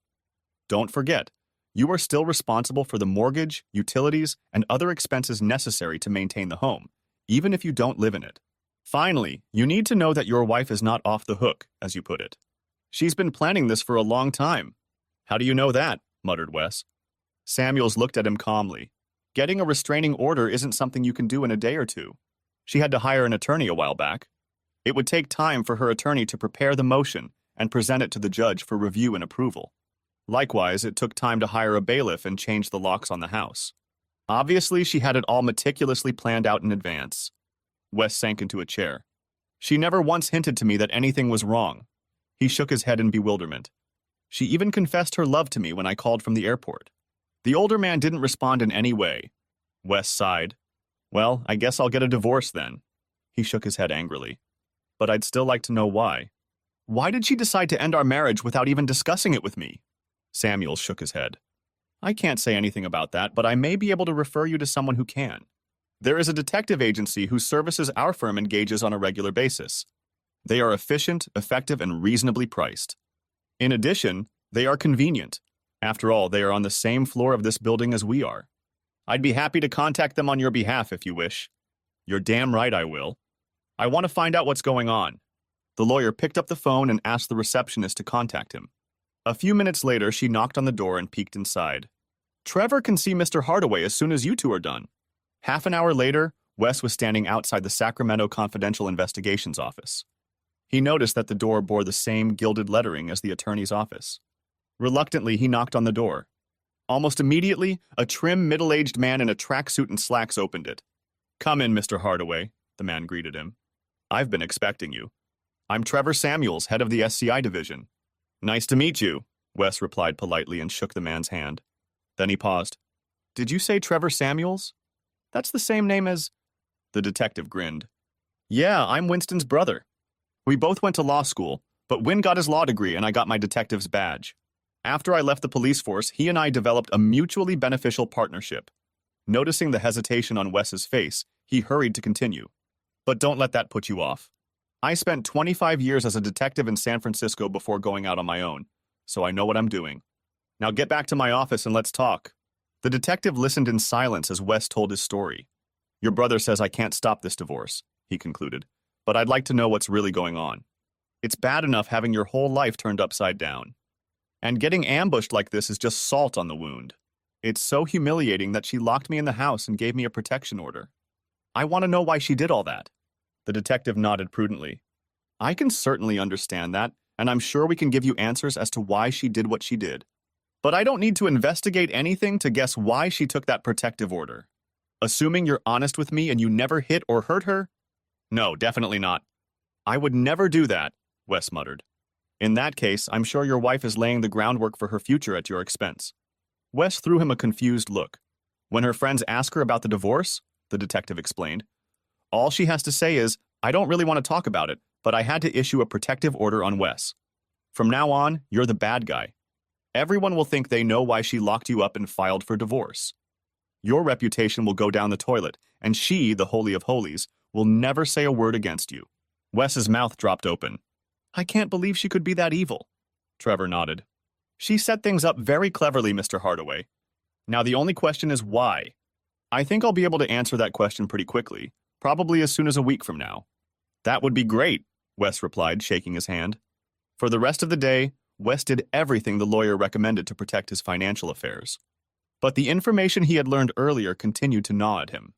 [SPEAKER 1] Don't forget, you are still responsible for the mortgage, utilities, and other expenses necessary to maintain the home, even if you don't live in it. Finally, you need to know that your wife is not off the hook, as you put it. She's been planning this for a long time. How do you know that? Muttered Wes. Samuels looked at him calmly. Getting a restraining order isn't something you can do in a day or two. She had to hire an attorney a while back. It would take time for her attorney to prepare the motion and present it to the judge for review and approval. Likewise, it took time to hire a bailiff and change the locks on the house. Obviously, she had it all meticulously planned out in advance. Wes sank into a chair. She never once hinted to me that anything was wrong. He shook his head in bewilderment. She even confessed her love to me when I called from the airport. The older man didn't respond in any way. Wes sighed. Well, I guess I'll get a divorce then. He shook his head angrily. But I'd still like to know why. Why did she decide to end our marriage without even discussing it with me? Samuels shook his head. I can't say anything about that, but I may be able to refer you to someone who can. There is a detective agency whose services our firm engages on a regular basis. They are efficient, effective, and reasonably priced. In addition, they are convenient. After all, they are on the same floor of this building as we are. I'd be happy to contact them on your behalf if you wish. You're damn right I will. I want to find out what's going on. The lawyer picked up the phone and asked the receptionist to contact him. A few minutes later, she knocked on the door and peeked inside. Trevor can see Mr. Hardaway as soon as you two are done. Half an hour later, Wes was standing outside the Sacramento Confidential Investigations office. He noticed that the door bore the same gilded lettering as the attorney's office. Reluctantly, he knocked on the door. Almost immediately, a trim, middle-aged man in a tracksuit and slacks opened it. Come in, Mr. Hardaway, the man greeted him. I've been expecting you. I'm Trevor Samuels, head of the SCI division. Nice to meet you, Wes replied politely and shook the man's hand. Then he paused. Did you say Trevor Samuels? That's the same name as... The detective grinned. Yeah, I'm Winston's brother. We both went to law school, but Win got his law degree and I got my detective's badge. After I left the police force, he and I developed a mutually beneficial partnership. Noticing the hesitation on Wes's face, he hurried to continue. But don't let that put you off. I spent 25 years as a detective in San Francisco before going out on my own, so I know what I'm doing. Now get back to my office and let's talk. The detective listened in silence as Wes told his story. Your brother says I can't stop this divorce, he concluded, but I'd like to know what's really going on. It's bad enough having your whole life turned upside down. And getting ambushed like this is just salt on the wound. It's so humiliating that she locked me in the house and gave me a protection order. I want to know why she did all that. The detective nodded prudently. I can certainly understand that, and I'm sure we can give you answers as to why she did what she did. But I don't need to investigate anything to guess why she took that protective order. Assuming you're honest with me and you never hit or hurt her? No, definitely not. I would never do that, Wes muttered. In that case, I'm sure your wife is laying the groundwork for her future at your expense. Wes threw him a confused look. When her friends ask her about the divorce, the detective explained, all she has to say is, I don't really want to talk about it, but I had to issue a protective order on Wes. From now on, you're the bad guy. Everyone will think they know why she locked you up and filed for divorce. Your reputation will go down the toilet, and she, the Holy of Holies, will never say a word against you. Wes's mouth dropped open. I can't believe she could be that evil. Trevor nodded. She set things up very cleverly, Mr. Hardaway. Now the only question is why. I think I'll be able to answer that question pretty quickly, probably as soon as a week from now. That would be great, Wes replied, shaking his hand. For the rest of the day, Wes did everything the lawyer recommended to protect his financial affairs. But the information he had learned earlier continued to gnaw at him.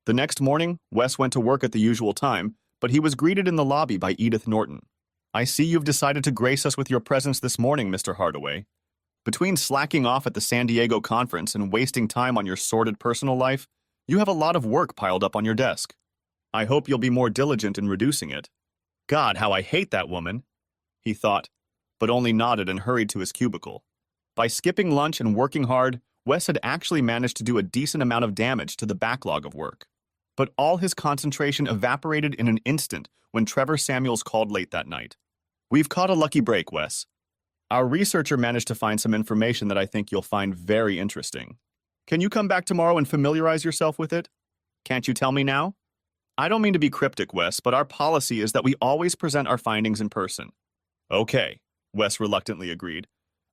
[SPEAKER 1] The next morning, Wes went to work at the usual time, but he was greeted in the lobby by Edith Norton. I see you've decided to grace us with your presence this morning, Mr. Hardaway. Between slacking off at the San Diego conference and wasting time on your sordid personal life, you have a lot of work piled up on your desk. I hope you'll be more diligent in reducing it. God, how I hate that woman, he thought, but only nodded and hurried to his cubicle. By skipping lunch and working hard, Wes had actually managed to do a decent amount of damage to the backlog of work. But all his concentration evaporated in an instant when Trevor Samuels called late that night. We've caught a lucky break, Wes. Our researcher managed to find some information that I think you'll find very interesting. Can you come back tomorrow and familiarize yourself with it? Can't you tell me now? I don't mean to be cryptic, Wes, but our policy is that we always present our findings in person. Okay, Wes reluctantly agreed.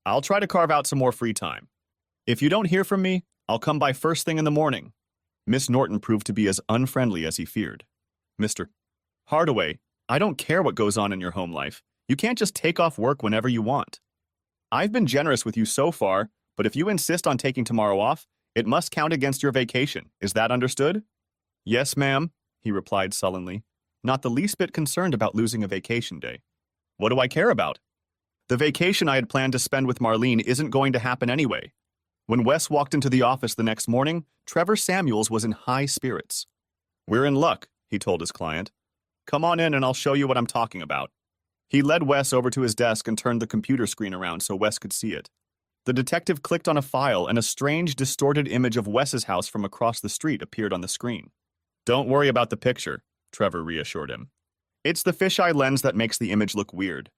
[SPEAKER 1] I'll try to carve out some more free time. If you don't hear from me, I'll come by first thing in the morning. Miss Norton proved to be as unfriendly as he feared. Mr. Hardaway, I don't care what goes on in your home life. You can't just take off work whenever you want. I've been generous with you so far, but if you insist on taking tomorrow off, it must count against your vacation. Is that understood? Yes, ma'am, he replied sullenly, not the least bit concerned about losing a vacation day. What do I care about? The vacation I had planned to spend with Marlene isn't going to happen anyway. When Wes walked into the office the next morning, Trevor Samuels was in high spirits. We're in luck, he told his client. Come on in and I'll show you what I'm talking about. He led Wes over to his desk and turned the computer screen around so Wes could see it. The detective clicked on a file and a strange, distorted image of Wes's house from across the street appeared on the screen. Don't worry about the picture, Trevor reassured him. It's the fisheye lens that makes the image look weird.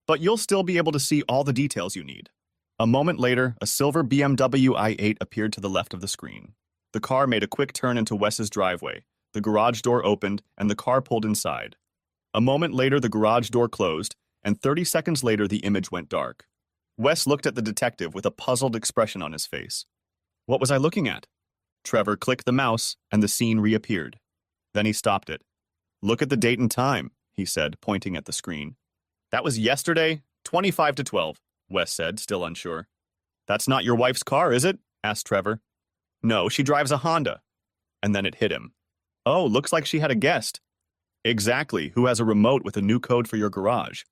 [SPEAKER 1] But you'll still be able to see all the details you need. A moment later, a silver BMW i8 appeared to the left of the screen. The car made a quick turn into Wes's driveway. The garage door opened, and the car pulled inside. A moment later, the garage door closed, and 30 seconds later, the image went dark. Wes looked at the detective with a puzzled expression on his face. What was I looking at? Trevor clicked the mouse, and the scene reappeared. Then he stopped it. Look at the date and time, he said, pointing at the screen. That was yesterday, 25 to 12, Wes said, still unsure. That's not your wife's car, is it? Asked Trevor. No, she drives a Honda. And then it hit him. Oh, looks like she had a guest. Exactly, who has a remote with a new code for your garage.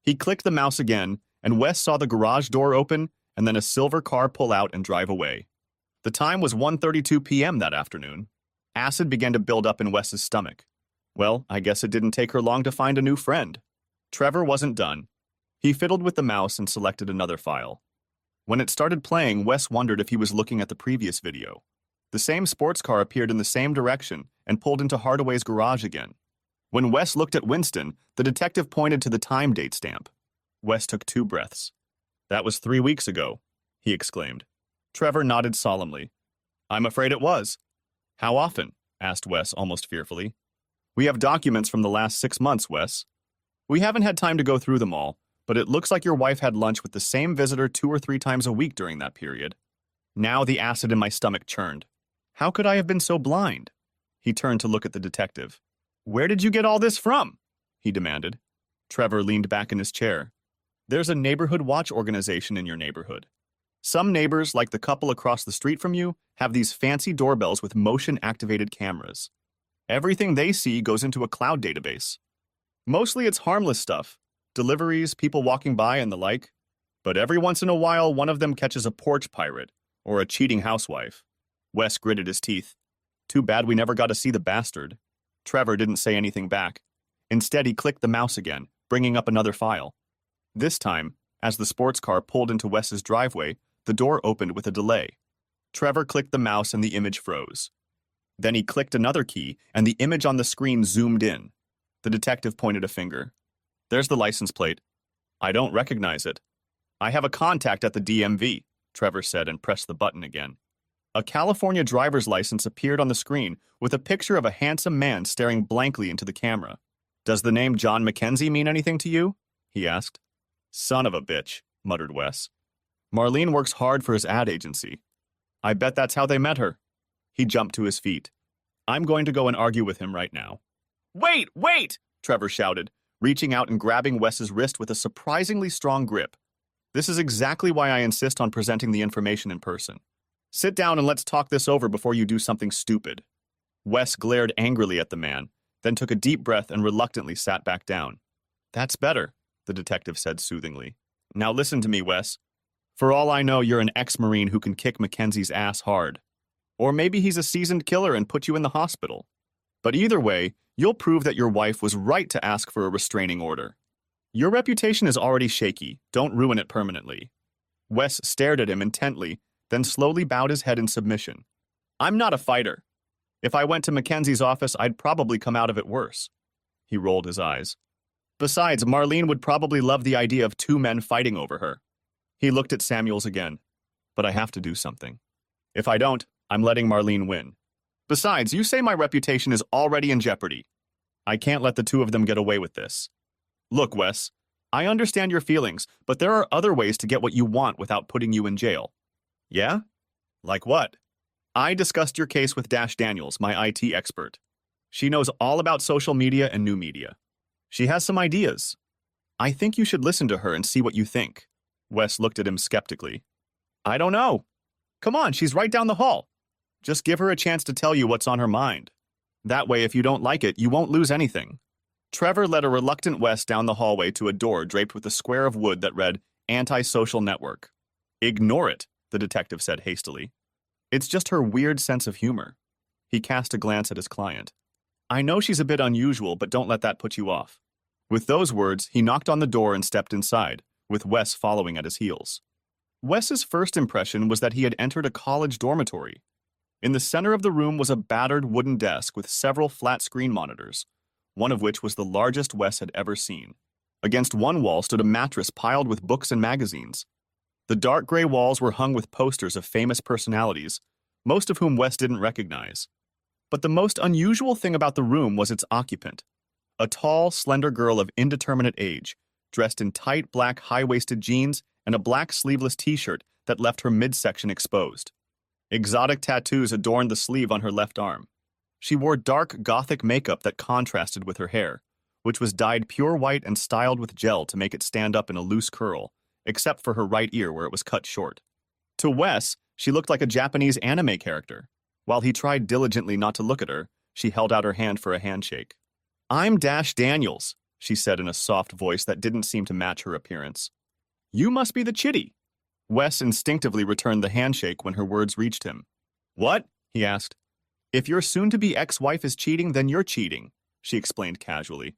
[SPEAKER 1] He clicked the mouse again, and Wes saw the garage door open and then a silver car pull out and drive away. The time was 1:32 p.m. that afternoon. Acid began to build up in Wes's stomach. Well, I guess it didn't take her long to find a new friend. Trevor wasn't done. He fiddled with the mouse and selected another file. When it started playing, Wes wondered if he was looking at the previous video. The same sports car appeared in the same direction and pulled into Hardaway's garage again. When Wes looked at Winston, the detective pointed to the time date stamp. Wes took 2 breaths. That was 3 weeks ago, he exclaimed. Trevor nodded solemnly. I'm afraid it was. How often? Asked Wes almost fearfully. We have documents from the last 6 months, Wes. We haven't had time to go through them all, but it looks like your wife had lunch with the same visitor 2 or 3 times a week during that period. Now the acid in my stomach churned. How could I have been so blind? He turned to look at the detective. Where did you get all this from? He demanded. Trevor leaned back in his chair. There's a neighborhood watch organization in your neighborhood. Some neighbors, like the couple across the street from you, have these fancy doorbells with motion-activated cameras. Everything they see goes into a cloud database. Mostly it's harmless stuff, deliveries, people walking by, and the like. But every once in a while, one of them catches a porch pirate or a cheating housewife. Wes gritted his teeth. Too bad we never got to see the bastard. Trevor didn't say anything back. Instead, he clicked the mouse again, bringing up another file. This time, as the sports car pulled into Wes's driveway, the door opened with a delay. Trevor clicked the mouse and the image froze. Then he clicked another key, and the image on the screen zoomed in. The detective pointed a finger. There's the license plate. I don't recognize it. I have a contact at the DMV, Trevor said and pressed the button again. A California driver's license appeared on the screen with a picture of a handsome man staring blankly into the camera. Does the name John Mackenzie mean anything to you? He asked. Son of a bitch, muttered Wes. Marlene works hard for his ad agency. I bet that's how they met her. He jumped to his feet. I'm going to go and argue with him right now. Wait, wait! Trevor shouted, reaching out and grabbing Wes's wrist with a surprisingly strong grip. This is exactly why I insist on presenting the information in person. Sit down and let's talk this over before you do something stupid. Wes glared angrily at the man, then took a deep breath and reluctantly sat back down. That's better, the detective said soothingly. Now listen to me, Wes. For all I know, you're an ex-Marine who can kick Mackenzie's ass hard. Or maybe he's a seasoned killer and put you in the hospital. But either way, you'll prove that your wife was right to ask for a restraining order. Your reputation is already shaky. Don't ruin it permanently. Wes stared at him intently, then slowly bowed his head in submission. I'm not a fighter. If I went to Mackenzie's office, I'd probably come out of it worse. He rolled his eyes. Besides, Marlene would probably love the idea of 2 men fighting over her. He looked at Samuels again. But I have to do something. If I don't, I'm letting Marlene win. Besides, you say my reputation is already in jeopardy. I can't let the 2 of them get away with this. Look, Wes, I understand your feelings, but there are other ways to get what you want without putting you in jail. Yeah? Like what? I discussed your case with Dash Daniels, my IT expert. She knows all about social media and new media. She has some ideas. I think you should listen to her and see what you think. Wes looked at him skeptically. I don't know. Come on, she's right down the hall. Just give her a chance to tell you what's on her mind. That way, if you don't like it, you won't lose anything. Trevor led a reluctant Wes down the hallway to a door draped with a square of wood that read, Anti-Social Network. Ignore it, the detective said hastily. It's just her weird sense of humor. He cast a glance at his client. I know she's a bit unusual, but don't let that put you off. With those words, he knocked on the door and stepped inside, with Wes following at his heels. Wes's first impression was that he had entered a college dormitory. In the center of the room was a battered wooden desk with several flat screen monitors, one of which was the largest Wes had ever seen. Against one wall stood a mattress piled with books and magazines. The dark gray walls were hung with posters of famous personalities, most of whom Wes didn't recognize. But the most unusual thing about the room was its occupant, a tall, slender girl of indeterminate age, dressed in tight black high-waisted jeans and a black sleeveless t-shirt that left her midsection exposed. Exotic tattoos adorned the sleeve on her left arm. She wore dark Gothic makeup that contrasted with her hair, which was dyed pure white and styled with gel to make it stand up in a loose curl, except for her right ear where it was cut short. To Wes, she looked like a Japanese anime character. While he tried diligently not to look at her, she held out her hand for a handshake. "I'm Dash Daniels," she said in a soft voice that didn't seem to match her appearance. "You must be the chitty." Wes instinctively returned the handshake when her words reached him. "What?" he asked. "If your soon-to-be ex-wife is cheating, then you're cheating," she explained casually.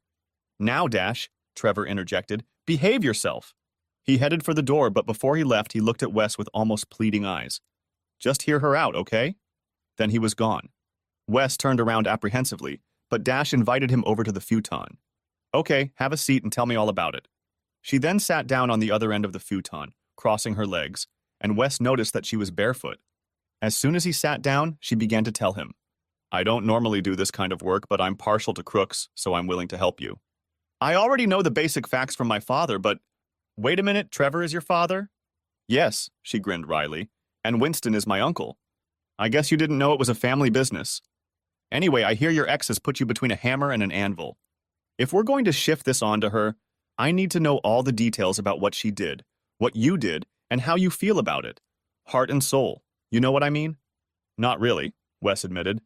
[SPEAKER 1] "Now, Dash," Trevor interjected, "behave yourself." He headed for the door, but before he left, he looked at Wes with almost pleading eyes. "Just hear her out, okay?" Then he was gone. Wes turned around apprehensively, but Dash invited him over to the futon. "Okay, have a seat and tell me all about it." She then sat down on the other end of the futon, crossing her legs, and Wes noticed that she was barefoot. As soon as he sat down, she began to tell him, "I don't normally do this kind of work, but I'm partial to crooks, so I'm willing to help you. I already know the basic facts from my father, but..." "Wait a minute, Trevor is your father?" "Yes," she grinned wryly, "and Winston is my uncle. I guess you didn't know it was a family business. Anyway, I hear your ex has put you between a hammer and an anvil. If we're going to shift this on to her, I need to know all the details about what she did, what you did, and how you feel about it. Heart and soul. You know what I mean?" "Not really," Wes admitted.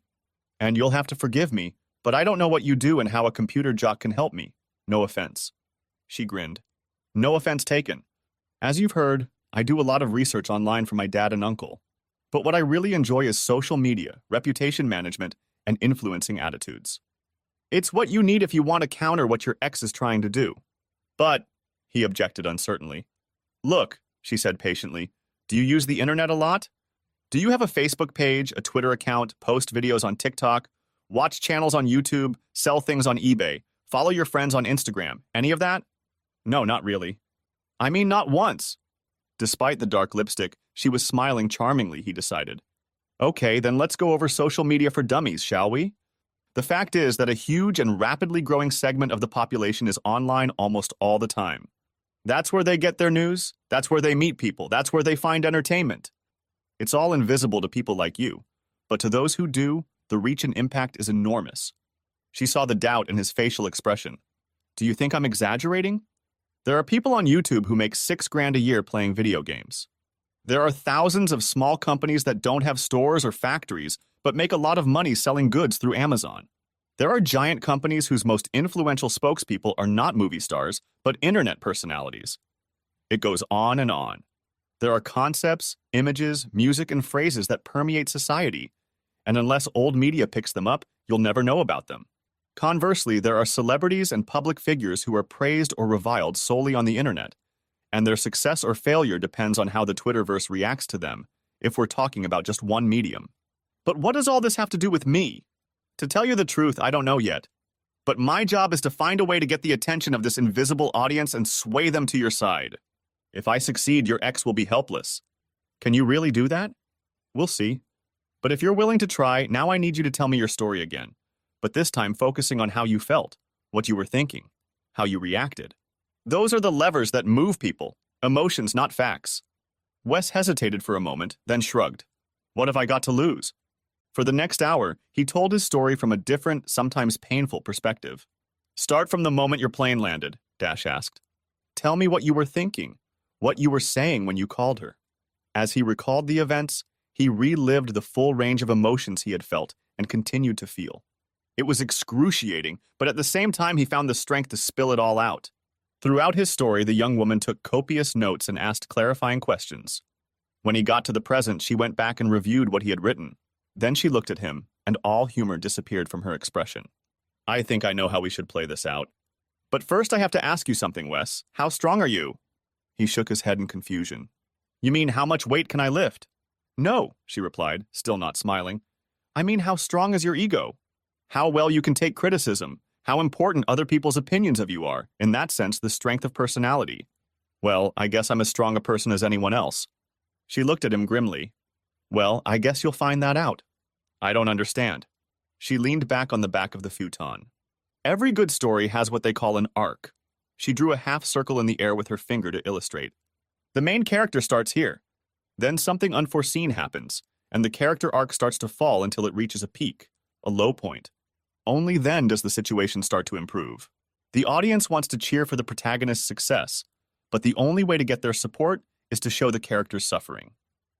[SPEAKER 1] "And you'll have to forgive me, but I don't know what you do and how a computer jock can help me. No offense." She grinned. "No offense taken. As you've heard, I do a lot of research online for my dad and uncle. But what I really enjoy is social media, reputation management, and influencing attitudes. It's what you need if you want to counter what your ex is trying to do." "But," he objected uncertainly. "Look," she said patiently, "do you use the internet a lot? Do you have a Facebook page, a Twitter account, post videos on TikTok, watch channels on YouTube, sell things on eBay, follow your friends on Instagram, any of that?" "No, not really." "I mean, not once." Despite the dark lipstick, she was smiling charmingly, he decided. "Okay, then let's go over social media for dummies, shall we? The fact is that a huge and rapidly growing segment of the population is online almost all the time. That's where they get their news, that's where they meet people, that's where they find entertainment. It's all invisible to people like you, but to those who do, the reach and impact is enormous." She saw the doubt in his facial expression. "Do you think I'm exaggerating? There are people on YouTube who make $6,000 a year playing video games. There are thousands of small companies that don't have stores or factories, but make a lot of money selling goods through Amazon. There are giant companies whose most influential spokespeople are not movie stars, but internet personalities. It goes on and on. There are concepts, images, music, and phrases that permeate society, and unless old media picks them up, you'll never know about them. Conversely, there are celebrities and public figures who are praised or reviled solely on the internet, and their success or failure depends on how the Twitterverse reacts to them, if we're talking about just one medium. But what does all this have to do with me? To tell you the truth, I don't know yet. But my job is to find a way to get the attention of this invisible audience and sway them to your side. If I succeed, your ex will be helpless. Can you really do that? We'll see. But if you're willing to try, now I need you to tell me your story again. But this time focusing on how you felt, what you were thinking, how you reacted. Those are the levers that move people, emotions, not facts." Wes hesitated for a moment, then shrugged. "What have I got to lose?" For the next hour, he told his story from a different, sometimes painful perspective. "Start from the moment your plane landed," Dash asked. "Tell me what you were thinking, what you were saying when you called her." As he recalled the events, he relived the full range of emotions he had felt and continued to feel. It was excruciating, but at the same time he found the strength to spill it all out. Throughout his story, the young woman took copious notes and asked clarifying questions. When he got to the present, she went back and reviewed what he had written. Then she looked at him, and all humor disappeared from her expression. "I think I know how we should play this out. But first I have to ask you something, Wes. How strong are you?" He shook his head in confusion. "You mean how much weight can I lift?" "No," she replied, still not smiling. I mean, how strong is your ego? How well you can take criticism? How important other people's opinions of you are? In that sense, the strength of personality. Well, I guess I'm as strong a person as anyone else. She looked at him grimly. Well, I guess you'll find that out. I don't understand. She leaned back on the back of the futon. Every good story has what they call an arc. She drew a half circle in the air with her finger to illustrate. The main character starts here. Then something unforeseen happens, and the character arc starts to fall until it reaches a peak, a low point. Only then does the situation start to improve. The audience wants to cheer for the protagonist's success, but the only way to get their support is to show the character's suffering.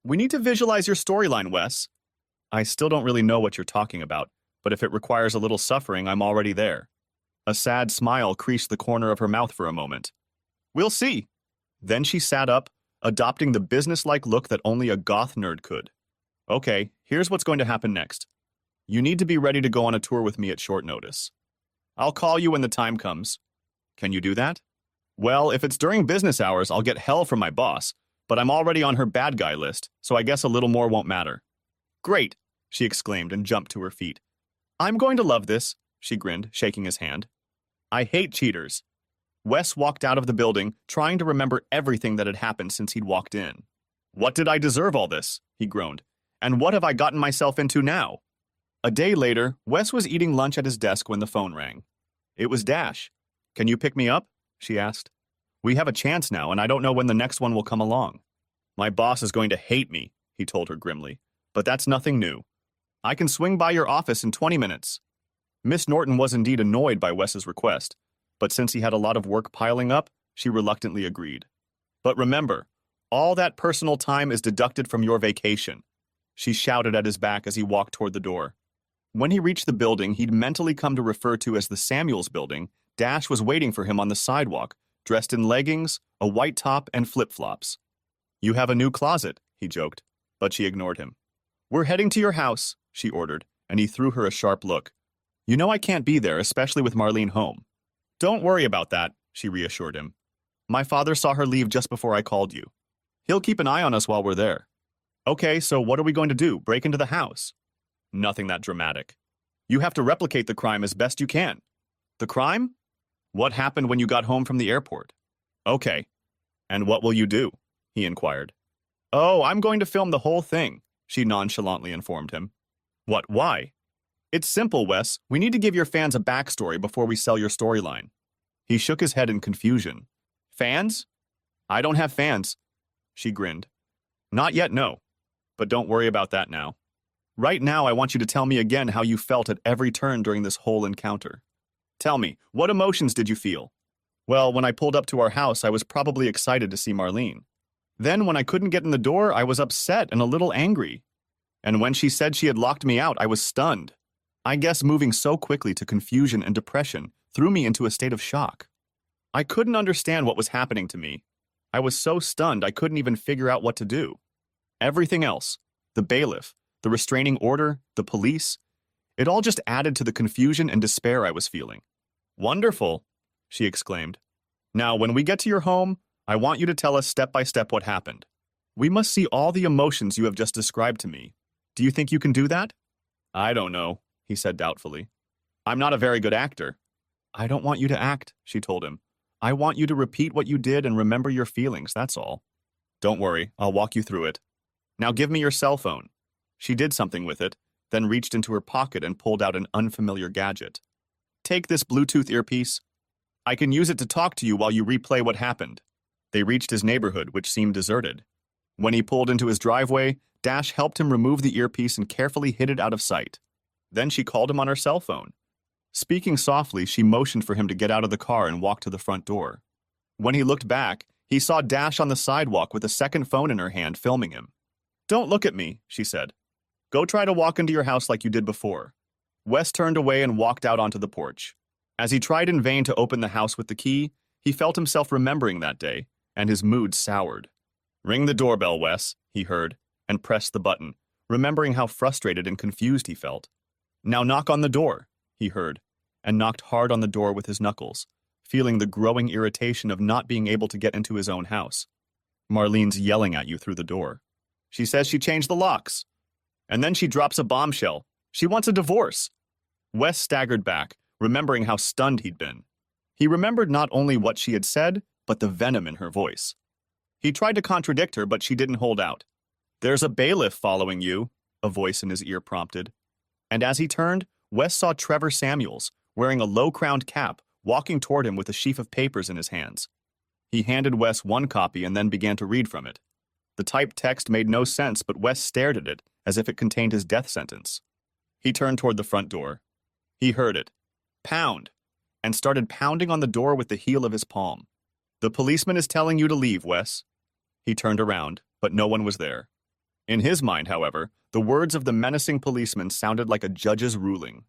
[SPEAKER 1] We need to visualize your storyline, Wes. I still don't really know what you're talking about, but if it requires a little suffering, I'm already there. A sad smile creased the corner of her mouth for a moment. We'll see. Then she sat up, adopting the businesslike look that only a goth nerd could. Okay, here's what's going to happen next. You need to be ready to go on a tour with me at short notice. I'll call you when the time comes. Can you do that? Well, if it's during business hours, I'll get hell from my boss, but I'm already on her bad guy list, so I guess a little more won't matter. Great, she exclaimed and jumped to her feet. I'm going to love this, she grinned, shaking his hand. I hate cheaters. Wes walked out of the building, trying to remember everything that had happened since he'd walked in. What did I deserve all this? He groaned. And what have I gotten myself into now? A day later, Wes was eating lunch at his desk when the phone rang. It was Dash. Can you pick me up? She asked. We have a chance now, and I don't know when the next one will come along. My boss is going to hate me, he told her grimly. But that's nothing new. I can swing by your office in 20 minutes. Miss Norton was indeed annoyed by Wes's request, but since he had a lot of work piling up, she reluctantly agreed. But remember, all that personal time is deducted from your vacation, she shouted at his back as he walked toward the door. When he reached the building he'd mentally come to refer to as the Samuels building, Dash was waiting for him on the sidewalk, dressed in leggings, a white top, and flip-flops. You have a new closet, he joked, but she ignored him. We're heading to your house, she ordered, and he threw her a sharp look. You know I can't be there, especially with Marlene home. Don't worry about that, she reassured him. My father saw her leave just before I called you. He'll keep an eye on us while we're there. Okay, so what are we going to do? Break into the house? Nothing that dramatic. You have to replicate the crime as best you can. The crime? What happened when you got home from the airport? Okay. And what will you do? He inquired. Oh, I'm going to film the whole thing, she nonchalantly informed him. What, why? It's simple, Wes. We need to give your fans a backstory before we sell your storyline. He shook his head in confusion. Fans? I don't have fans. She grinned. Not yet, no. But don't worry about that now. Right now, I want you to tell me again how you felt at every turn during this whole encounter. Tell me, what emotions did you feel? Well, when I pulled up to our house, I was probably excited to see Marlene. Then, when I couldn't get in the door, I was upset and a little angry. And when she said she had locked me out, I was stunned. I guess moving so quickly to confusion and depression threw me into a state of shock. I couldn't understand what was happening to me. I was so stunned I couldn't even figure out what to do. Everything else, the bailiff, the restraining order, the police, it all just added to the confusion and despair I was feeling. Wonderful, she exclaimed. Now, when we get to your home, I want you to tell us step by step what happened. We must see all the emotions you have just described to me. Do you think you can do that? I don't know, he said doubtfully. I'm not a very good actor. I don't want you to act, she told him. I want you to repeat what you did and remember your feelings, that's all. Don't worry, I'll walk you through it. Now give me your cell phone. She did something with it, then reached into her pocket and pulled out an unfamiliar gadget. Take this Bluetooth earpiece. I can use it to talk to you while you replay what happened. They reached his neighborhood, which seemed deserted. When he pulled into his driveway, Dash helped him remove the earpiece and carefully hid it out of sight. Then she called him on her cell phone. Speaking softly, she motioned for him to get out of the car and walk to the front door. When he looked back, he saw Dash on the sidewalk with a second phone in her hand filming him. Don't look at me, she said. Go try to walk into your house like you did before. Wes turned away and walked out onto the porch. As he tried in vain to open the house with the key, he felt himself remembering that day, and his mood soured. Ring the doorbell, Wes, he heard, and pressed the button, remembering how frustrated and confused he felt. Now knock on the door, he heard, and knocked hard on the door with his knuckles, feeling the growing irritation of not being able to get into his own house. Marlene's yelling at you through the door. She says she changed the locks. And then she drops a bombshell. She wants a divorce. Wes staggered back, remembering how stunned he'd been. He remembered not only what she had said, but the venom in her voice. He tried to contradict her, but she didn't hold out. "There's a bailiff following you," a voice in his ear prompted. And as he turned, Wes saw Trevor Samuels, wearing a low-crowned cap, walking toward him with a sheaf of papers in his hands. He handed Wes one copy and then began to read from it. The typed text made no sense, but Wes stared at it as if it contained his death sentence. He turned toward the front door. He heard it. Pound! And started pounding on the door with the heel of his palm. "The policeman is telling you to leave, Wes." He turned around, but no one was there. In his mind, however, the words of the menacing policeman sounded like a judge's ruling.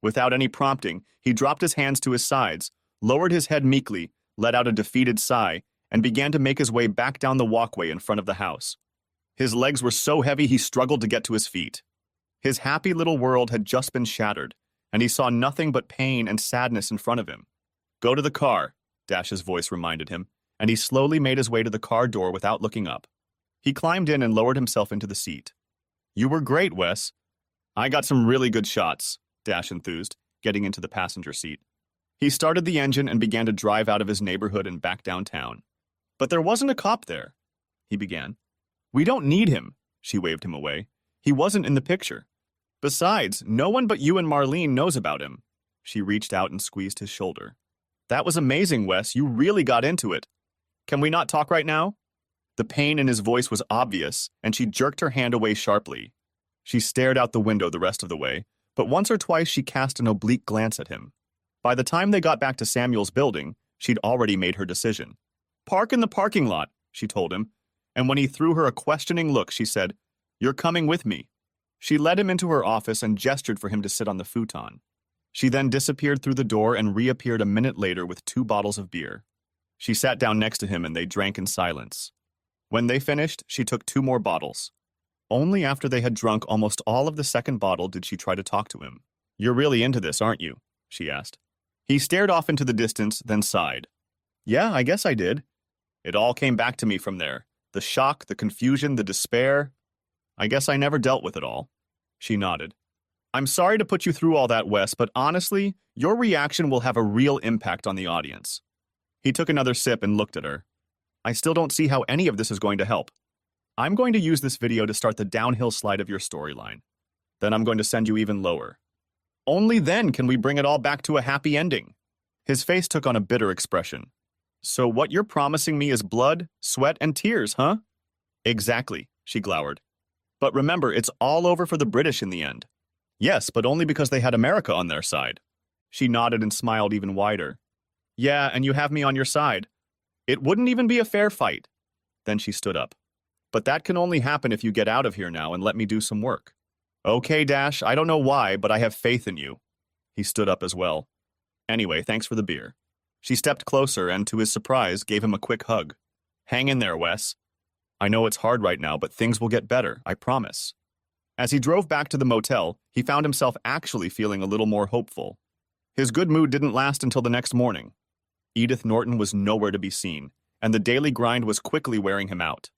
[SPEAKER 1] Without any prompting, he dropped his hands to his sides, lowered his head meekly, let out a defeated sigh, and began to make his way back down the walkway in front of the house. His legs were so heavy he struggled to get to his feet. His happy little world had just been shattered, and he saw nothing but pain and sadness in front of him. "Go to the car," Dash's voice reminded him, and he slowly made his way to the car door without looking up. He climbed in and lowered himself into the seat. "You were great, Wes." "I got some really good shots," Dash enthused, getting into the passenger seat. He started the engine and began to drive out of his neighborhood and back downtown. "But there wasn't a cop there," he began. "We don't need him," she waved him away. "He wasn't in the picture. Besides, no one but you and Marlene knows about him." She reached out and squeezed his shoulder. "That was amazing, Wes. You really got into it. Can we not talk right now?" The pain in his voice was obvious, and she jerked her hand away sharply. She stared out the window the rest of the way, but once or twice she cast an oblique glance at him. By the time they got back to Samuel's building, she'd already made her decision. "Park in the parking lot," she told him, and when he threw her a questioning look, she said, "You're coming with me." She led him into her office and gestured for him to sit on the futon. She then disappeared through the door and reappeared a minute later with 2 bottles of beer. She sat down next to him and they drank in silence. When they finished, she took 2 more bottles. Only after they had drunk almost all of the second bottle did she try to talk to him. "You're really into this, aren't you?" she asked. He stared off into the distance, then sighed. "Yeah, I guess I did. It all came back to me from there. The shock, the confusion, the despair. I guess I never dealt with it all." She nodded. "I'm sorry to put you through all that, Wes, but honestly, your reaction will have a real impact on the audience." He took another sip and looked at her. "I still don't see how any of this is going to help. I'm going to use this video to start the downhill slide of your storyline. Then I'm going to send you even lower. Only then can we bring it all back to a happy ending." His face took on a bitter expression. "So what you're promising me is blood, sweat, and tears, huh?" "Exactly," she glowered. "But remember, it's all over for the British in the end." "Yes, but only because they had America on their side." She nodded and smiled even wider. "Yeah, and you have me on your side. It wouldn't even be a fair fight." Then she stood up. "But that can only happen if you get out of here now and let me do some work." "Okay, Dash, I don't know why, but I have faith in you." He stood up as well. "Anyway, thanks for the beer." She stepped closer and, to his surprise, gave him a quick hug. "Hang in there, Wes. I know it's hard right now, but things will get better, I promise." As he drove back to the motel, he found himself actually feeling a little more hopeful. His good mood didn't last until the next morning. Edith Norton was nowhere to be seen, and the daily grind was quickly wearing him out.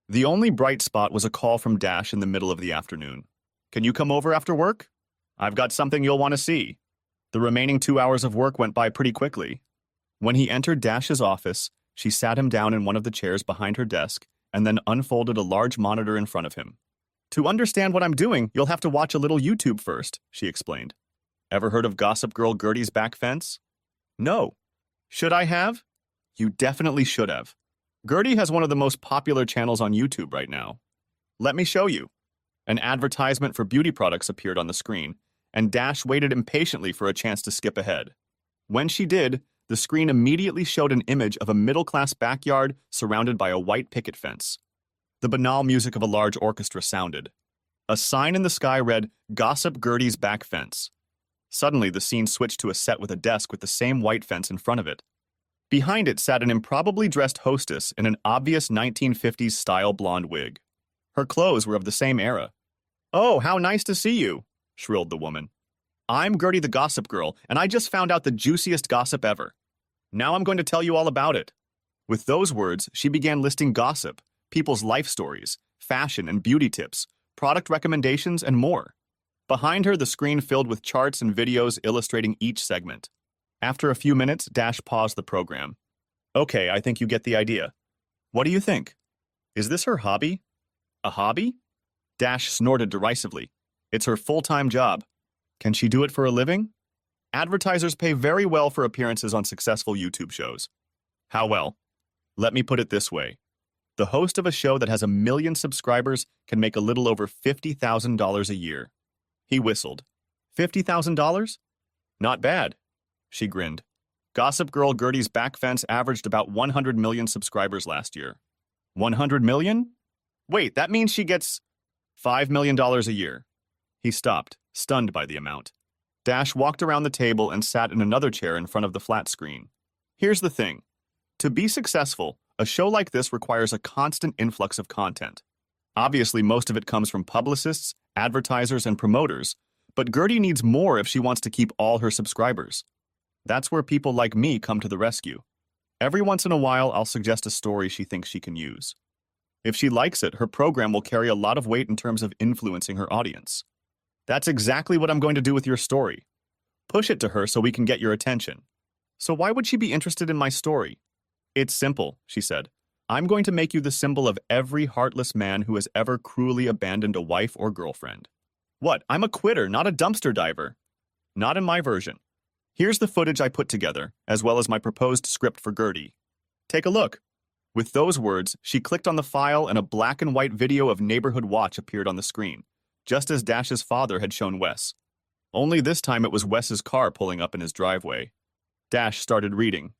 [SPEAKER 1] The only bright spot was a call from Dash in the middle of the afternoon. "Can you come over after work? I've got something you'll want to see." The remaining 2 hours of work went by pretty quickly. When he entered Dash's office, she sat him down in one of the chairs behind her desk and then unfolded a large monitor in front of him. "To understand what I'm doing, you'll have to watch a little YouTube first," she explained. "Ever heard of Gossip Girl Gertie's Back Fence?" "No." "Should I have?" "You definitely should have. Gertie has one of the most popular channels on YouTube right now. Let me show you." An advertisement for beauty products appeared on the screen, and Dash waited impatiently for a chance to skip ahead. When she did, the screen immediately showed an image of a middle-class backyard surrounded by a white picket fence. The banal music of a large orchestra sounded. A sign in the sky read, "Gossip Gertie's Back Fence." Suddenly, the scene switched to a set with a desk with the same white fence in front of it. Behind it sat an improbably dressed hostess in an obvious 1950s style blonde wig. Her clothes were of the same era. "Oh, how nice to see you," shrilled the woman. "I'm Gertie the Gossip Girl, and I just found out the juiciest gossip ever. Now I'm going to tell you all about it." With those words, she began listing gossip, people's life stories, fashion and beauty tips, product recommendations, and more. Behind her, the screen filled with charts and videos illustrating each segment. After a few minutes, Dash paused the program. Okay, I think you get the idea. What do you think? Is this her hobby? A hobby? Dash snorted derisively. It's her full-time job. Can she do it for a living? Advertisers pay very well for appearances on successful YouTube shows. How well? Let me put it this way. The host of a show that has 1 million subscribers can make a little over $50,000 a year. He whistled. $50,000? Not bad. She grinned. Gossip Girl Gertie's back fence averaged about 100 million subscribers last year. 100 million? Wait, that means she gets $5 million a year. He stopped, stunned by the amount. Dash walked around the table and sat in another chair in front of the flat screen. Here's the thing. To be successful, a show like this requires a constant influx of content. Obviously, most of it comes from publicists, advertisers, and promoters, but Gertie needs more if she wants to keep all her subscribers. That's where people like me come to the rescue. Every once in a while, I'll suggest a story she thinks she can use. If she likes it, her program will carry a lot of weight in terms of influencing her audience. That's exactly what I'm going to do with your story. Push it to her so we can get your attention. So why would she be interested in my story? It's simple, she said. I'm going to make you the symbol of every heartless man who has ever cruelly abandoned a wife or girlfriend. What? I'm a quitter, not a dumpster diver. Not in my version. Here's the footage I put together, as well as my proposed script for Gertie. Take a look. With those words, she clicked on the file and a black and white video of Neighborhood Watch appeared on the screen, just as Dash's father had shown Wes. Only this time it was Wes's car pulling up in his driveway. Dash started reading.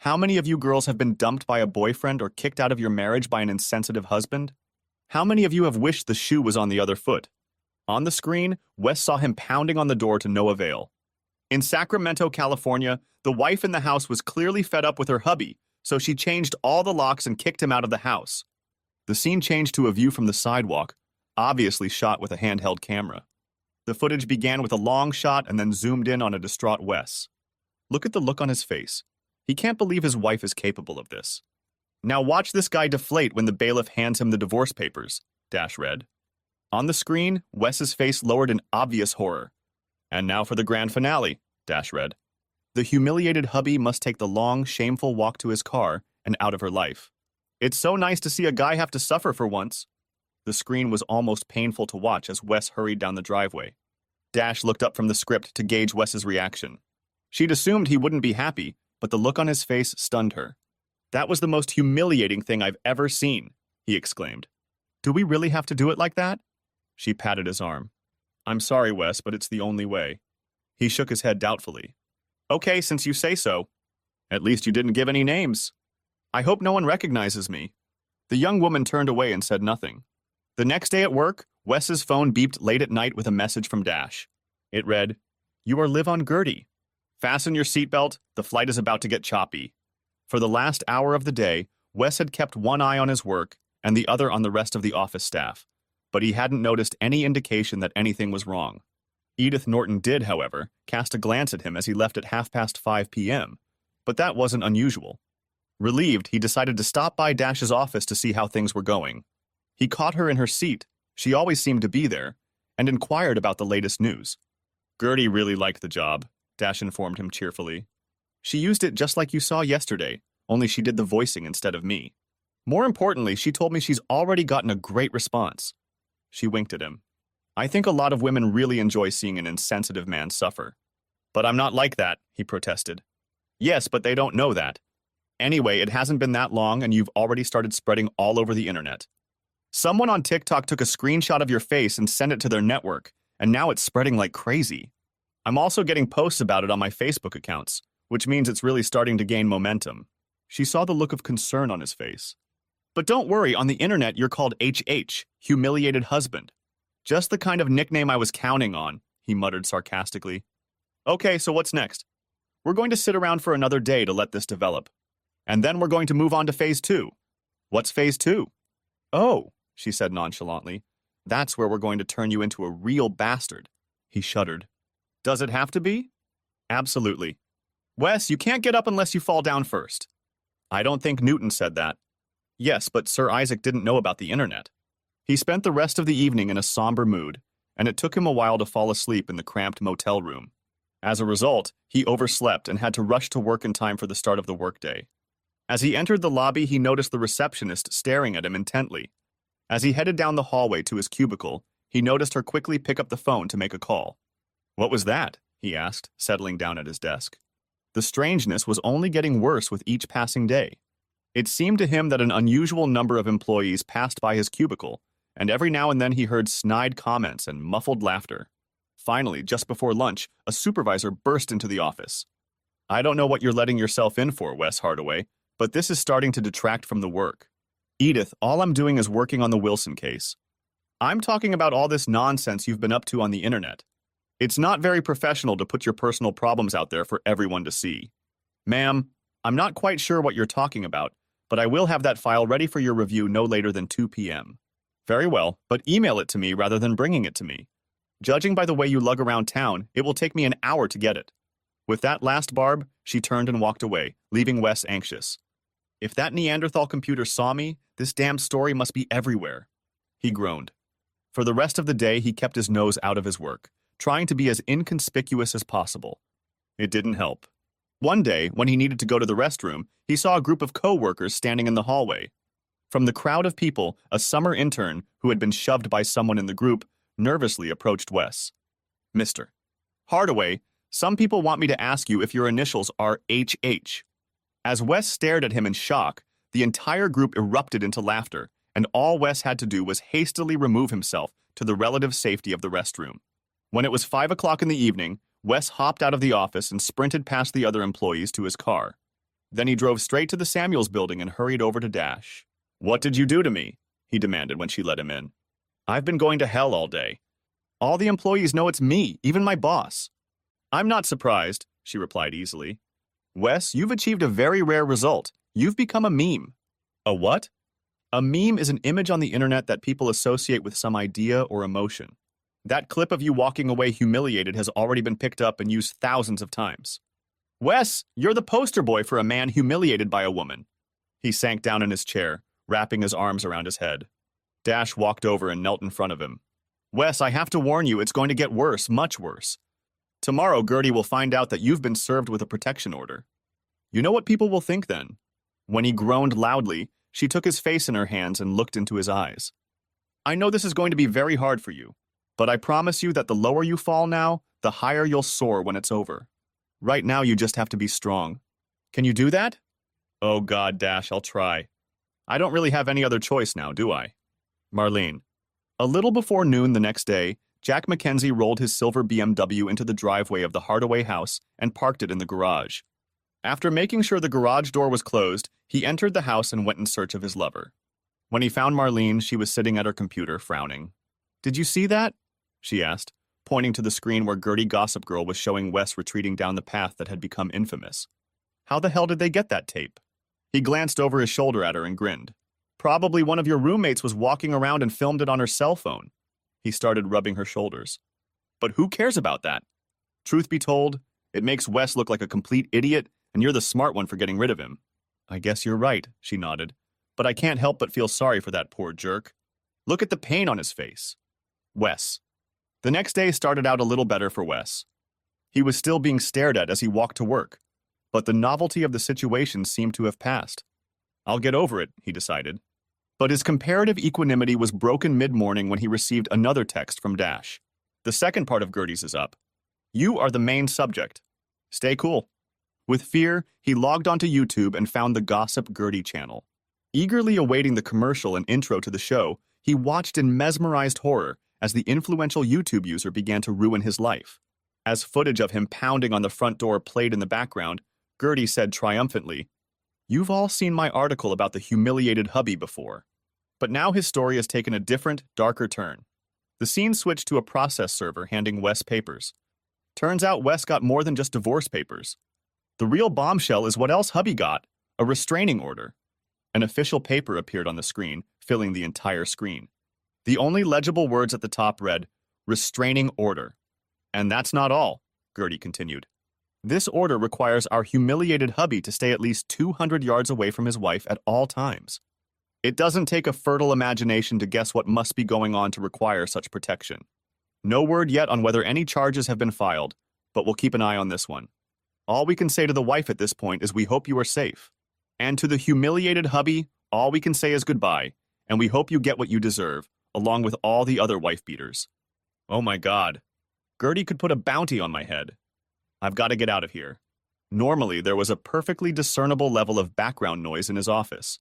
[SPEAKER 1] How many of you girls have been dumped by a boyfriend or kicked out of your marriage by an insensitive husband? How many of you have wished the shoe was on the other foot? On the screen, Wes saw him pounding on the door to no avail. In Sacramento, California, the wife in the house was clearly fed up with her hubby, so she changed all the locks and kicked him out of the house. The scene changed to a view from the sidewalk, obviously shot with a handheld camera. The footage began with a long shot and then zoomed in on a distraught Wes. Look at the look on his face. He can't believe his wife is capable of this. Now watch this guy deflate when the bailiff hands him the divorce papers, Dash read. On the screen, Wes's face lowered in obvious horror. And now for the grand finale, Dash read. The humiliated hubby must take the long, shameful walk to his car and out of her life. It's so nice to see a guy have to suffer for once. The screen was almost painful to watch as Wes hurried down the driveway. Dash looked up from the script to gauge Wes's reaction. She'd assumed he wouldn't be happy, but the look on his face stunned her. That was the most humiliating thing I've ever seen, he exclaimed. Do we really have to do it like that? She patted his arm. I'm sorry, Wes, but it's the only way. He shook his head doubtfully. Okay, since you say so. At least you didn't give any names. I hope no one recognizes me. The young woman turned away and said nothing. The next day at work, Wes's phone beeped late at night with a message from Dash. It read, You are live on Gertie. Fasten your seatbelt, the flight is about to get choppy. For the last hour of the day, Wes had kept one eye on his work and the other on the rest of the office staff, but he hadn't noticed any indication that anything was wrong. Edith Norton did, however, cast a glance at him as he left at 5:30 p.m., but that wasn't unusual. Relieved, he decided to stop by Dash's office to see how things were going. He caught her in her seat, she always seemed to be there, and inquired about the latest news. Gertie really liked the job, Dash informed him cheerfully. She used it just like you saw yesterday, only she did the voicing instead of me. More importantly, she told me she's already gotten a great response. She winked at him. I think a lot of women really enjoy seeing an insensitive man suffer. But I'm not like that, he protested. Yes, but they don't know that. Anyway, it hasn't been that long and you've already started spreading all over the internet. Someone on TikTok took a screenshot of your face and sent it to their network, and now it's spreading like crazy. I'm also getting posts about it on my Facebook accounts, which means it's really starting to gain momentum. She saw the look of concern on his face. But don't worry, on the internet you're called HH, humiliated husband. Just the kind of nickname I was counting on, he muttered sarcastically. Okay, so what's next? We're going to sit around for another day to let this develop. And then we're going to move on to phase 2. What's phase 2? Oh, she said nonchalantly. That's where we're going to turn you into a real bastard. He shuddered. Does it have to be? Absolutely. Wes, you can't get up unless you fall down first. I don't think Newton said that. Yes, but Sir Isaac didn't know about the internet. He spent the rest of the evening in a somber mood, and it took him a while to fall asleep in the cramped motel room. As a result, he overslept and had to rush to work in time for the start of the workday. As he entered the lobby, he noticed the receptionist staring at him intently. As he headed down the hallway to his cubicle, he noticed her quickly pick up the phone to make a call. "What was that?" he asked, settling down at his desk. The strangeness was only getting worse with each passing day. It seemed to him that an unusual number of employees passed by his cubicle, and every now and then he heard snide comments and muffled laughter. Finally, just before lunch, a supervisor burst into the office. "I don't know what you're letting yourself in for, Wes Hardaway, but this is starting to detract from the work. Edith, all I'm doing is working on the Wilson case. I'm talking about all this nonsense you've been up to on the internet. It's not very professional to put your personal problems out there for everyone to see. Ma'am, I'm not quite sure what you're talking about, but I will have that file ready for your review no later than 2 p.m. Very well, but email it to me rather than bringing it to me. Judging by the way you lug around town, it will take me an hour to get it." With that last barb, she turned and walked away, leaving Wes anxious. If that Neanderthal computer saw me, this damn story must be everywhere. He groaned. For the rest of the day, he kept his nose out of his work, trying to be as inconspicuous as possible. It didn't help. One day, when he needed to go to the restroom, he saw a group of co-workers standing in the hallway. From the crowd of people, a summer intern, who had been shoved by someone in the group, nervously approached Wes. "Mr. Hardaway, some people want me to ask you if your initials are HH." As Wes stared at him in shock, the entire group erupted into laughter, and all Wes had to do was hastily remove himself to the relative safety of the restroom. When it was 5 o'clock in the evening, Wes hopped out of the office and sprinted past the other employees to his car. Then he drove straight to the Samuels building and hurried over to Dash. "What did you do to me?" he demanded when she let him in. "I've been going to hell all day. All the employees know it's me, even my boss." "I'm not surprised," she replied easily. "Wes, you've achieved a very rare result. You've become a meme." "A what?" "A meme is an image on the internet that people associate with some idea or emotion. That clip of you walking away humiliated has already been picked up and used thousands of times." "Wes, you're the poster boy for a man humiliated by a woman." He sank down in his chair, wrapping his arms around his head. Dash walked over and knelt in front of him. "Wes, I have to warn you, it's going to get worse, much worse. Tomorrow, Gertie will find out that you've been served with a protection order. You know what people will think then?" When he groaned loudly, she took his face in her hands and looked into his eyes. "I know this is going to be very hard for you, but I promise you that the lower you fall now, the higher you'll soar when it's over. Right now, you just have to be strong. Can you do that?" "Oh God, Dash, I'll try. I don't really have any other choice now, do I?" Marlene. A little before noon the next day, Jack Mackenzie rolled his silver BMW into the driveway of the Hardaway house and parked it in the garage. After making sure the garage door was closed, he entered the house and went in search of his lover. When he found Marlene, she was sitting at her computer, frowning. "Did you see that?" she asked, pointing to the screen where Gertie Gossip Girl was showing Wes retreating down the path that had become infamous. "How the hell did they get that tape?" He glanced over his shoulder at her and grinned. "Probably one of your roommates was walking around and filmed it on her cell phone." He started rubbing her shoulders. "But who cares about that? Truth be told, it makes Wes look like a complete idiot, and you're the smart one for getting rid of him." "I guess you're right," she nodded. "But I can't help but feel sorry for that poor jerk. Look at the pain on his face." Wes. The next day started out a little better for Wes. He was still being stared at as he walked to work, but the novelty of the situation seemed to have passed. "I'll get over it," he decided. But his comparative equanimity was broken mid-morning when he received another text from Dash. "The second part of Gertie's is up. You are the main subject. Stay cool." With fear, he logged onto YouTube and found the Gossip Gertie channel. Eagerly awaiting the commercial and intro to the show, he watched in mesmerized horror as the influential YouTube user began to ruin his life. As footage of him pounding on the front door played in the background, Gertie said triumphantly, "You've all seen my article about the humiliated hubby before." But now his story has taken a different, darker turn. The scene switched to a process server handing Wes papers. Turns out Wes got more than just divorce papers. The real bombshell is what else hubby got: a restraining order. An official paper appeared on the screen, filling the entire screen. The only legible words at the top read, "Restraining order." "And that's not all," Gertie continued. "This order requires our humiliated hubby to stay at least 200 yards away from his wife at all times. It doesn't take a fertile imagination to guess what must be going on to require such protection. No word yet on whether any charges have been filed, but we'll keep an eye on this one. All we can say to the wife at this point is we hope you are safe. And to the humiliated hubby, all we can say is goodbye, and we hope you get what you deserve, along with all the other wife beaters. Oh my God. Gertie could put a bounty on my head. I've got to get out of here. Normally, there was a perfectly discernible level of background noise in his office.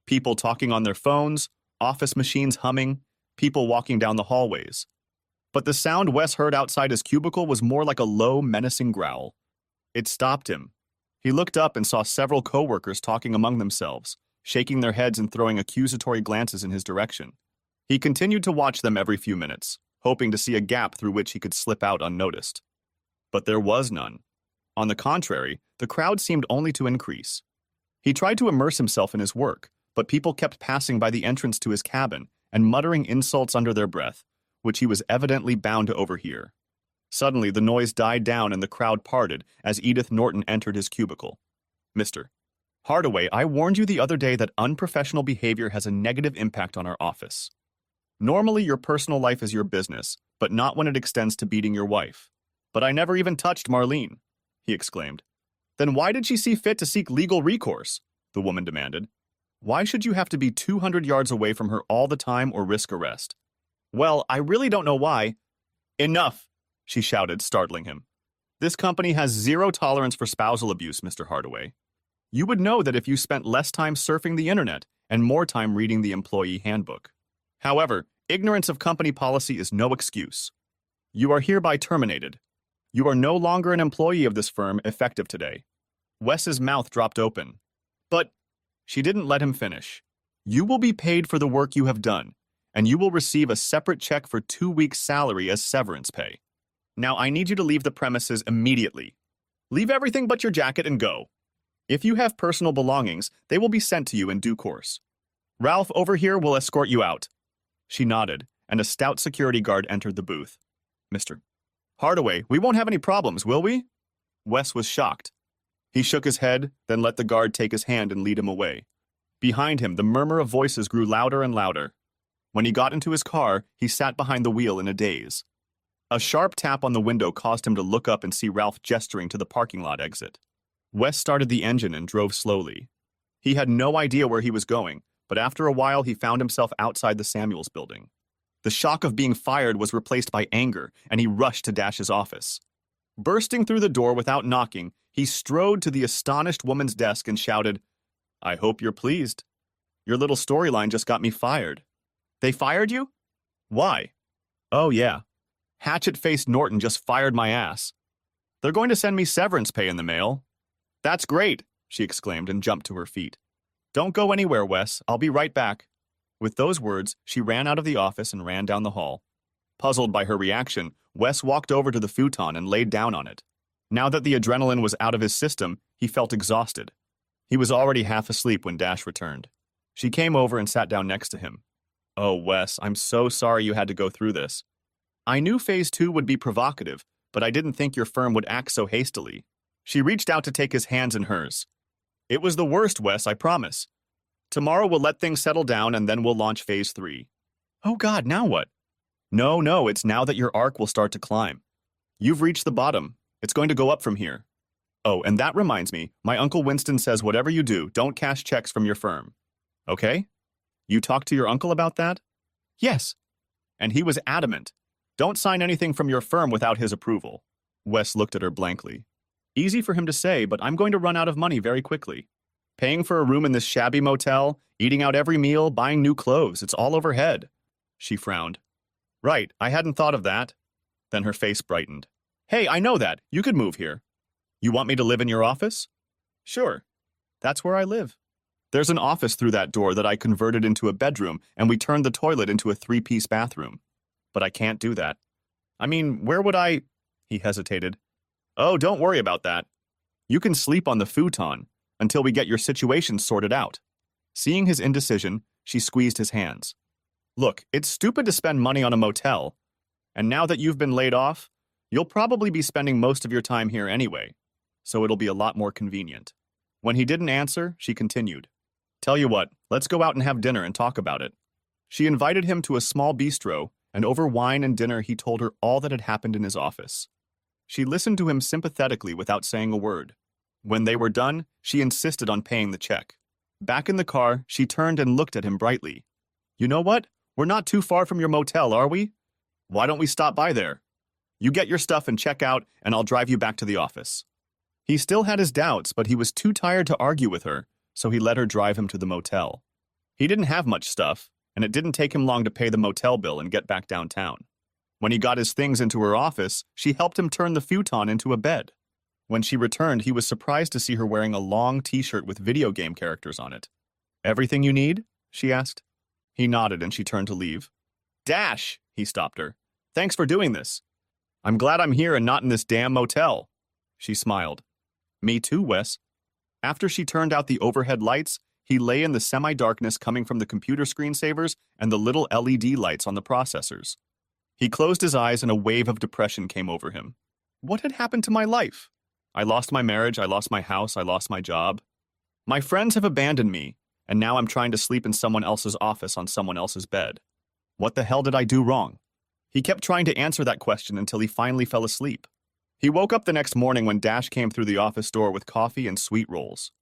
[SPEAKER 1] People talking on their phones, office machines humming, people walking down the hallways. But the sound Wes heard outside his cubicle was more like a low, menacing growl. It stopped him. He looked up and saw several coworkers talking among themselves, shaking their heads and throwing accusatory glances in his direction. He continued to watch them every few minutes, hoping to see a gap through which he could slip out unnoticed. But there was none. On the contrary, the crowd seemed only to increase. He tried to immerse himself in his work, but people kept passing by the entrance to his cabin and muttering insults under their breath, which he was evidently bound to overhear. Suddenly, the noise died down and the crowd parted as Edith Norton entered his cubicle. Mr. Hardaway, I warned you the other day that unprofessional behavior has a negative impact on our office. Normally, your personal life is your business, but not when it extends to beating your wife. But I never even touched Marlene, he exclaimed. Then why did she see fit to seek legal recourse? The woman demanded. Why should you have to be 200 yards away from her all the time or risk arrest? Well, I really don't know why. Enough, she shouted, startling him. This company has zero tolerance for spousal abuse, Mr. Hardaway. You would know that if you spent less time surfing the internet and more time reading the employee handbook. However, ignorance of company policy is no excuse. You are hereby terminated. You are no longer an employee of this firm effective today. Wes's mouth dropped open. But she didn't let him finish. You will be paid for the work you have done, and you will receive a separate check for 2 weeks' salary as severance pay. Now I need you to leave the premises immediately. Leave everything but your jacket and go. If you have personal belongings, they will be sent to you in due course. Ralph over here will escort you out. She nodded, and a stout security guard entered the booth. Mr. Hardaway, we won't have any problems, will we? Wes was shocked. He shook his head, then let the guard take his hand and lead him away. Behind him, the murmur of voices grew louder and louder. When he got into his car, he sat behind the wheel in a daze. A sharp tap on the window caused him to look up and see Ralph gesturing to the parking lot exit. Wes started the engine and drove slowly. He had no idea where he was going, but after a while he found himself outside the Samuels building. The shock of being fired was replaced by anger, and he rushed to Dash's office. Bursting through the door without knocking, he strode to the astonished woman's desk and shouted, I hope you're pleased. Your little storyline just got me fired. They fired you? Why? Oh, yeah. Hatchet-faced Norton just fired my ass. They're going to send me severance pay in the mail. That's great, she exclaimed and jumped to her feet. Don't go anywhere, Wes. I'll be right back. With those words, she ran out of the office and ran down the hall. Puzzled by her reaction, Wes walked over to the futon and laid down on it. Now that the adrenaline was out of his system, he felt exhausted. He was already half asleep when Dash returned. She came over and sat down next to him. Oh, Wes, I'm so sorry you had to go through this. I knew Phase 2 would be provocative, but I didn't think your firm would act so hastily. She reached out to take his hands in hers. It was the worst, Wes, I promise. Tomorrow we'll let things settle down and then we'll launch Phase 3. Oh God, now what? No, it's now that your arc will start to climb. You've reached the bottom. It's going to go up from here. Oh, and that reminds me, my Uncle Winston says whatever you do, don't cash checks from your firm. Okay? You talked to your uncle about that? Yes. And he was adamant. Don't sign anything from your firm without his approval. Wes looked at her blankly. Easy for him to say, but I'm going to run out of money very quickly. Paying for a room in this shabby motel, eating out every meal, buying new clothes, it's all overhead. She frowned. Right, I hadn't thought of that. Then her face brightened. Hey, I know that. You could move here. You want me to live in your office? Sure. That's where I live. There's an office through that door that I converted into a bedroom, and we turned the toilet into a 3-piece bathroom. But I can't do that. I mean, where would I... He hesitated. Oh, don't worry about that. You can sleep on the futon until we get your situation sorted out. Seeing his indecision, she squeezed his hands. Look, it's stupid to spend money on a motel, and now that you've been laid off, you'll probably be spending most of your time here anyway, so it'll be a lot more convenient. When he didn't answer, she continued. Tell you what, let's go out and have dinner and talk about it. She invited him to a small bistro, and over wine and dinner he told her all that had happened in his office. She listened to him sympathetically without saying a word. When they were done, she insisted on paying the check. Back in the car, she turned and looked at him brightly. You know what? We're not too far from your motel, are we? Why don't we stop by there? You get your stuff and check out, and I'll drive you back to the office. He still had his doubts, but he was too tired to argue with her, so he let her drive him to the motel. He didn't have much stuff, and it didn't take him long to pay the motel bill and get back downtown. When he got his things into her office, she helped him turn the futon into a bed. When she returned, he was surprised to see her wearing a long t-shirt with video game characters on it. Everything you need? She asked. He nodded and she turned to leave. Dash! He stopped her. Thanks for doing this. I'm glad I'm here and not in this damn motel. She smiled. Me too, Wes. After she turned out the overhead lights, he lay in the semi-darkness coming from the computer screensavers and the little LED lights on the processors. He closed his eyes and a wave of depression came over him. What had happened to my life? I lost my marriage, I lost my house, I lost my job. My friends have abandoned me, and now I'm trying to sleep in someone else's office on someone else's bed. What the hell did I do wrong? He kept trying to answer that question until he finally fell asleep. He woke up the next morning when Dash came through the office door with coffee and sweet rolls.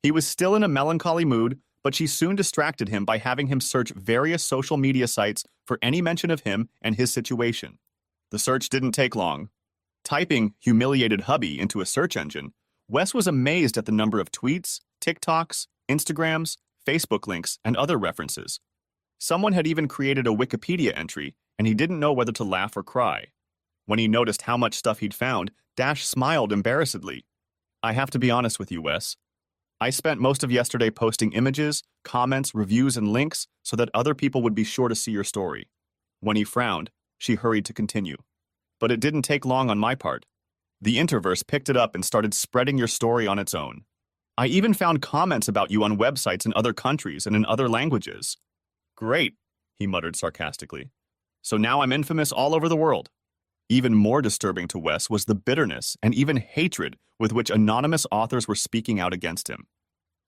[SPEAKER 1] He was still in a melancholy mood, but she soon distracted him by having him search various social media sites for any mention of him and his situation. The search didn't take long. Typing "humiliated hubby" into a search engine, Wes was amazed at the number of tweets, TikToks, Instagrams, Facebook links, and other references. Someone had even created a Wikipedia entry, and he didn't know whether to laugh or cry. When he noticed how much stuff he'd found, Dash smiled embarrassedly. I have to be honest with you, Wes. I spent most of yesterday posting images, comments, reviews, and links so that other people would be sure to see your story. When he frowned, she hurried to continue. But it didn't take long on my part. The Interverse picked it up and started spreading your story on its own. I even found comments about you on websites in other countries and in other languages. Great, he muttered sarcastically. So now I'm infamous all over the world. Even more disturbing to Wes was the bitterness and even hatred with which anonymous authors were speaking out against him.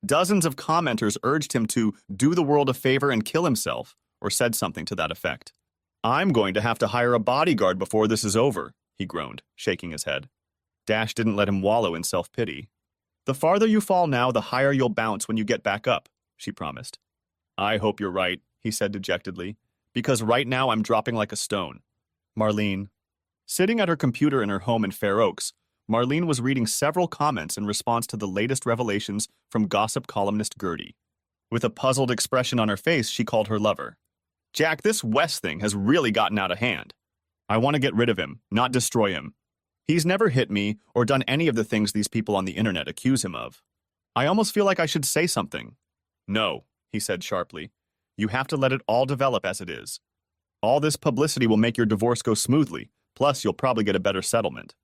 [SPEAKER 1] Dozens of commenters urged him to do the world a favor and kill himself, or said something to that effect. I'm going to have to hire a bodyguard before this is over, he groaned, shaking his head. Dash didn't let him wallow in self-pity. The farther you fall now, the higher you'll bounce when you get back up, she promised. I hope you're right, he said dejectedly, because right now I'm dropping like a stone. Marlene. Sitting at her computer in her home in Fair Oaks, Marlene was reading several comments in response to the latest revelations from gossip columnist Gertie. With a puzzled expression on her face, she called her lover. Jack, this Wes thing has really gotten out of hand. I want to get rid of him, not destroy him. He's never hit me or done any of the things these people on the internet accuse him of. I almost feel like I should say something. No, he said sharply. You have to let it all develop as it is. All this publicity will make your divorce go smoothly, plus you'll probably get a better settlement.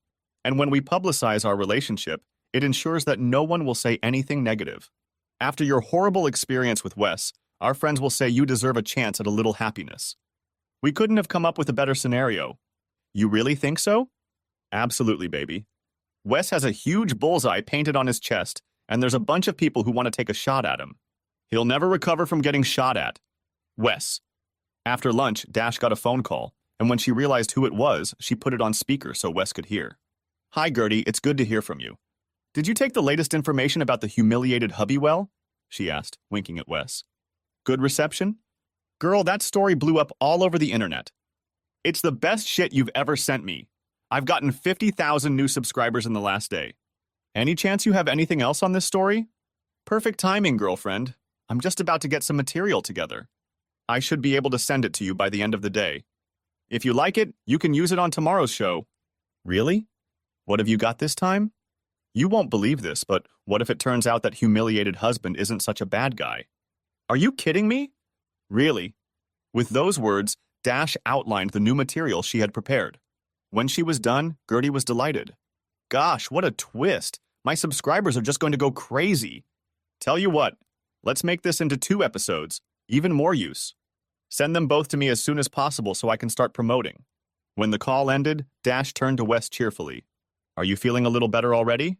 [SPEAKER 1] And when we publicize our relationship, it ensures that no one will say anything negative. After your horrible experience with Wes, our friends will say you deserve a chance at a little happiness. We couldn't have come up with a better scenario. You really think so? Absolutely, baby. Wes has a huge bullseye painted on his chest, and there's a bunch of people who want to take a shot at him. He'll never recover from getting shot at. Wes. After lunch, Dash got a phone call, and when she realized who it was, she put it on speaker so Wes could hear. Hi, Gertie, it's good to hear from you. Did you take the latest information about the humiliated hubby well? She asked, winking at Wes. Good reception? Girl, that story blew up all over the internet. It's the best shit you've ever sent me. I've gotten 50,000 new subscribers in the last day. Any chance you have anything else on this story? Perfect timing, girlfriend. I'm just about to get some material together. I should be able to send it to you by the end of the day. If you like it, you can use it on tomorrow's show. Really? What have you got this time? You won't believe this, but what if it turns out that humiliated husband isn't such a bad guy? Are you kidding me? Really? With those words, Dash outlined the new material she had prepared. When she was done, Gertie was delighted. Gosh, what a twist! My subscribers are just going to go crazy. Tell you what, let's make this into 2 episodes, even more use. Send them both to me as soon as possible so I can start promoting. When the call ended, Dash turned to Wes cheerfully. Are you feeling a little better already?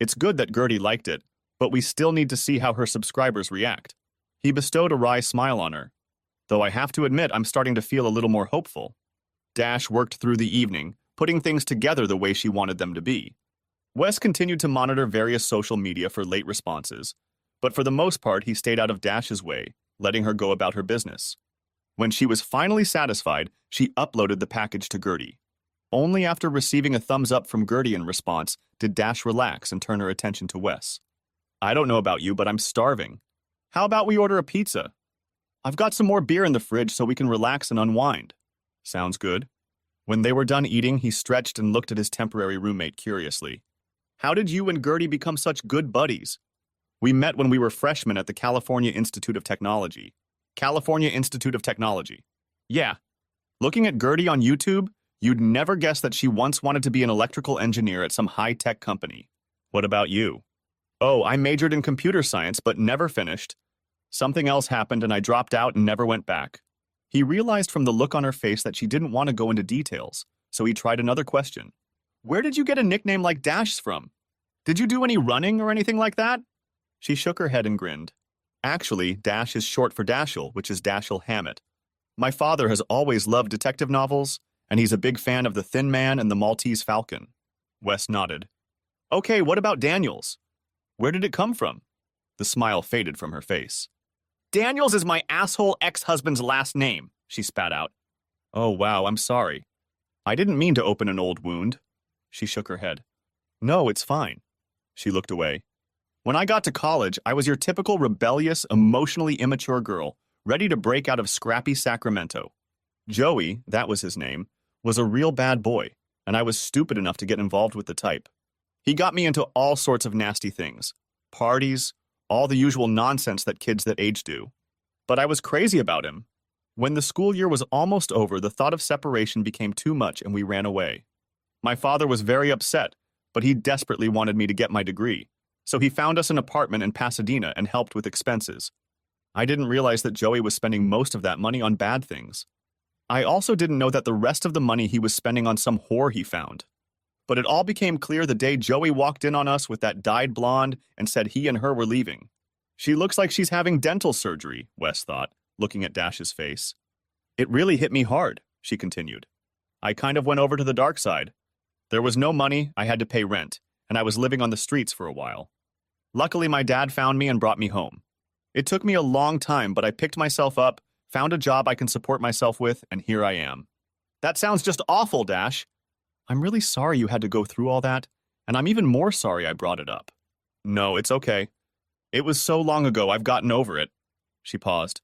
[SPEAKER 1] It's good that Gertie liked it, but we still need to see how her subscribers react. He bestowed a wry smile on her. Though I have to admit I'm starting to feel a little more hopeful. Dash worked through the evening, putting things together the way she wanted them to be. Wes continued to monitor various social media for late responses, but for the most part he stayed out of Dash's way, letting her go about her business. When she was finally satisfied, she uploaded the package to Gertie. Only after receiving a thumbs up from Gertie in response did Dash relax and turn her attention to Wes. I don't know about you, but I'm starving. How about we order a pizza? I've got some more beer in the fridge so we can relax and unwind. Sounds good. When they were done eating, he stretched and looked at his temporary roommate curiously. How did you and Gertie become such good buddies? We met when we were freshmen at the California Institute of Technology. California Institute of Technology. Yeah. Looking at Gertie on YouTube, you'd never guess that she once wanted to be an electrical engineer at some high-tech company. What about you? Oh, I majored in computer science but never finished. Something else happened and I dropped out and never went back. He realized from the look on her face that she didn't want to go into details, so he tried another question. Where did you get a nickname like Dash from? Did you do any running or anything like that? She shook her head and grinned. Actually, Dash is short for Dashiell, which is Dashiell Hammett. My father has always loved detective novels, and he's a big fan of The Thin Man and The Maltese Falcon. Wes nodded. Okay, what about Daniels? Where did it come from? The smile faded from her face. Daniels is my asshole ex-husband's last name, she spat out. Oh, wow, I'm sorry. I didn't mean to open an old wound. She shook her head. No, it's fine. She looked away. When I got to college, I was your typical rebellious, emotionally immature girl, ready to break out of scrappy Sacramento. Joey, that was his name, was a real bad boy, and I was stupid enough to get involved with the type. He got me into all sorts of nasty things. Parties, all the usual nonsense that kids that age do. But I was crazy about him. When the school year was almost over, the thought of separation became too much and we ran away. My father was very upset, but he desperately wanted me to get my degree, so he found us an apartment in Pasadena and helped with expenses. I didn't realize that Joey was spending most of that money on bad things. I also didn't know that the rest of the money he was spending on some whore he found. But it all became clear the day Joey walked in on us with that dyed blonde and said he and her were leaving. She looks like she's having dental surgery, Wes thought, looking at Dash's face. It really hit me hard, she continued. I kind of went over to the dark side. There was no money, I had to pay rent, and I was living on the streets for a while. Luckily, my dad found me and brought me home. It took me a long time, but I picked myself up, found a job I can support myself with, and here I am. That sounds just awful, Dash. I'm really sorry you had to go through all that, and I'm even more sorry I brought it up. No, it's okay. It was so long ago, I've gotten over it. She paused.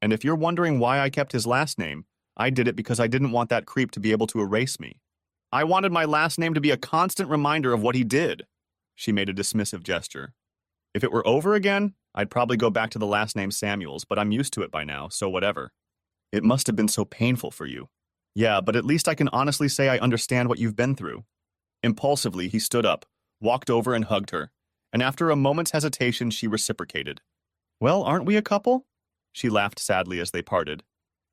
[SPEAKER 1] And if you're wondering why I kept his last name, I did it because I didn't want that creep to be able to erase me. I wanted my last name to be a constant reminder of what he did. She made a dismissive gesture. If it were over again, I'd probably go back to the last name Samuels, but I'm used to it by now, so whatever. It must have been so painful for you. Yeah, but at least I can honestly say I understand what you've been through. Impulsively, he stood up, walked over and hugged her, and after a moment's hesitation, she reciprocated. Well, aren't we a couple? She laughed sadly as they parted.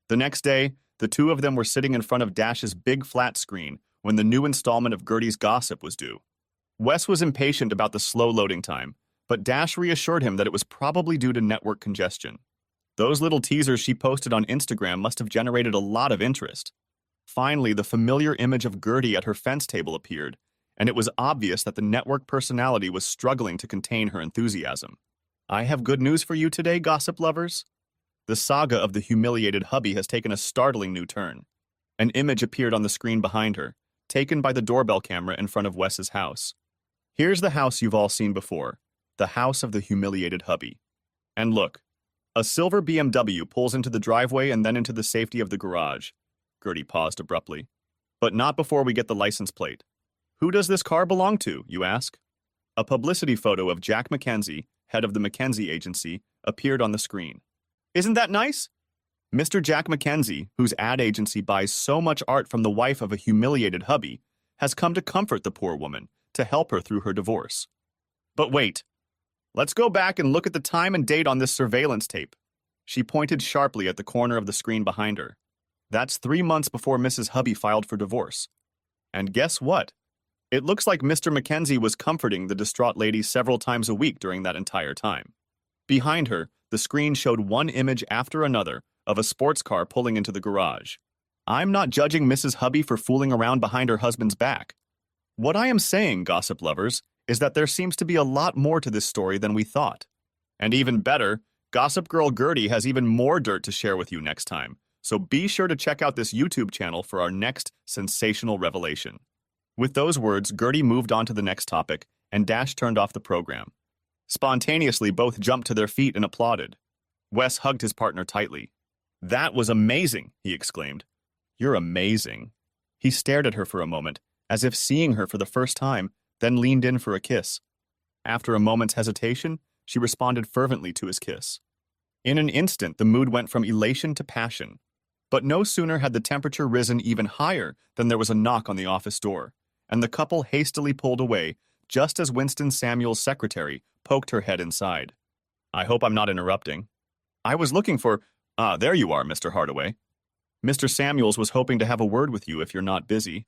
[SPEAKER 1] The next day, the two of them were sitting in front of Dash's big flat screen when the new installment of Gertie's Gossip was due. Wes was impatient about the slow loading time, but Dash reassured him that it was probably due to network congestion. Those little teasers she posted on Instagram must have generated a lot of interest. Finally, the familiar image of Gertie at her fence table appeared, and it was obvious that the network personality was struggling to contain her enthusiasm. I have good news for you today, gossip lovers. The saga of the humiliated hubby has taken a startling new turn. An image appeared on the screen behind her, taken by the doorbell camera in front of Wes's house. Here's the house you've all seen before, the house of the humiliated hubby. And look, a silver BMW pulls into the driveway and then into the safety of the garage. Gertie paused abruptly. But not before we get the license plate. Who does this car belong to, you ask? A publicity photo of Jack McKenzie, head of the McKenzie agency, appeared on the screen. Isn't that nice? Mr. Jack McKenzie, whose ad agency buys so much art from the wife of a humiliated hubby, has come to comfort the poor woman, to help her through her divorce. But wait. Let's go back and look at the time and date on this surveillance tape. She pointed sharply at the corner of the screen behind her. That's 3 months before Mrs. Hubby filed for divorce. And guess what? It looks like Mr. McKenzie was comforting the distraught lady several times a week during that entire time. Behind her, the screen showed one image after another of a sports car pulling into the garage. I'm not judging Mrs. Hubby for fooling around behind her husband's back. What I am saying, gossip lovers, is that there seems to be a lot more to this story than we thought. And even better, Gossip Girl Gertie has even more dirt to share with you next time, so be sure to check out this YouTube channel for our next sensational revelation. With those words, Gertie moved on to the next topic, and Dash turned off the program. Spontaneously, both jumped to their feet and applauded. Wes hugged his partner tightly. "That was amazing," he exclaimed. "You're amazing." He stared at her for a moment, as if seeing her for the first time, then leaned in for a kiss. After a moment's hesitation, she responded fervently to his kiss. In an instant, the mood went from elation to passion. But no sooner had the temperature risen even higher than there was a knock on the office door, and the couple hastily pulled away just as Winston Samuel's secretary poked her head inside. "I hope I'm not interrupting. I was looking for— there you are, Mr. Hardaway. Mr. Samuels was hoping to have a word with you if you're not busy."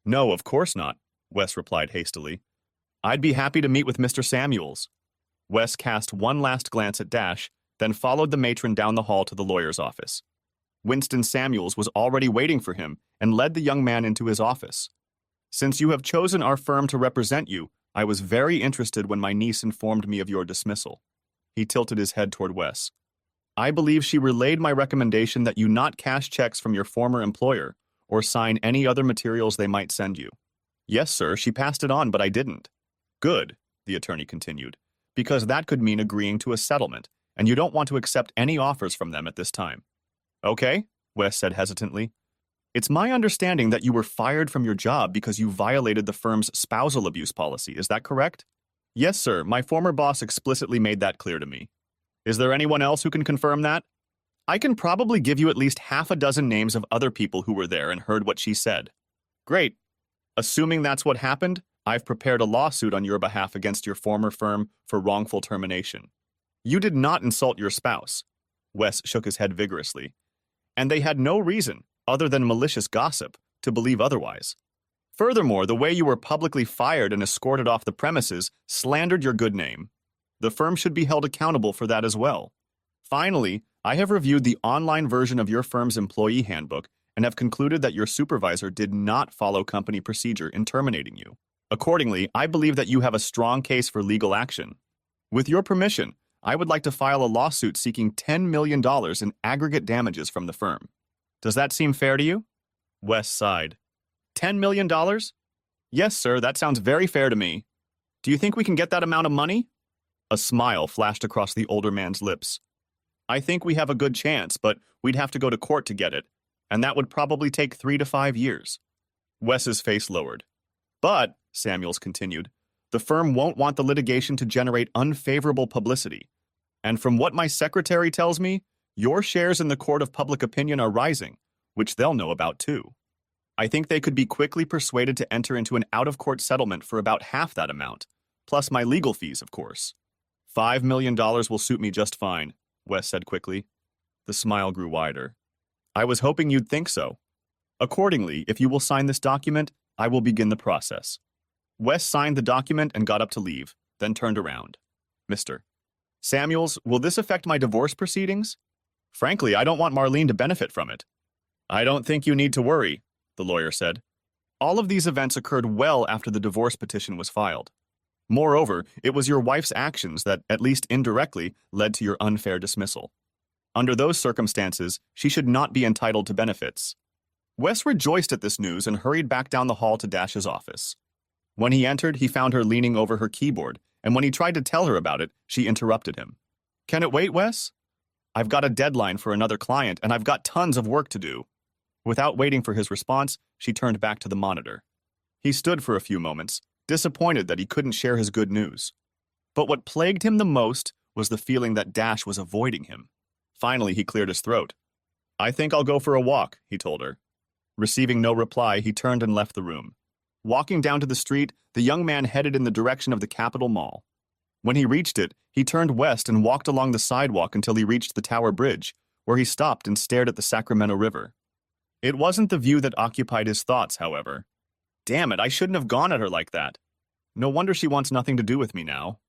[SPEAKER 1] "No, of course not," Wes replied hastily. "I'd be happy to meet with Mr. Samuels." Wes cast one last glance at Dash, then followed the matron down the hall to the lawyer's office. Winston Samuels was already waiting for him and led the young man into his office. "Since you have chosen our firm to represent you, I was very interested when my niece informed me of your dismissal." He tilted his head toward Wes. "I believe she relayed my recommendation that you not cash checks from your former employer or sign any other materials they might send you." "Yes, sir, she passed it on, but I didn't." "Good," the attorney continued, "because that could mean agreeing to a settlement, and you don't want to accept any offers from them at this time." "Okay," Wes said hesitantly. "It's my understanding that you were fired from your job because you violated the firm's spousal abuse policy, is that correct?" "Yes, sir, my former boss explicitly made that clear to me." "Is there anyone else who can confirm that?" "I can probably give you at least half a dozen names of other people who were there and heard what she said." "Great. Assuming that's what happened, I've prepared a lawsuit on your behalf against your former firm for wrongful termination." "You did not insult your spouse." Wes shook his head vigorously. "And they had no reason, other than malicious gossip, to believe otherwise. Furthermore, the way you were publicly fired and escorted off the premises slandered your good name. The firm should be held accountable for that as well. Finally, I have reviewed the online version of your firm's employee handbook and have concluded that your supervisor did not follow company procedure in terminating you. Accordingly, I believe that you have a strong case for legal action. With your permission, I would like to file a lawsuit seeking $10 million in aggregate damages from the firm. Does that seem fair to you?" Wes sighed. $10 million? "Yes, sir, that sounds very fair to me. Do you think we can get that amount of money?" A smile flashed across the older man's lips. "I think we have a good chance, but we'd have to go to court to get it, and that would probably take 3 to 5 years." Wes's face lowered. "But," Samuels continued, "the firm won't want the litigation to generate unfavorable publicity. And from what my secretary tells me, your shares in the court of public opinion are rising, which they'll know about too. I think they could be quickly persuaded to enter into an out-of-court settlement for about half that amount, plus my legal fees, of course." $5 million will suit me just fine," Wes said quickly. The smile grew wider. "I was hoping you'd think so. Accordingly, if you will sign this document, I will begin the process." Wes signed the document and got up to leave, then turned around. "Mr. Samuels, will this affect my divorce proceedings? Frankly, I don't want Marlene to benefit from it." "I don't think you need to worry," the lawyer said. "All of these events occurred well after the divorce petition was filed. Moreover, it was your wife's actions that, at least indirectly, led to your unfair dismissal. Under those circumstances, she should not be entitled to benefits." Wes rejoiced at this news and hurried back down the hall to Dash's office. When he entered, he found her leaning over her keyboard, and when he tried to tell her about it, she interrupted him. "Can it wait, Wes? I've got a deadline for another client, and I've got tons of work to do." Without waiting for his response, she turned back to the monitor. He stood for a few moments, disappointed that he couldn't share his good news. But what plagued him the most was the feeling that Dash was avoiding him. Finally, he cleared his throat. "I think I'll go for a walk," he told her. Receiving no reply, he turned and left the room. Walking down to the street, the young man headed in the direction of the Capitol Mall. When he reached it, he turned west and walked along the sidewalk until he reached the Tower Bridge, where he stopped and stared at the Sacramento River. It wasn't the view that occupied his thoughts, however. Damn it, I shouldn't have gone at her like that. No wonder she wants nothing to do with me now.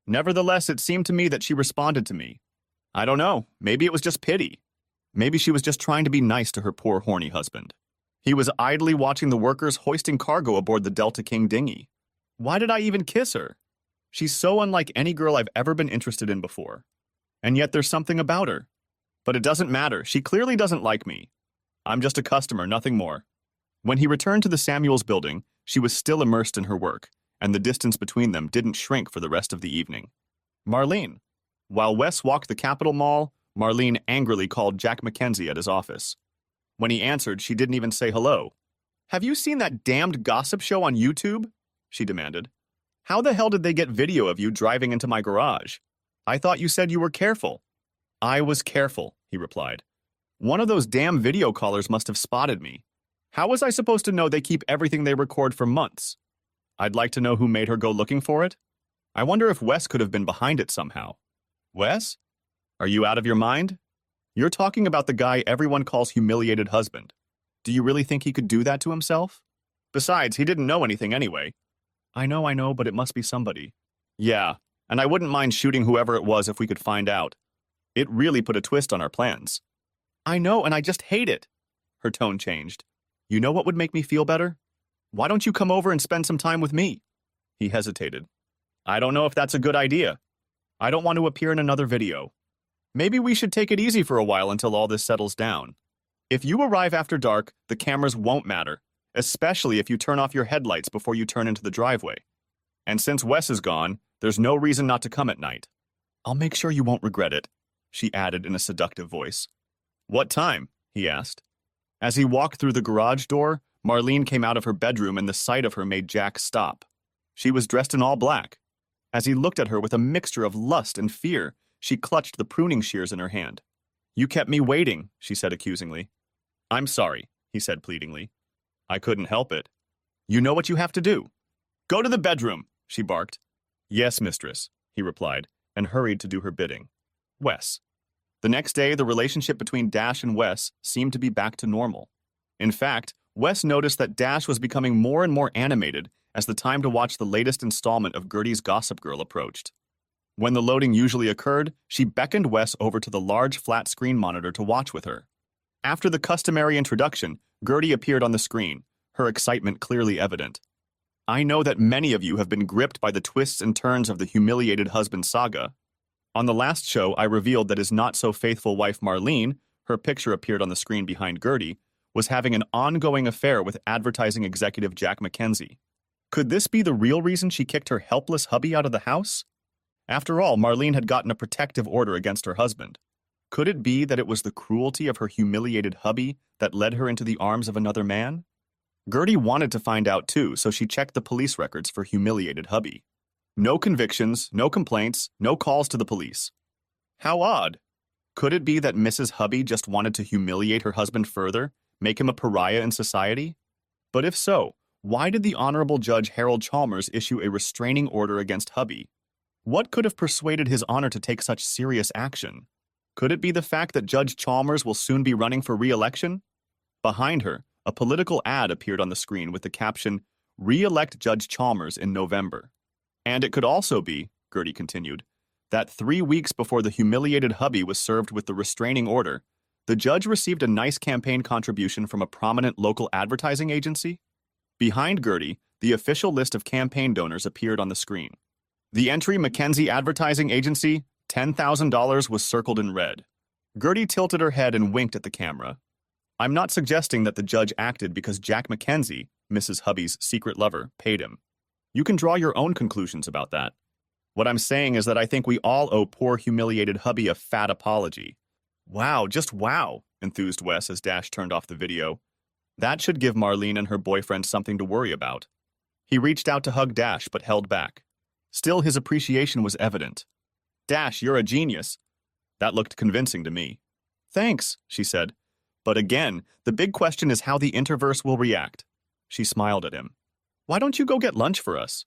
[SPEAKER 1] Nevertheless, it seemed to me that she responded to me. I don't know, maybe it was just pity. Maybe she was just trying to be nice to her poor horny husband. He was idly watching the workers hoisting cargo aboard the Delta King dinghy. Why did I even kiss her? She's so unlike any girl I've ever been interested in before. And yet there's something about her. But it doesn't matter. She clearly doesn't like me. I'm just a customer, nothing more. When he returned to the Samuels building, she was still immersed in her work, and the distance between them didn't shrink for the rest of the evening. Marlene. While Wes walked the Capitol Mall, Marlene angrily called Jack Mackenzie at his office. When he answered, she didn't even say hello. Have you seen that damned gossip show on YouTube? She demanded. How the hell did they get video of you driving into my garage? I thought you said you were careful. I was careful, he replied. One of those damn video callers must have spotted me. How was I supposed to know they keep everything they record for months? I'd like to know who made her go looking for it. I wonder if Wes could have been behind it somehow. Wes? Are you out of your mind? You're talking about the guy everyone calls humiliated husband. Do you really think he could do that to himself? Besides, he didn't know anything anyway. I know, but it must be somebody. Yeah, and I wouldn't mind shooting whoever it was if we could find out. It really put a twist on our plans. I know, and I just hate it. Her tone changed. You know what would make me feel better? Why don't you come over and spend some time with me? He hesitated. I don't know if that's a good idea. I don't want to appear in another video. Maybe we should take it easy for a while until all this settles down. If you arrive after dark, the cameras won't matter, especially if you turn off your headlights before you turn into the driveway. And since Wes is gone, there's no reason not to come at night. I'll make sure you won't regret it, she added in a seductive voice. What time? He asked. As he walked through the garage door, Marlene came out of her bedroom and the sight of her made Jack stop. She was dressed in all black. As he looked at her with a mixture of lust and fear, she clutched the pruning shears in her hand. You kept me waiting, she said accusingly. I'm sorry, he said pleadingly. I couldn't help it. You know what you have to do. Go to the bedroom, she barked. Yes, mistress, he replied, and hurried to do her bidding. Wes. The next day, the relationship between Dash and Wes seemed to be back to normal. In fact, Wes noticed that Dash was becoming more and more animated as the time to watch the latest installment of Gertie's Gossip Girl approached. When the loading usually occurred, she beckoned Wes over to the large flat screen monitor to watch with her. After the customary introduction, Gertie appeared on the screen, her excitement clearly evident. I know that many of you have been gripped by the twists and turns of the humiliated husband saga. On the last show, I revealed that his not-so-faithful wife Marlene, her picture appeared on the screen behind Gertie, was having an ongoing affair with advertising executive Jack Mackenzie. Could this be the real reason she kicked her helpless hubby out of the house? After all, Marlene had gotten a protective order against her husband. Could it be that it was the cruelty of her humiliated hubby that led her into the arms of another man? Gertie wanted to find out too, so she checked the police records for humiliated hubby. No convictions, no complaints, no calls to the police. How odd. Could it be that Mrs. Hubby just wanted to humiliate her husband further, make him a pariah in society? But if so, why did the Honorable Judge Harold Chalmers issue a restraining order against Hubby? What could have persuaded His Honor to take such serious action? Could it be the fact that Judge Chalmers will soon be running for re-election? Behind her, a political ad appeared on the screen with the caption, "Re-elect Judge Chalmers in November." And it could also be, Gertie continued, that 3 weeks before the humiliated hubby was served with the restraining order, the judge received a nice campaign contribution from a prominent local advertising agency. Behind Gertie, the official list of campaign donors appeared on the screen. The entry Mackenzie Advertising Agency, $10,000 was circled in red. Gertie tilted her head and winked at the camera. I'm not suggesting that the judge acted because Jack Mackenzie, Mrs. Hubby's secret lover, paid him. You can draw your own conclusions about that. What I'm saying is that I think we all owe poor humiliated hubby a fat apology. Wow, just wow, enthused Wes as Dash turned off the video. That should give Marlene and her boyfriend something to worry about. He reached out to hug Dash but held back. Still, his appreciation was evident. Dash, you're a genius. That looked convincing to me. Thanks, she said. But again, the big question is how the Interverse will react. She smiled at him. Why don't you go get lunch for us?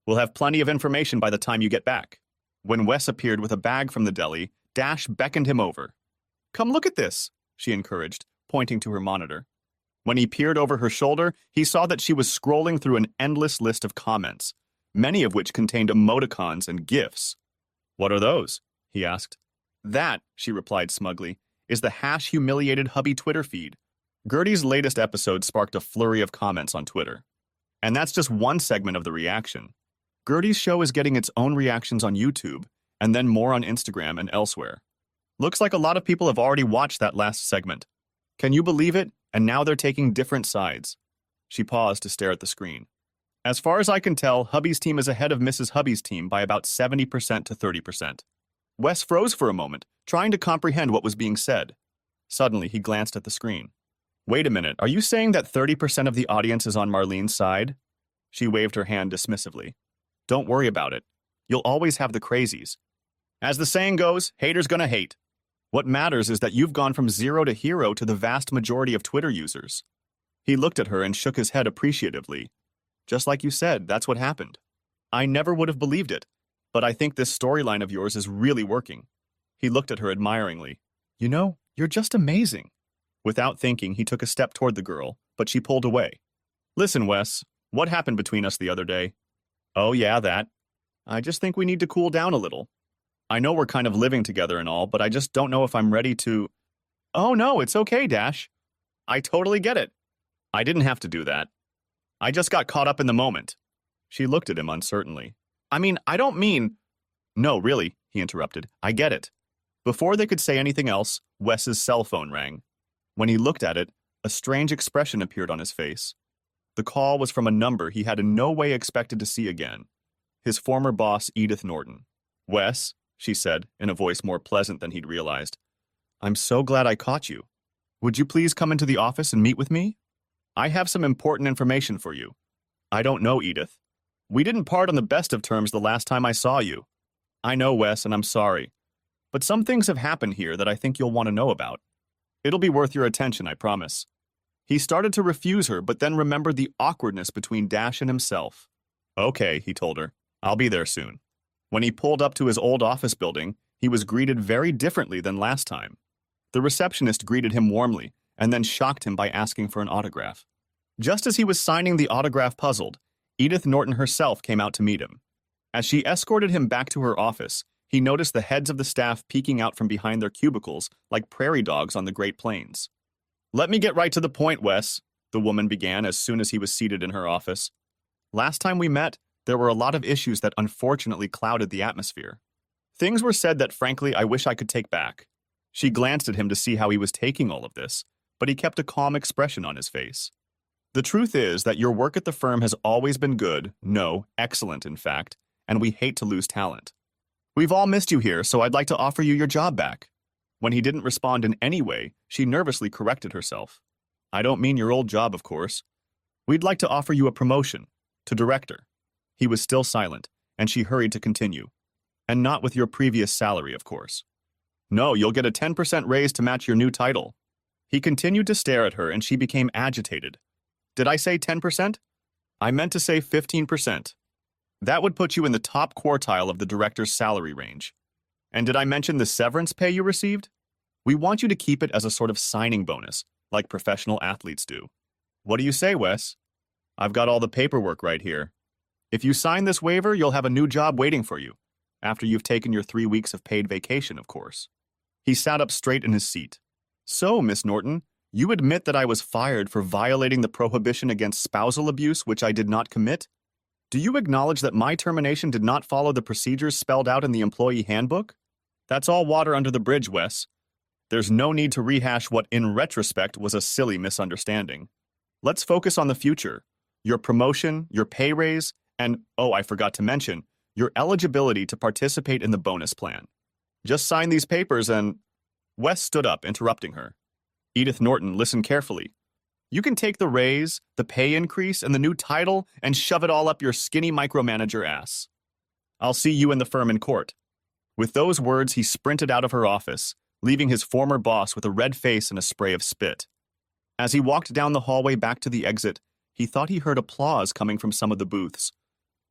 [SPEAKER 1] We'll have plenty of information by the time you get back. When Wes appeared with a bag from the deli, Dash beckoned him over. Come look at this, she encouraged, pointing to her monitor. When he peered over her shoulder, he saw that she was scrolling through an endless list of comments, many of which contained emoticons and GIFs. What are those? He asked. That, she replied smugly, is the #humiliated hubby Twitter feed. Gertie's latest episode sparked a flurry of comments on Twitter. And that's just one segment of the reaction. Gertie's show is getting its own reactions on YouTube, and then more on Instagram and elsewhere. Looks like a lot of people have already watched that last segment. Can you believe it? And now they're taking different sides. She paused to stare at the screen. As far as I can tell, Hubby's team is ahead of Mrs. Hubby's team by about 70% to 30%. Wes froze for a moment, trying to comprehend what was being said. Suddenly, he glanced at the screen. Wait a minute, are you saying that 30% of the audience is on Marlene's side? She waved her hand dismissively. Don't worry about it. You'll always have the crazies. As the saying goes, haters gonna hate. What matters is that you've gone from zero to hero to the vast majority of Twitter users. He looked at her and shook his head appreciatively. Just like you said, that's what happened. I never would have believed it, but I think this storyline of yours is really working. He looked at her admiringly. You know, you're just amazing. Without thinking, he took a step toward the girl, but she pulled away. Listen, Wes, what happened between us the other day? Oh yeah, that. I just think we need to cool down a little. I know we're kind of living together and all, but I just don't know if I'm ready to... Oh no, it's okay, Dash. I totally get it. I didn't have to do that. I just got caught up in the moment. She looked at him uncertainly. I mean, I don't mean... No, really, he interrupted. I get it. Before they could say anything else, Wes's cell phone rang. When he looked at it, a strange expression appeared on his face. The call was from a number he had in no way expected to see again. His former boss, Edith Norton. Wes, she said, in a voice more pleasant than he'd realized. I'm so glad I caught you. Would you please come into the office and meet with me? I have some important information for you. I don't know, Edith. We didn't part on the best of terms the last time I saw you. I know, Wes, and I'm sorry. But some things have happened here that I think you'll want to know about. It'll be worth your attention, I promise. He started to refuse her, but then remembered the awkwardness between Dash and himself. Okay, he told her. I'll be there soon. When he pulled up to his old office building, he was greeted very differently than last time. The receptionist greeted him warmly, and then shocked him by asking for an autograph. Just as he was signing the autograph puzzled, Edith Norton herself came out to meet him. As she escorted him back to her office, he noticed the heads of the staff peeking out from behind their cubicles like prairie dogs on the Great Plains. Let me get right to the point, Wes, the woman began as soon as he was seated in her office. Last time we met, there were a lot of issues that unfortunately clouded the atmosphere. Things were said that, frankly, I wish I could take back. She glanced at him to see how he was taking all of this, but he kept a calm expression on his face. The truth is that your work at the firm has always been good, no, excellent, in fact, and we hate to lose talent. We've all missed you here, so I'd like to offer you your job back. When he didn't respond in any way, she nervously corrected herself. I don't mean your old job, of course. We'd like to offer you a promotion, to director. He was still silent, and she hurried to continue. And not with your previous salary, of course. No, you'll get a 10% raise to match your new title. He continued to stare at her, and she became agitated. Did I say 10%? I meant to say 15%. That would put you in the top quartile of the director's salary range. And did I mention the severance pay you received? We want you to keep it as a sort of signing bonus, like professional athletes do. What do you say, Wes? I've got all the paperwork right here. If you sign this waiver, you'll have a new job waiting for you, after you've taken your 3 weeks of paid vacation, of course. He sat up straight in his seat. So, Miss Norton, you admit that I was fired for violating the prohibition against spousal abuse, which I did not commit? Do you acknowledge that my termination did not follow the procedures spelled out in the employee handbook? That's all water under the bridge, Wes. There's no need to rehash what, in retrospect, was a silly misunderstanding. Let's focus on the future. Your promotion, your pay raise, and, oh, I forgot to mention, your eligibility to participate in the bonus plan. Just sign these papers and... Wes stood up, interrupting her. Edith Norton, listen carefully. You can take the raise, the pay increase, and the new title and shove it all up your skinny micromanager ass. I'll see you in the firm in court. With those words, he sprinted out of her office, leaving his former boss with a red face and a spray of spit. As he walked down the hallway back to the exit, he thought he heard applause coming from some of the booths.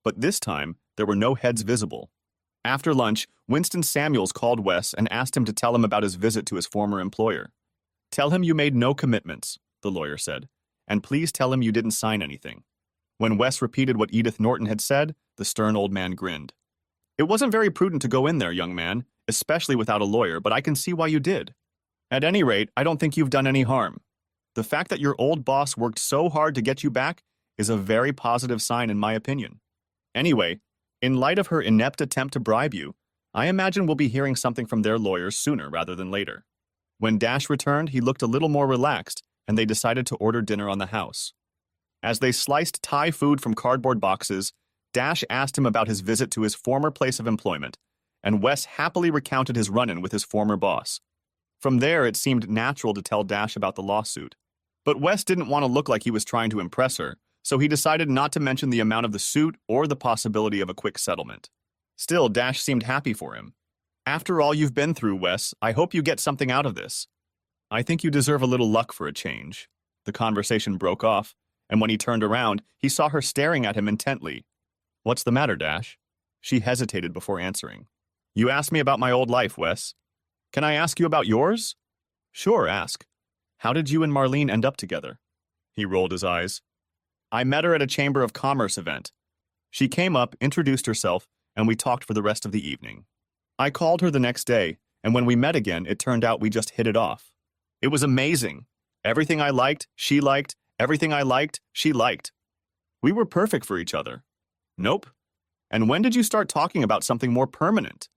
[SPEAKER 1] But this time, there were no heads visible. After lunch, Winston Samuels called Wes and asked him to tell him about his visit to his former employer. Tell him you made no commitments, the lawyer said, and please tell him you didn't sign anything. When Wes repeated what Edith Norton had said, the stern old man grinned. It wasn't very prudent to go in there, young man, especially without a lawyer, but I can see why you did. At any rate, I don't think you've done any harm. The fact that your old boss worked so hard to get you back is a very positive sign in my opinion. Anyway, in light of her inept attempt to bribe you, I imagine we'll be hearing something from their lawyers sooner rather than later. When Dash returned, he looked a little more relaxed, and they decided to order dinner on the house. As they sliced Thai food from cardboard boxes, Dash asked him about his visit to his former place of employment, and Wes happily recounted his run-in with his former boss. From there, it seemed natural to tell Dash about the lawsuit. But Wes didn't want to look like he was trying to impress her, so he decided not to mention the amount of the suit or the possibility of a quick settlement. Still, Dash seemed happy for him. After all you've been through, Wes, I hope you get something out of this. I think you deserve a little luck for a change. The conversation broke off, and when he turned around, he saw her staring at him intently. What's the matter, Dash? She hesitated before answering. You asked me about my old life, Wes. Can I ask you about yours? Sure, ask. How did you and Marlene end up together? He rolled his eyes. I met her at a Chamber of Commerce event. She came up, introduced herself, and we talked for the rest of the evening. I called her the next day, and when we met again, it turned out we just hit it off. It was amazing. Everything I liked, she liked. Everything I liked, she liked. We were perfect for each other. Nope. And when did you start talking about something more permanent?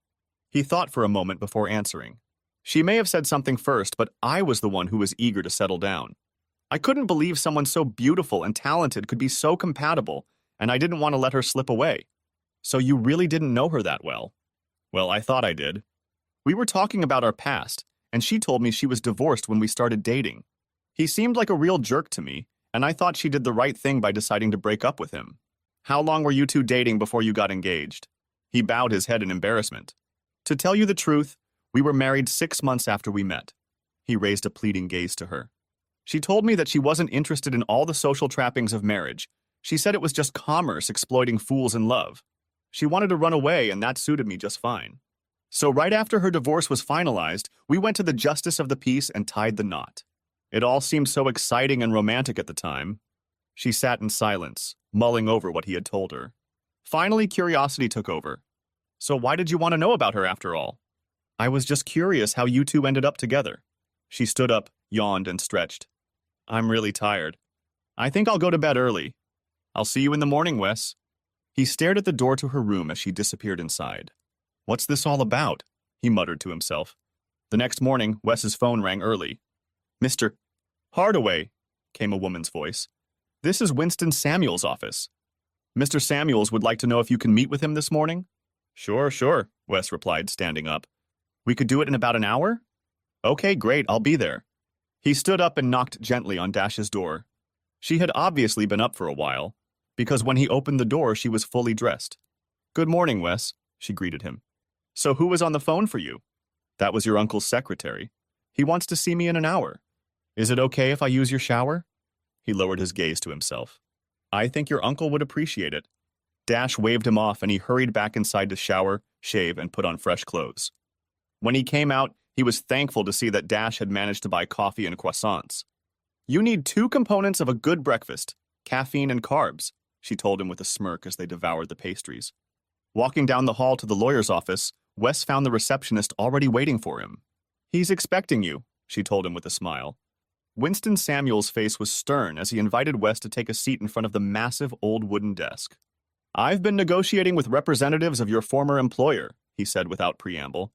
[SPEAKER 1] He thought for a moment before answering. She may have said something first, but I was the one who was eager to settle down. I couldn't believe someone so beautiful and talented could be so compatible, and I didn't want to let her slip away. So you really didn't know her that well? Well, I thought I did. We were talking about our past, and she told me she was divorced when we started dating. He seemed like a real jerk to me, and I thought she did the right thing by deciding to break up with him. How long were you two dating before you got engaged? He bowed his head in embarrassment. To tell you the truth, we were married 6 months after we met. He raised a pleading gaze to her. She told me that she wasn't interested in all the social trappings of marriage. She said it was just commerce exploiting fools in love. She wanted to run away, and that suited me just fine. So right after her divorce was finalized, we went to the justice of the peace and tied the knot. It all seemed so exciting and romantic at the time. She sat in silence, mulling over what he had told her. Finally, curiosity took over. So why did you want to know about her after all? I was just curious how you two ended up together. She stood up, yawned, and stretched. I'm really tired. I think I'll go to bed early. I'll see you in the morning, Wes. He stared at the door to her room as she disappeared inside. What's this all about? He muttered to himself. The next morning, Wes's phone rang early. Mr. Hardaway, came a woman's voice. This is Winston Samuel's office. Mr. Samuels would like to know if you can meet with him this morning? Sure, Wes replied, standing up. We could do it in about an hour? Okay, great, I'll be there. He stood up and knocked gently on Dash's door. She had obviously been up for a while, because when he opened the door, she was fully dressed. Good morning, Wes, she greeted him. So who was on the phone for you? That was your uncle's secretary. He wants to see me in an hour. Is it okay if I use your shower? He lowered his gaze to himself. I think your uncle would appreciate it. Dash waved him off and he hurried back inside to shower, shave, and put on fresh clothes. When he came out, he was thankful to see that Dash had managed to buy coffee and croissants. You need 2 components of a good breakfast, caffeine and carbs, she told him with a smirk as they devoured the pastries. Walking down the hall to the lawyer's office, Wes found the receptionist already waiting for him. He's expecting you, she told him with a smile. Winston Samuel's face was stern as he invited Wes to take a seat in front of the massive old wooden desk. I've been negotiating with representatives of your former employer, he said without preamble.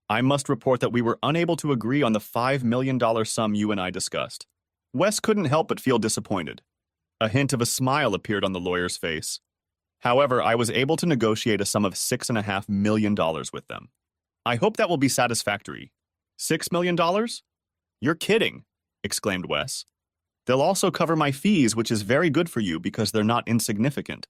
[SPEAKER 1] I must report that we were unable to agree on the $5 million sum you and I discussed. Wes couldn't help but feel disappointed. A hint of a smile appeared on the lawyer's face. However, I was able to negotiate a sum of $6.5 million with them. I hope that will be satisfactory. $6 million? You're kidding, exclaimed Wes. They'll also cover my fees, which is very good for you because they're not insignificant.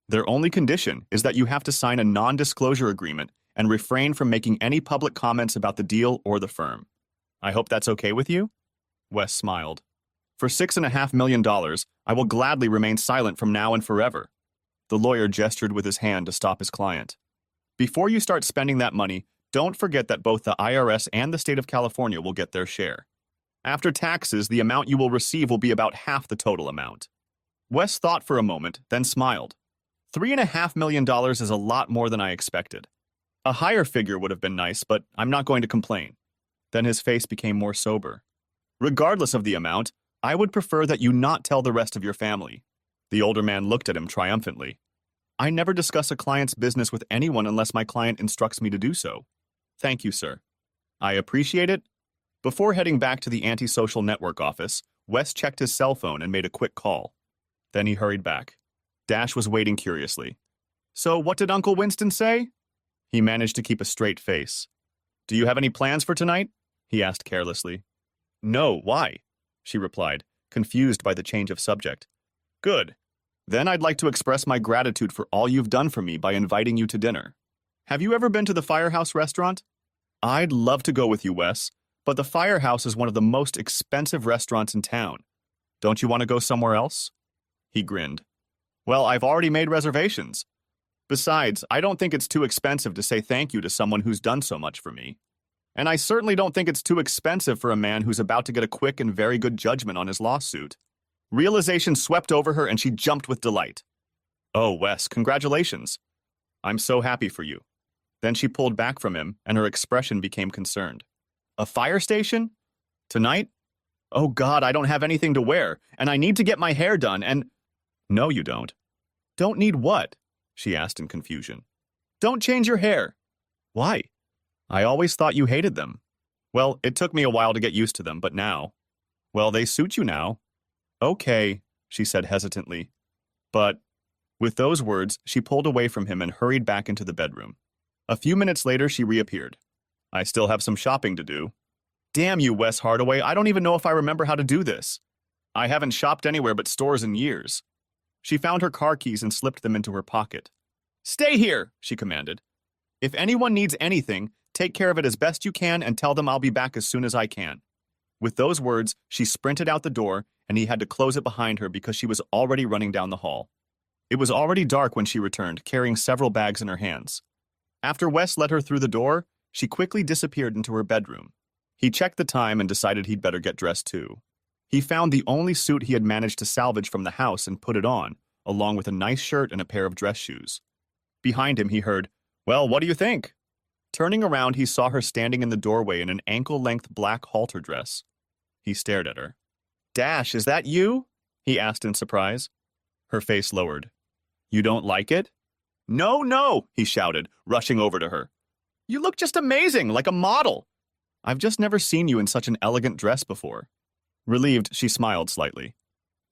[SPEAKER 1] Their only condition is that you have to sign a non-disclosure agreement and refrain from making any public comments about the deal or the firm. I hope that's okay with you? Wes smiled. For $6.5 million, I will gladly remain silent from now and forever. The lawyer gestured with his hand to stop his client. Before you start spending that money, don't forget that both the IRS and the state of California will get their share. After taxes, the amount you will receive will be about half the total amount. Wes thought for a moment, then smiled. $3.5 million is a lot more than I expected. A higher figure would have been nice, but I'm not going to complain. Then his face became more sober. Regardless of the amount, I would prefer that you not tell the rest of your family. The older man looked at him triumphantly. I never discuss a client's business with anyone unless my client instructs me to do so. Thank you, sir. I appreciate it. Before heading back to the antisocial network office, Wes checked his cell phone and made a quick call. Then he hurried back. Dash was waiting curiously. So what did Uncle Winston say? He managed to keep a straight face. Do you have any plans for tonight? He asked carelessly. No, why? She replied, confused by the change of subject. Good. Then I'd like to express my gratitude for all you've done for me by inviting you to dinner. Have you ever been to the Firehouse restaurant? I'd love to go with you, Wes, but the Firehouse is one of the most expensive restaurants in town. Don't you want to go somewhere else? He grinned. Well, I've already made reservations. Besides, I don't think it's too expensive to say thank you to someone who's done so much for me. And I certainly don't think it's too expensive for a man who's about to get a quick and very good judgment on his lawsuit. Realization swept over her and she jumped with delight. Oh, Wes, congratulations. I'm so happy for you. Then she pulled back from him and her expression became concerned. A fire station? Tonight? Oh God, I don't have anything to wear, and I need to get my hair done, and… No, you don't. Don't need what? She asked in confusion. Don't change your hair. Why? I always thought you hated them. Well, it took me a while to get used to them, but now… Well, they suit you now. Okay, she said hesitantly. But… With those words, she pulled away from him and hurried back into the bedroom. A few minutes later, she reappeared. I still have some shopping to do. Damn you, Wes Hardaway, I don't even know if I remember how to do this. I haven't shopped anywhere but stores in years. She found her car keys and slipped them into her pocket. Stay here, she commanded. If anyone needs anything, take care of it as best you can and tell them I'll be back as soon as I can. With those words, she sprinted out the door, and he had to close it behind her because she was already running down the hall. It was already dark when she returned, carrying several bags in her hands. After Wes led her through the door, she quickly disappeared into her bedroom. He checked the time and decided he'd better get dressed too. He found the only suit he had managed to salvage from the house and put it on, along with a nice shirt and a pair of dress shoes. Behind him, he heard, Well, what do you think? Turning around, he saw her standing in the doorway in an ankle-length black halter dress. He stared at her. Dash, is that you? He asked in surprise. Her face lowered. You don't like it? No, no, he shouted, rushing over to her. You look just amazing, like a model. I've just never seen you in such an elegant dress before. Relieved, she smiled slightly.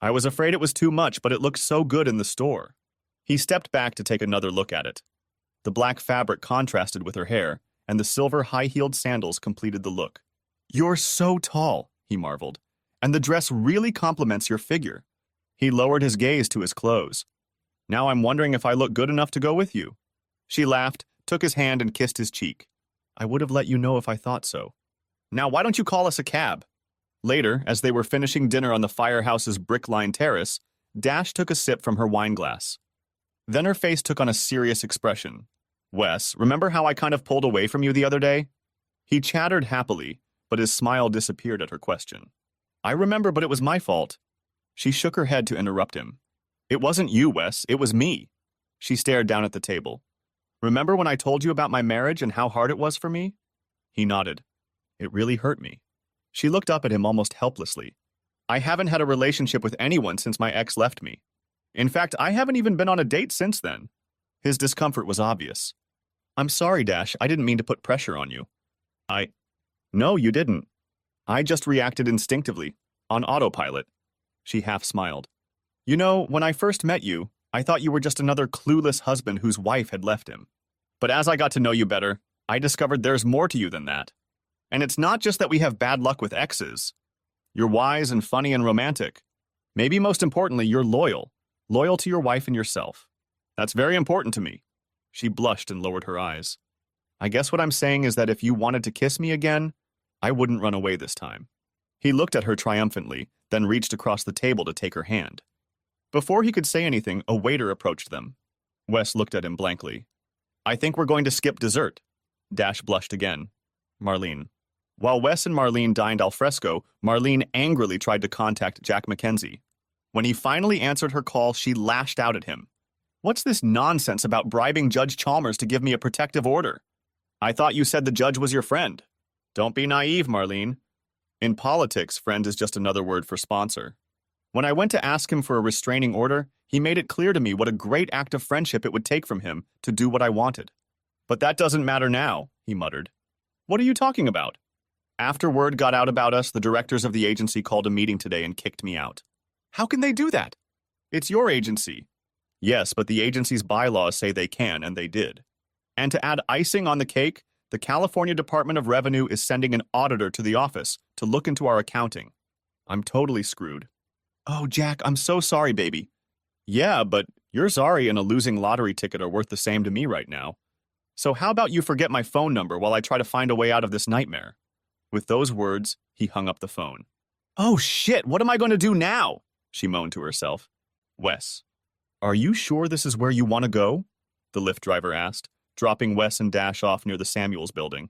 [SPEAKER 1] I was afraid it was too much, but it looked so good in the store. He stepped back to take another look at it. The black fabric contrasted with her hair, and the silver high-heeled sandals completed the look. You're so tall, he marveled, and the dress really complements your figure. He lowered his gaze to his clothes. Now I'm wondering if I look good enough to go with you. She laughed, took his hand, and kissed his cheek. I would have let you know if I thought so. Now why don't you call us a cab? Later, as they were finishing dinner on the Firehouse's brick-lined terrace, Dash took a sip from her wine glass. Then her face took on a serious expression. Wes, remember how I kind of pulled away from you the other day? He chattered happily, but his smile disappeared at her question. I remember, but it was my fault. She shook her head to interrupt him. It wasn't you, Wes, it was me. She stared down at the table. Remember when I told you about my marriage and how hard it was for me? He nodded. It really hurt me. She looked up at him almost helplessly. I haven't had a relationship with anyone since my ex left me. In fact, I haven't even been on a date since then. His discomfort was obvious. I'm sorry, Dash, I didn't mean to put pressure on you. No, you didn't. I just reacted instinctively, on autopilot. She half smiled. You know, when I first met you, I thought you were just another clueless husband whose wife had left him. But as I got to know you better, I discovered there's more to you than that. And it's not just that we have bad luck with exes. You're wise and funny and romantic. Maybe most importantly, you're loyal. Loyal to your wife and yourself. That's very important to me. She blushed and lowered her eyes. I guess what I'm saying is that if you wanted to kiss me again, I wouldn't run away this time. He looked at her triumphantly, then reached across the table to take her hand. Before he could say anything, a waiter approached them. Wes looked at him blankly. I think we're going to skip dessert. Dash blushed again. Marlene. While Wes and Marlene dined al fresco, Marlene angrily tried to contact Jack Mackenzie. When he finally answered her call, she lashed out at him. What's this nonsense about bribing Judge Chalmers to give me a protective order? I thought you said the judge was your friend. Don't be naive, Marlene. In politics, friend is just another word for sponsor. When I went to ask him for a restraining order, he made it clear to me what a great act of friendship it would take from him to do what I wanted. But that doesn't matter now, he muttered. What are you talking about? After word got out about us, the directors of the agency called a meeting today and kicked me out. How can they do that? It's your agency. Yes, but the agency's bylaws say they can, and they did. And to add icing on the cake, the California Department of Revenue is sending an auditor to the office to look into our accounting. I'm totally screwed. Oh, Jack, I'm so sorry, baby. Yeah, but your sorry and a losing lottery ticket are worth the same to me right now. So how about you forget my phone number while I try to find a way out of this nightmare? With those words, he hung up the phone. Oh shit, what am I going to do now? She moaned to herself. Wes, are you sure this is where you want to go? The Lyft driver asked, dropping Wes and Dash off near the Samuels building.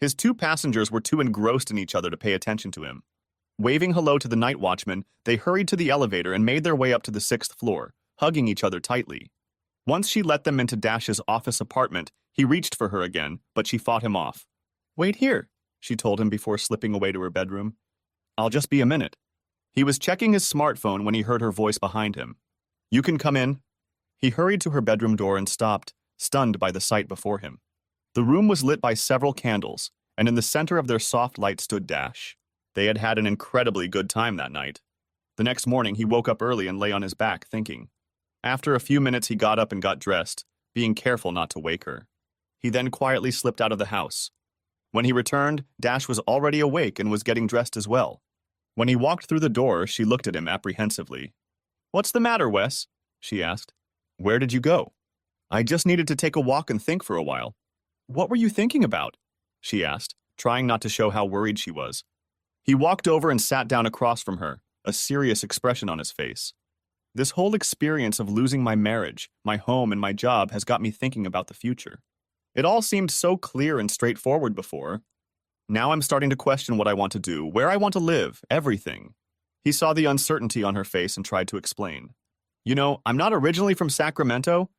[SPEAKER 1] His two passengers were too engrossed in each other to pay attention to him. Waving hello to the night watchman, they hurried to the elevator and made their way up to the 6th floor, hugging each other tightly. Once she let them into Dash's office apartment, he reached for her again, but she fought him off. Wait here, she told him before slipping away to her bedroom. I'll just be a minute. He was checking his smartphone when he heard her voice behind him. You can come in. He hurried to her bedroom door and stopped, stunned by the sight before him. The room was lit by several candles, and in the center of their soft light stood Dash. They had had an incredibly good time that night. The next morning, he woke up early and lay on his back, thinking. After a few minutes, he got up and got dressed, being careful not to wake her. He then quietly slipped out of the house. When he returned, Dash was already awake and was getting dressed as well. When he walked through the door, she looked at him apprehensively. What's the matter, Wes? She asked. Where did you go? I just needed to take a walk and think for a while. What were you thinking about? She asked, trying not to show how worried she was. He walked over and sat down across from her, a serious expression on his face. This whole experience of losing my marriage, my home, and my job has got me thinking about the future. It all seemed so clear and straightforward before. Now I'm starting to question what I want to do, where I want to live, everything. He saw the uncertainty on her face and tried to explain. You know, I'm not originally from Sacramento.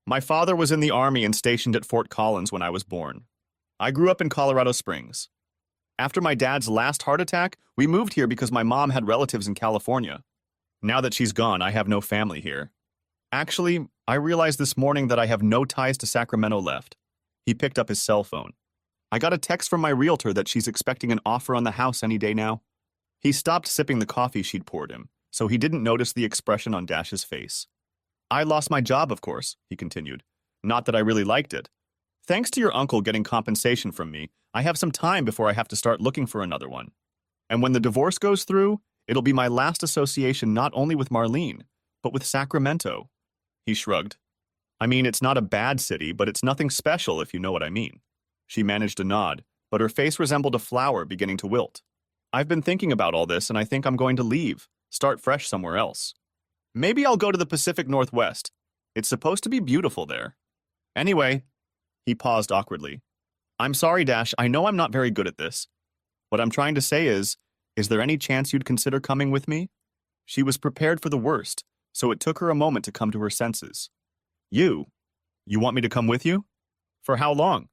[SPEAKER 1] My father was in the Army and stationed at Fort Collins when I was born. I grew up in Colorado Springs. After my dad's last heart attack, we moved here because my mom had relatives in California. Now that she's gone, I have no family here. Actually, I realized this morning that I have no ties to Sacramento left. He picked up his cell phone. I got a text from my realtor that she's expecting an offer on the house any day now. He stopped sipping the coffee she'd poured him, so he didn't notice the expression on Dash's face. I lost my job, of course, he continued. Not that I really liked it. Thanks to your uncle getting compensation from me, I have some time before I have to start looking for another one. And when the divorce goes through, it'll be my last association not only with Marlene, but with Sacramento. He shrugged. I mean, it's not a bad city, but it's nothing special if you know what I mean. She managed a nod, but her face resembled a flower beginning to wilt. I've been thinking about all this, and I think I'm going to leave, start fresh somewhere else. Maybe I'll go to the Pacific Northwest. It's supposed to be beautiful there. Anyway, he paused awkwardly. I'm sorry, Dash, I know I'm not very good at this. What I'm trying to say is there any chance you'd consider coming with me? She was prepared for the worst, so it took her a moment to come to her senses. You want me to come with you? For how long?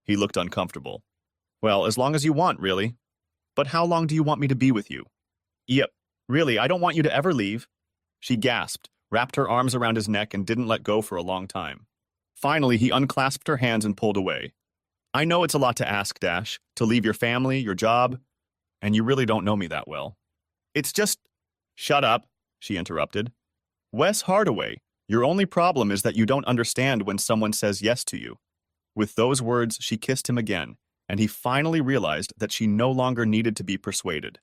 [SPEAKER 1] He looked uncomfortable. Well, as long as you want, really. But how long do you want me to be with you? Yep, really, I don't want you to ever leave. She gasped, wrapped her arms around his neck, and didn't let go for a long time. Finally, he unclasped her hands and pulled away. I know it's a lot to ask, Dash, to leave your family, your job, and you really don't know me that well. It's just... Shut up, she interrupted. Wes Hardaway, your only problem is that you don't understand when someone says yes to you. With those words, she kissed him again, and he finally realized that she no longer needed to be persuaded.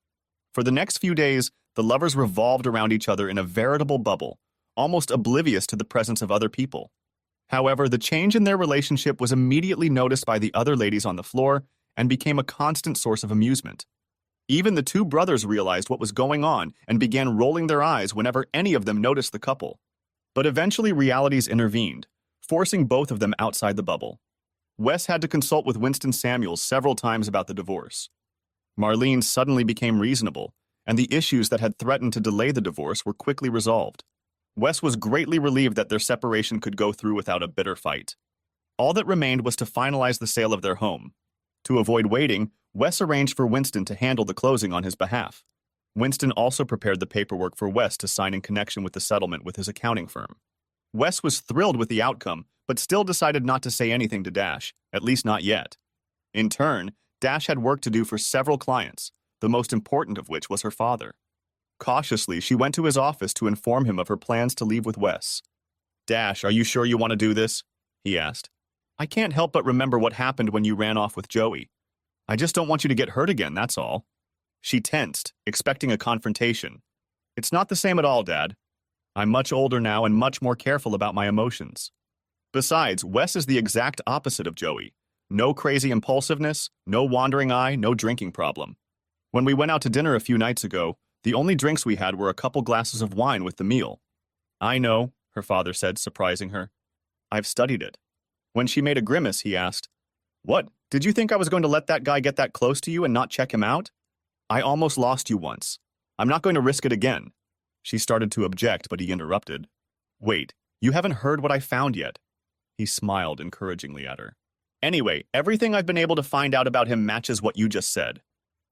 [SPEAKER 1] For the next few days, the lovers revolved around each other in a veritable bubble, almost oblivious to the presence of other people. However, the change in their relationship was immediately noticed by the other ladies on the floor and became a constant source of amusement. Even the two brothers realized what was going on and began rolling their eyes whenever any of them noticed the couple. But eventually realities intervened, forcing both of them outside the bubble. Wes had to consult with Winston Samuels several times about the divorce. Marlene suddenly became reasonable, and the issues that had threatened to delay the divorce were quickly resolved. Wes was greatly relieved that their separation could go through without a bitter fight. All that remained was to finalize the sale of their home. To avoid waiting, Wes arranged for Winston to handle the closing on his behalf. Winston also prepared the paperwork for Wes to sign in connection with the settlement with his accounting firm. Wes was thrilled with the outcome, but still decided not to say anything to Dash, at least not yet. In turn, Dash had work to do for several clients, the most important of which was her father. Cautiously, she went to his office to inform him of her plans to leave with Wes. "Dash, are you sure you want to do this?" he asked. "I can't help but remember what happened when you ran off with Joey. I just don't want you to get hurt again, that's all." She tensed, expecting a confrontation. "It's not the same at all, Dad. I'm much older now and much more careful about my emotions. Besides, Wes is the exact opposite of Joey. No crazy impulsiveness, no wandering eye, no drinking problem. When we went out to dinner a few nights ago, the only drinks we had were a couple glasses of wine with the meal." "I know," her father said, surprising her. "I've studied it." When she made a grimace, he asked, "What, did you think I was going to let that guy get that close to you and not check him out? I almost lost you once. I'm not going to risk it again." She started to object, but he interrupted. "Wait, you haven't heard what I found yet." He smiled encouragingly at her. "Anyway, everything I've been able to find out about him matches what you just said.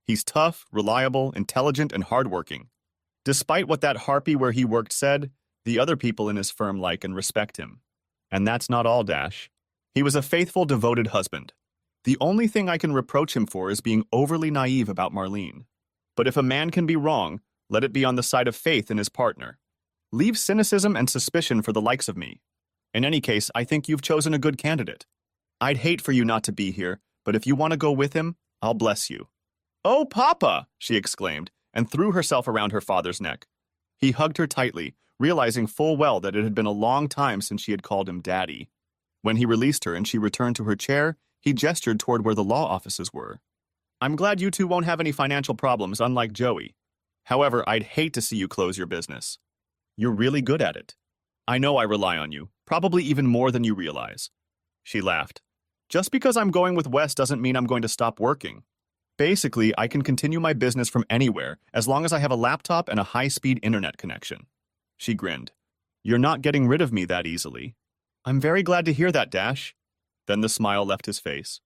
[SPEAKER 1] He's tough, reliable, intelligent, and hardworking. Despite what that harpy where he worked said, the other people in his firm like and respect him. And that's not all, Dash. He was a faithful, devoted husband. The only thing I can reproach him for is being overly naive about Marlene. But if a man can be wrong, let it be on the side of faith in his partner. Leave cynicism and suspicion for the likes of me. In any case, I think you've chosen a good candidate. I'd hate for you not to be here, but if you want to go with him, I'll bless you." "Oh, Papa!" she exclaimed, and threw herself around her father's neck. He hugged her tightly, realizing full well that it had been a long time since she had called him Daddy. When he released her and she returned to her chair, he gestured toward where the law offices were. "I'm glad you two won't have any financial problems, unlike Joey. However, I'd hate to see you close your business. You're really good at it. I know I rely on you, probably even more than you realize." She laughed. "Just because I'm going with Wes doesn't mean I'm going to stop working. Basically, I can continue my business from anywhere as long as I have a laptop and a high-speed internet connection." She grinned. "You're not getting rid of me that easily." "I'm very glad to hear that, Dash." Then the smile left his face.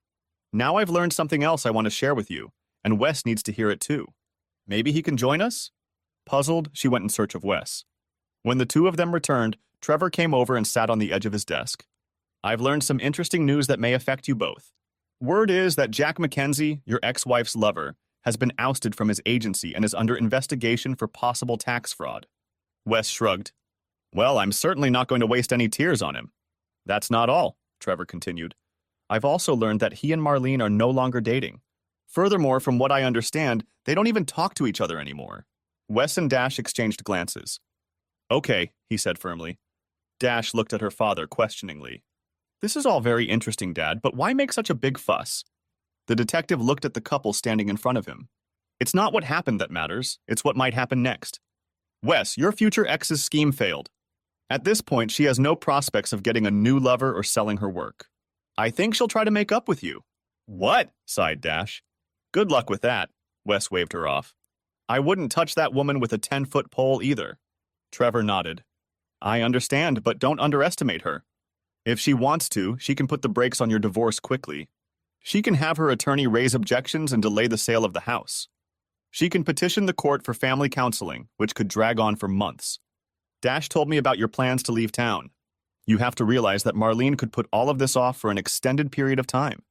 [SPEAKER 1] "Now I've learned something else I want to share with you, and Wes needs to hear it too. Maybe he can join us?" Puzzled, she went in search of Wes. When the two of them returned, Trevor came over and sat on the edge of his desk. "I've learned some interesting news that may affect you both. Word is that Jack Mackenzie, your ex-wife's lover, has been ousted from his agency and is under investigation for possible tax fraud." Wes shrugged. "Well, I'm certainly not going to waste any tears on him." "That's not all," Trevor continued. "I've also learned that he and Marlene are no longer dating. Furthermore, from what I understand, they don't even talk to each other anymore." Wes and Dash exchanged glances. "Okay," he said firmly. Dash looked at her father questioningly. "This is all very interesting, Dad, but why make such a big fuss?" The detective looked at the couple standing in front of him. "It's not what happened that matters, it's what might happen next. Wes, your future ex's scheme failed. At this point, she has no prospects of getting a new lover or selling her work. I think she'll try to make up with you." "What?" sighed Dash. "Good luck with that," Wes waved her off. "I wouldn't touch that woman with a 10-foot pole either." Trevor nodded. "I understand, but don't underestimate her. If she wants to, she can put the brakes on your divorce quickly. She can have her attorney raise objections and delay the sale of the house. She can petition the court for family counseling, which could drag on for months. Dash told me about your plans to leave town. You have to realize that Marlene could put all of this off for an extended period of time."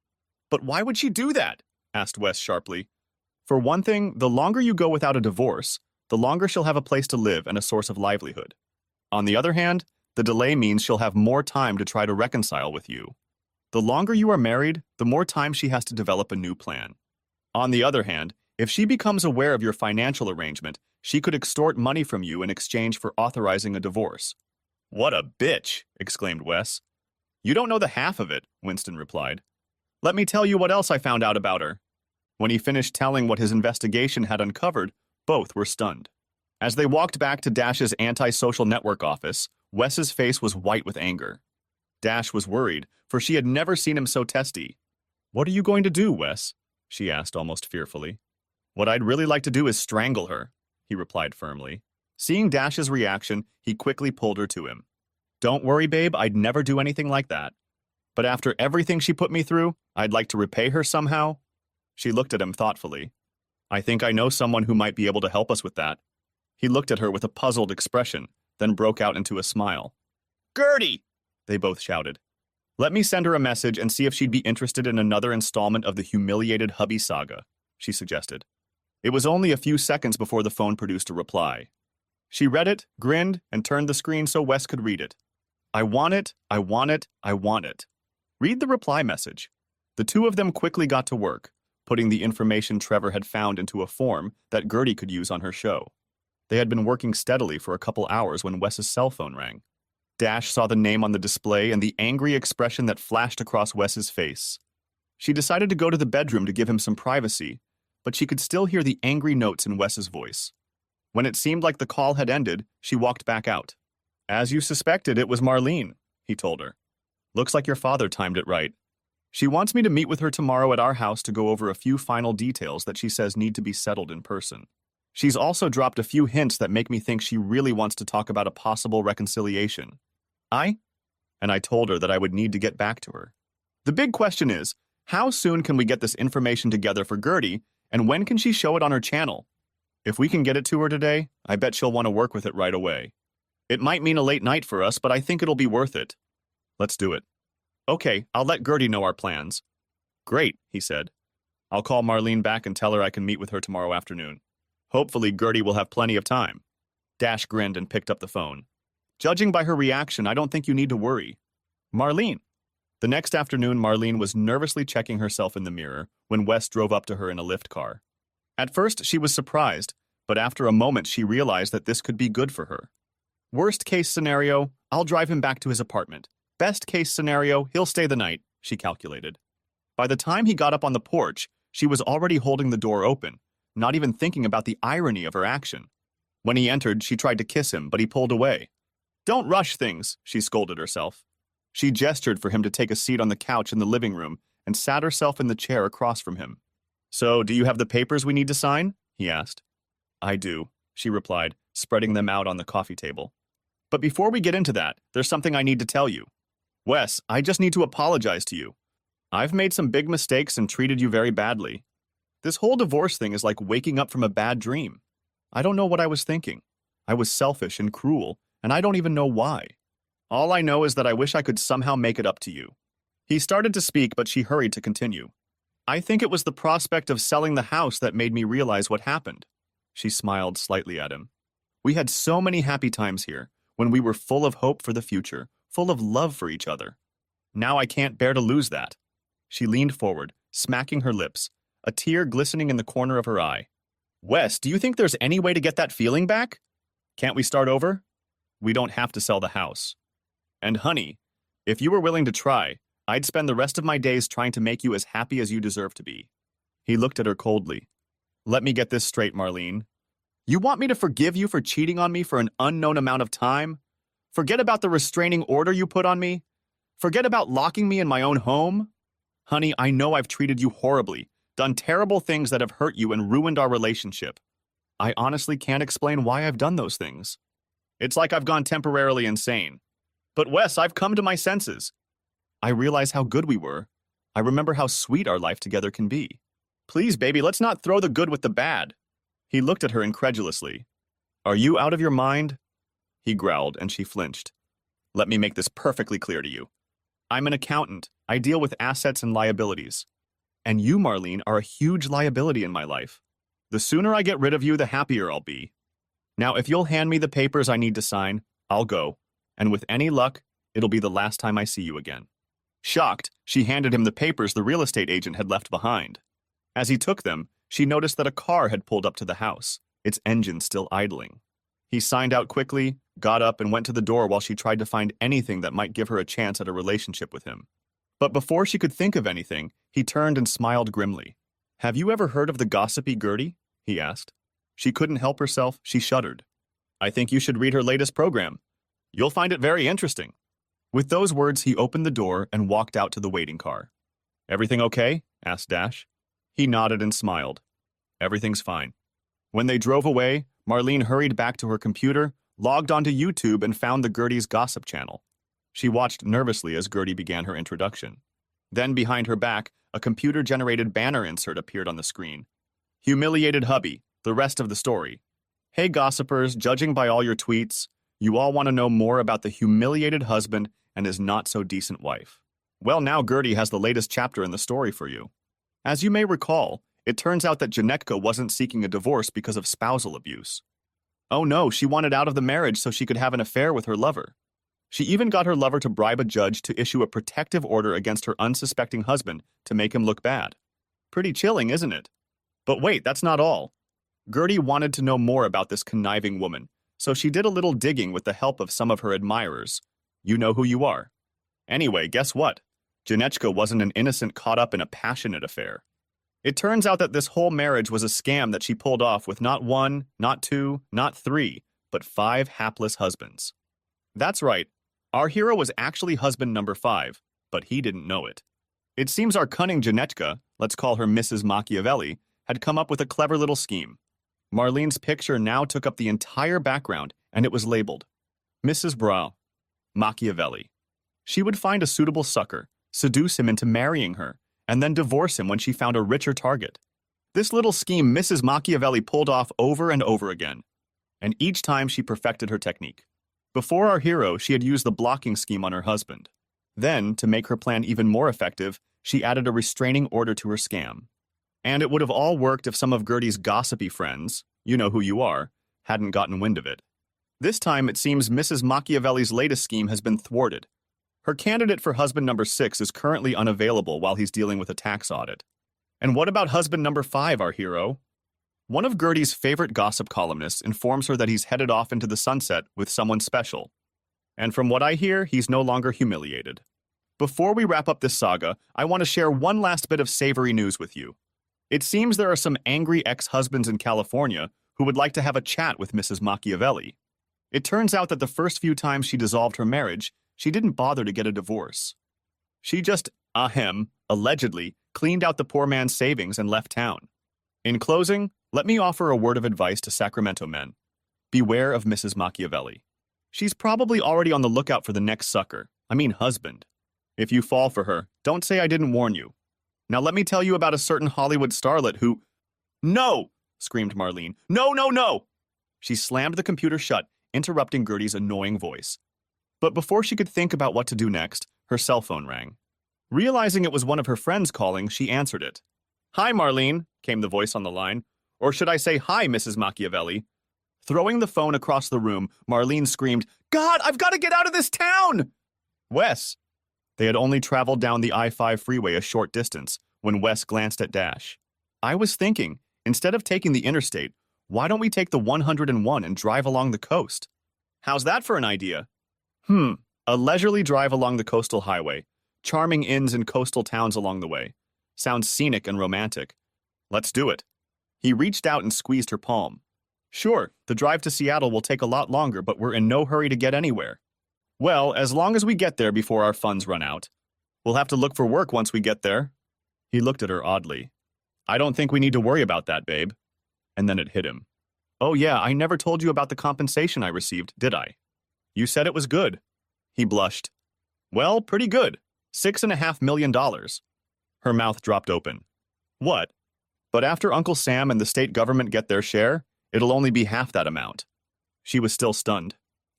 [SPEAKER 1] "But why would she do that?" asked Wes sharply. "For one thing, the longer you go without a divorce, the longer she'll have a place to live and a source of livelihood. On the other hand, the delay means she'll have more time to try to reconcile with you. The longer you are married, the more time she has to develop a new plan. On the other hand, if she becomes aware of your financial arrangement, she could extort money from you in exchange for authorizing a divorce." "What a bitch!" exclaimed Wes. "You don't know the half of it," Winston replied. "Let me tell you what else I found out about her." When he finished telling what his investigation had uncovered, both were stunned. As they walked back to Dash's anti-social network office, Wes's face was white with anger. Dash was worried, for she had never seen him so testy. "What are you going to do, Wes?" she asked almost fearfully. "What I'd really like to do is strangle her," he replied firmly. Seeing Dash's reaction, he quickly pulled her to him. "Don't worry, babe, I'd never do anything like that. But after everything she put me through, I'd like to repay her somehow." She looked at him thoughtfully. I think I know someone who might be able to help us with that. He looked at her with a puzzled expression, then broke out into a smile. Gertie! They both shouted. Let me send her a message and see if she'd be interested in another installment of the humiliated hubby saga, she suggested. It was only a few seconds before the phone produced a reply. She read it, grinned, and turned the screen so Wes could read it. I want it, I want it, I want it. Read the reply message. The two of them quickly got to work, putting the information Trevor had found into a form that Gertie could use on her show. They had been working steadily for a couple hours when Wes's cell phone rang. Dash saw the name on the display and the angry expression that flashed across Wes's face. She decided to go to the bedroom to give him some privacy, but she could still hear the angry notes in Wes's voice. When it seemed like the call had ended, she walked back out. As you suspected, it was Marlene, he told her. Looks like your father timed it right. She wants me to meet with her tomorrow at our house to go over a few final details that she says need to be settled in person. She's also dropped a few hints that make me think she really wants to talk about a possible reconciliation. And I told her that I would need to get back to her. The big question is, how soon can we get this information together for Gertie, and when can she show it on her channel? If we can get it to her today, I bet she'll want to work with it right away. It might mean a late night for us, but I think it'll be worth it. Let's do it. Okay, I'll let Gertie know our plans. Great, he said. I'll call Marlene back and tell her I can meet with her tomorrow afternoon. Hopefully Gertie will have plenty of time. Dash grinned and picked up the phone. Judging by her reaction, I don't think you need to worry. Marlene. The next afternoon, Marlene was nervously checking herself in the mirror when Wes drove up to her in a lift car. At first, she was surprised, but after a moment, she realized that this could be good for her. Worst case scenario, I'll drive him back to his apartment. Best case scenario, he'll stay the night, she calculated. By the time he got up on the porch, she was already holding the door open, not even thinking about the irony of her action. When he entered, she tried to kiss him, but he pulled away. Don't rush things, she scolded herself. She gestured for him to take a seat on the couch in the living room and sat herself in the chair across from him. So, do you have the papers we need to sign? He asked. I do, she replied, spreading them out on the coffee table. But before we get into that, there's something I need to tell you. Wes, I just need to apologize to you. I've made some big mistakes and treated you very badly. This whole divorce thing is like waking up from a bad dream. I don't know what I was thinking. I was selfish and cruel, and I don't even know why. All I know is that I wish I could somehow make it up to you. He started to speak, but she hurried to continue. I think it was the prospect of selling the house that made me realize what happened. She smiled slightly at him. We had so many happy times here, when we were full of hope for the future, full of love for each other. Now I can't bear to lose that. She leaned forward, smacking her lips, a tear glistening in the corner of her eye. Wes, do you think there's any way to get that feeling back? Can't we start over? We don't have to sell the house. And honey, if you were willing to try, I'd spend the rest of my days trying to make you as happy as you deserve to be. He looked at her coldly. Let me get this straight, Marlene. You want me to forgive you for cheating on me for an unknown amount of time? Forget about the restraining order you put on me? Forget about locking me in my own home? Honey, I know I've treated you horribly, done terrible things that have hurt you and ruined our relationship. I honestly can't explain why I've done those things. It's like I've gone temporarily insane. But Wes, I've come to my senses. I realize how good we were. I remember how sweet our life together can be. Please, baby, let's not throw the good with the bad. He looked at her incredulously. Are you out of your mind? He growled, and she flinched. Let me make this perfectly clear to you. I'm an accountant. I deal with assets and liabilities. And you, Marlene, are a huge liability in my life. The sooner I get rid of you, the happier I'll be. Now, if you'll hand me the papers I need to sign, I'll go. And with any luck, it'll be the last time I see you again. Shocked, she handed him the papers the real estate agent had left behind. As he took them, she noticed that a car had pulled up to the house, its engine still idling. He signed out quickly, got up, and went to the door while she tried to find anything that might give her a chance at a relationship with him. But before she could think of anything, he turned and smiled grimly. Have you ever heard of the gossipy Gertie? He asked. She couldn't help herself, she shuddered. I think you should read her latest program. You'll find it very interesting. With those words, he opened the door and walked out to the waiting car. Everything okay? Asked Dash. He nodded and smiled. Everything's fine. When they drove away, Marlene hurried back to her computer, logged onto YouTube, and found the Gertie's gossip channel. She watched nervously as Gertie began her introduction. Then, behind her back, a computer-generated banner insert appeared on the screen. Humiliated hubby, the rest of the story. Hey gossipers, judging by all your tweets, you all want to know more about the humiliated husband and his not-so-decent wife. Well, now Gertie has the latest chapter in the story for you. As you may recall, it turns out that Janetka wasn't seeking a divorce because of spousal abuse. Oh no, she wanted out of the marriage so she could have an affair with her lover. She even got her lover to bribe a judge to issue a protective order against her unsuspecting husband to make him look bad. Pretty chilling, isn't it? But wait, that's not all. Gertie wanted to know more about this conniving woman, so she did a little digging with the help of some of her admirers. You know who you are. Anyway, guess what? Janechka wasn't an innocent caught up in a passionate affair. It turns out that this whole marriage was a scam that she pulled off with not one, not two, not three, but 5 hapless husbands. That's right, our hero was actually husband number 5, but he didn't know it. It seems our cunning Janechka, let's call her Mrs. Machiavelli, had come up with a clever little scheme. Marlene's picture now took up the entire background, and it was labeled Mrs. Brow, Machiavelli. She would find a suitable sucker, seduce him into marrying her, and then divorce him when she found a richer target. This little scheme Mrs. Machiavelli pulled off over and over again, and each time she perfected her technique. Before our hero, she had used the blocking scheme on her husband. Then, to make her plan even more effective, she added a restraining order to her scam. And it would have all worked if some of Gertie's gossipy friends, you know who you are, hadn't gotten wind of it. This time, it seems Mrs. Machiavelli's latest scheme has been thwarted. Her candidate for husband number 6 is currently unavailable while he's dealing with a tax audit. And what about husband number 5, our hero? One of Gertie's favorite gossip columnists informs her that he's headed off into the sunset with someone special. And from what I hear, he's no longer humiliated. Before we wrap up this saga, I want to share one last bit of savory news with you. It seems there are some angry ex-husbands in California who would like to have a chat with Mrs. Machiavelli. It turns out that the first few times she dissolved her marriage, she didn't bother to get a divorce. She just, allegedly, cleaned out the poor man's savings and left town. In closing, let me offer a word of advice to Sacramento men. Beware of Mrs. Machiavelli. She's probably already on the lookout for the next sucker, husband. If you fall for her, don't say I didn't warn you. Now let me tell you about a certain Hollywood starlet who— No! Screamed Marlene. No, no, no! She slammed the computer shut, interrupting Gertie's annoying voice. But before she could think about what to do next, her cell phone rang. Realizing it was one of her friends calling, she answered it. Hi, Marlene, came the voice on the line. Or should I say hi, Mrs. Machiavelli? Throwing the phone across the room, Marlene screamed, God, I've got to get out of this town! Wes. They had only traveled down the I-5 freeway a short distance when Wes glanced at Dash. I was thinking, instead of taking the interstate, why don't we take the 101 and drive along the coast? How's that for an idea? A leisurely drive along the coastal highway, charming inns and coastal towns along the way. Sounds scenic and romantic. Let's do it. He reached out and squeezed her palm. Sure, the drive to Seattle will take a lot longer, but we're in no hurry to get anywhere. Well, as long as we get there before our funds run out. We'll have to look for work once we get there. He looked at her oddly. I don't think we need to worry about that, babe. And then it hit him. Oh yeah, I never told you about the compensation I received, did I? You said it was good. He blushed. Well, pretty good. $6.5 million. Her mouth dropped open. What? But after Uncle Sam and the state government get their share, it'll only be half that amount. She was still stunned.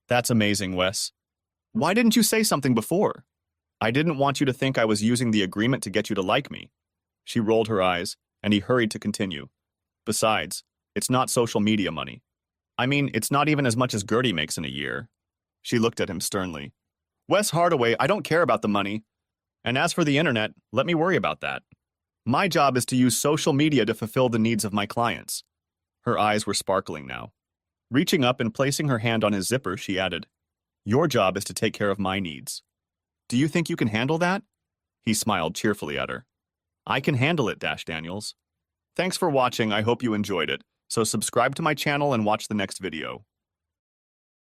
[SPEAKER 1] That's amazing, Wes. Why didn't you say something before? I didn't want you to think I was using the agreement to get you to like me. She rolled her eyes, and he hurried to continue. Besides, it's not social media money. It's not even as much as Gertie makes in a year. She looked at him sternly. Wes Hardaway, I don't care about the money. And as for the internet, let me worry about that. My job is to use social media to fulfill the needs of my clients. Her eyes were sparkling now. Reaching up and placing her hand on his zipper, she added, Your job is to take care of my needs. Do you think you can handle that? He smiled cheerfully at her. I can handle it, Dash Daniels. Thanks for watching, I hope you enjoyed it. So subscribe to my channel and watch the next video.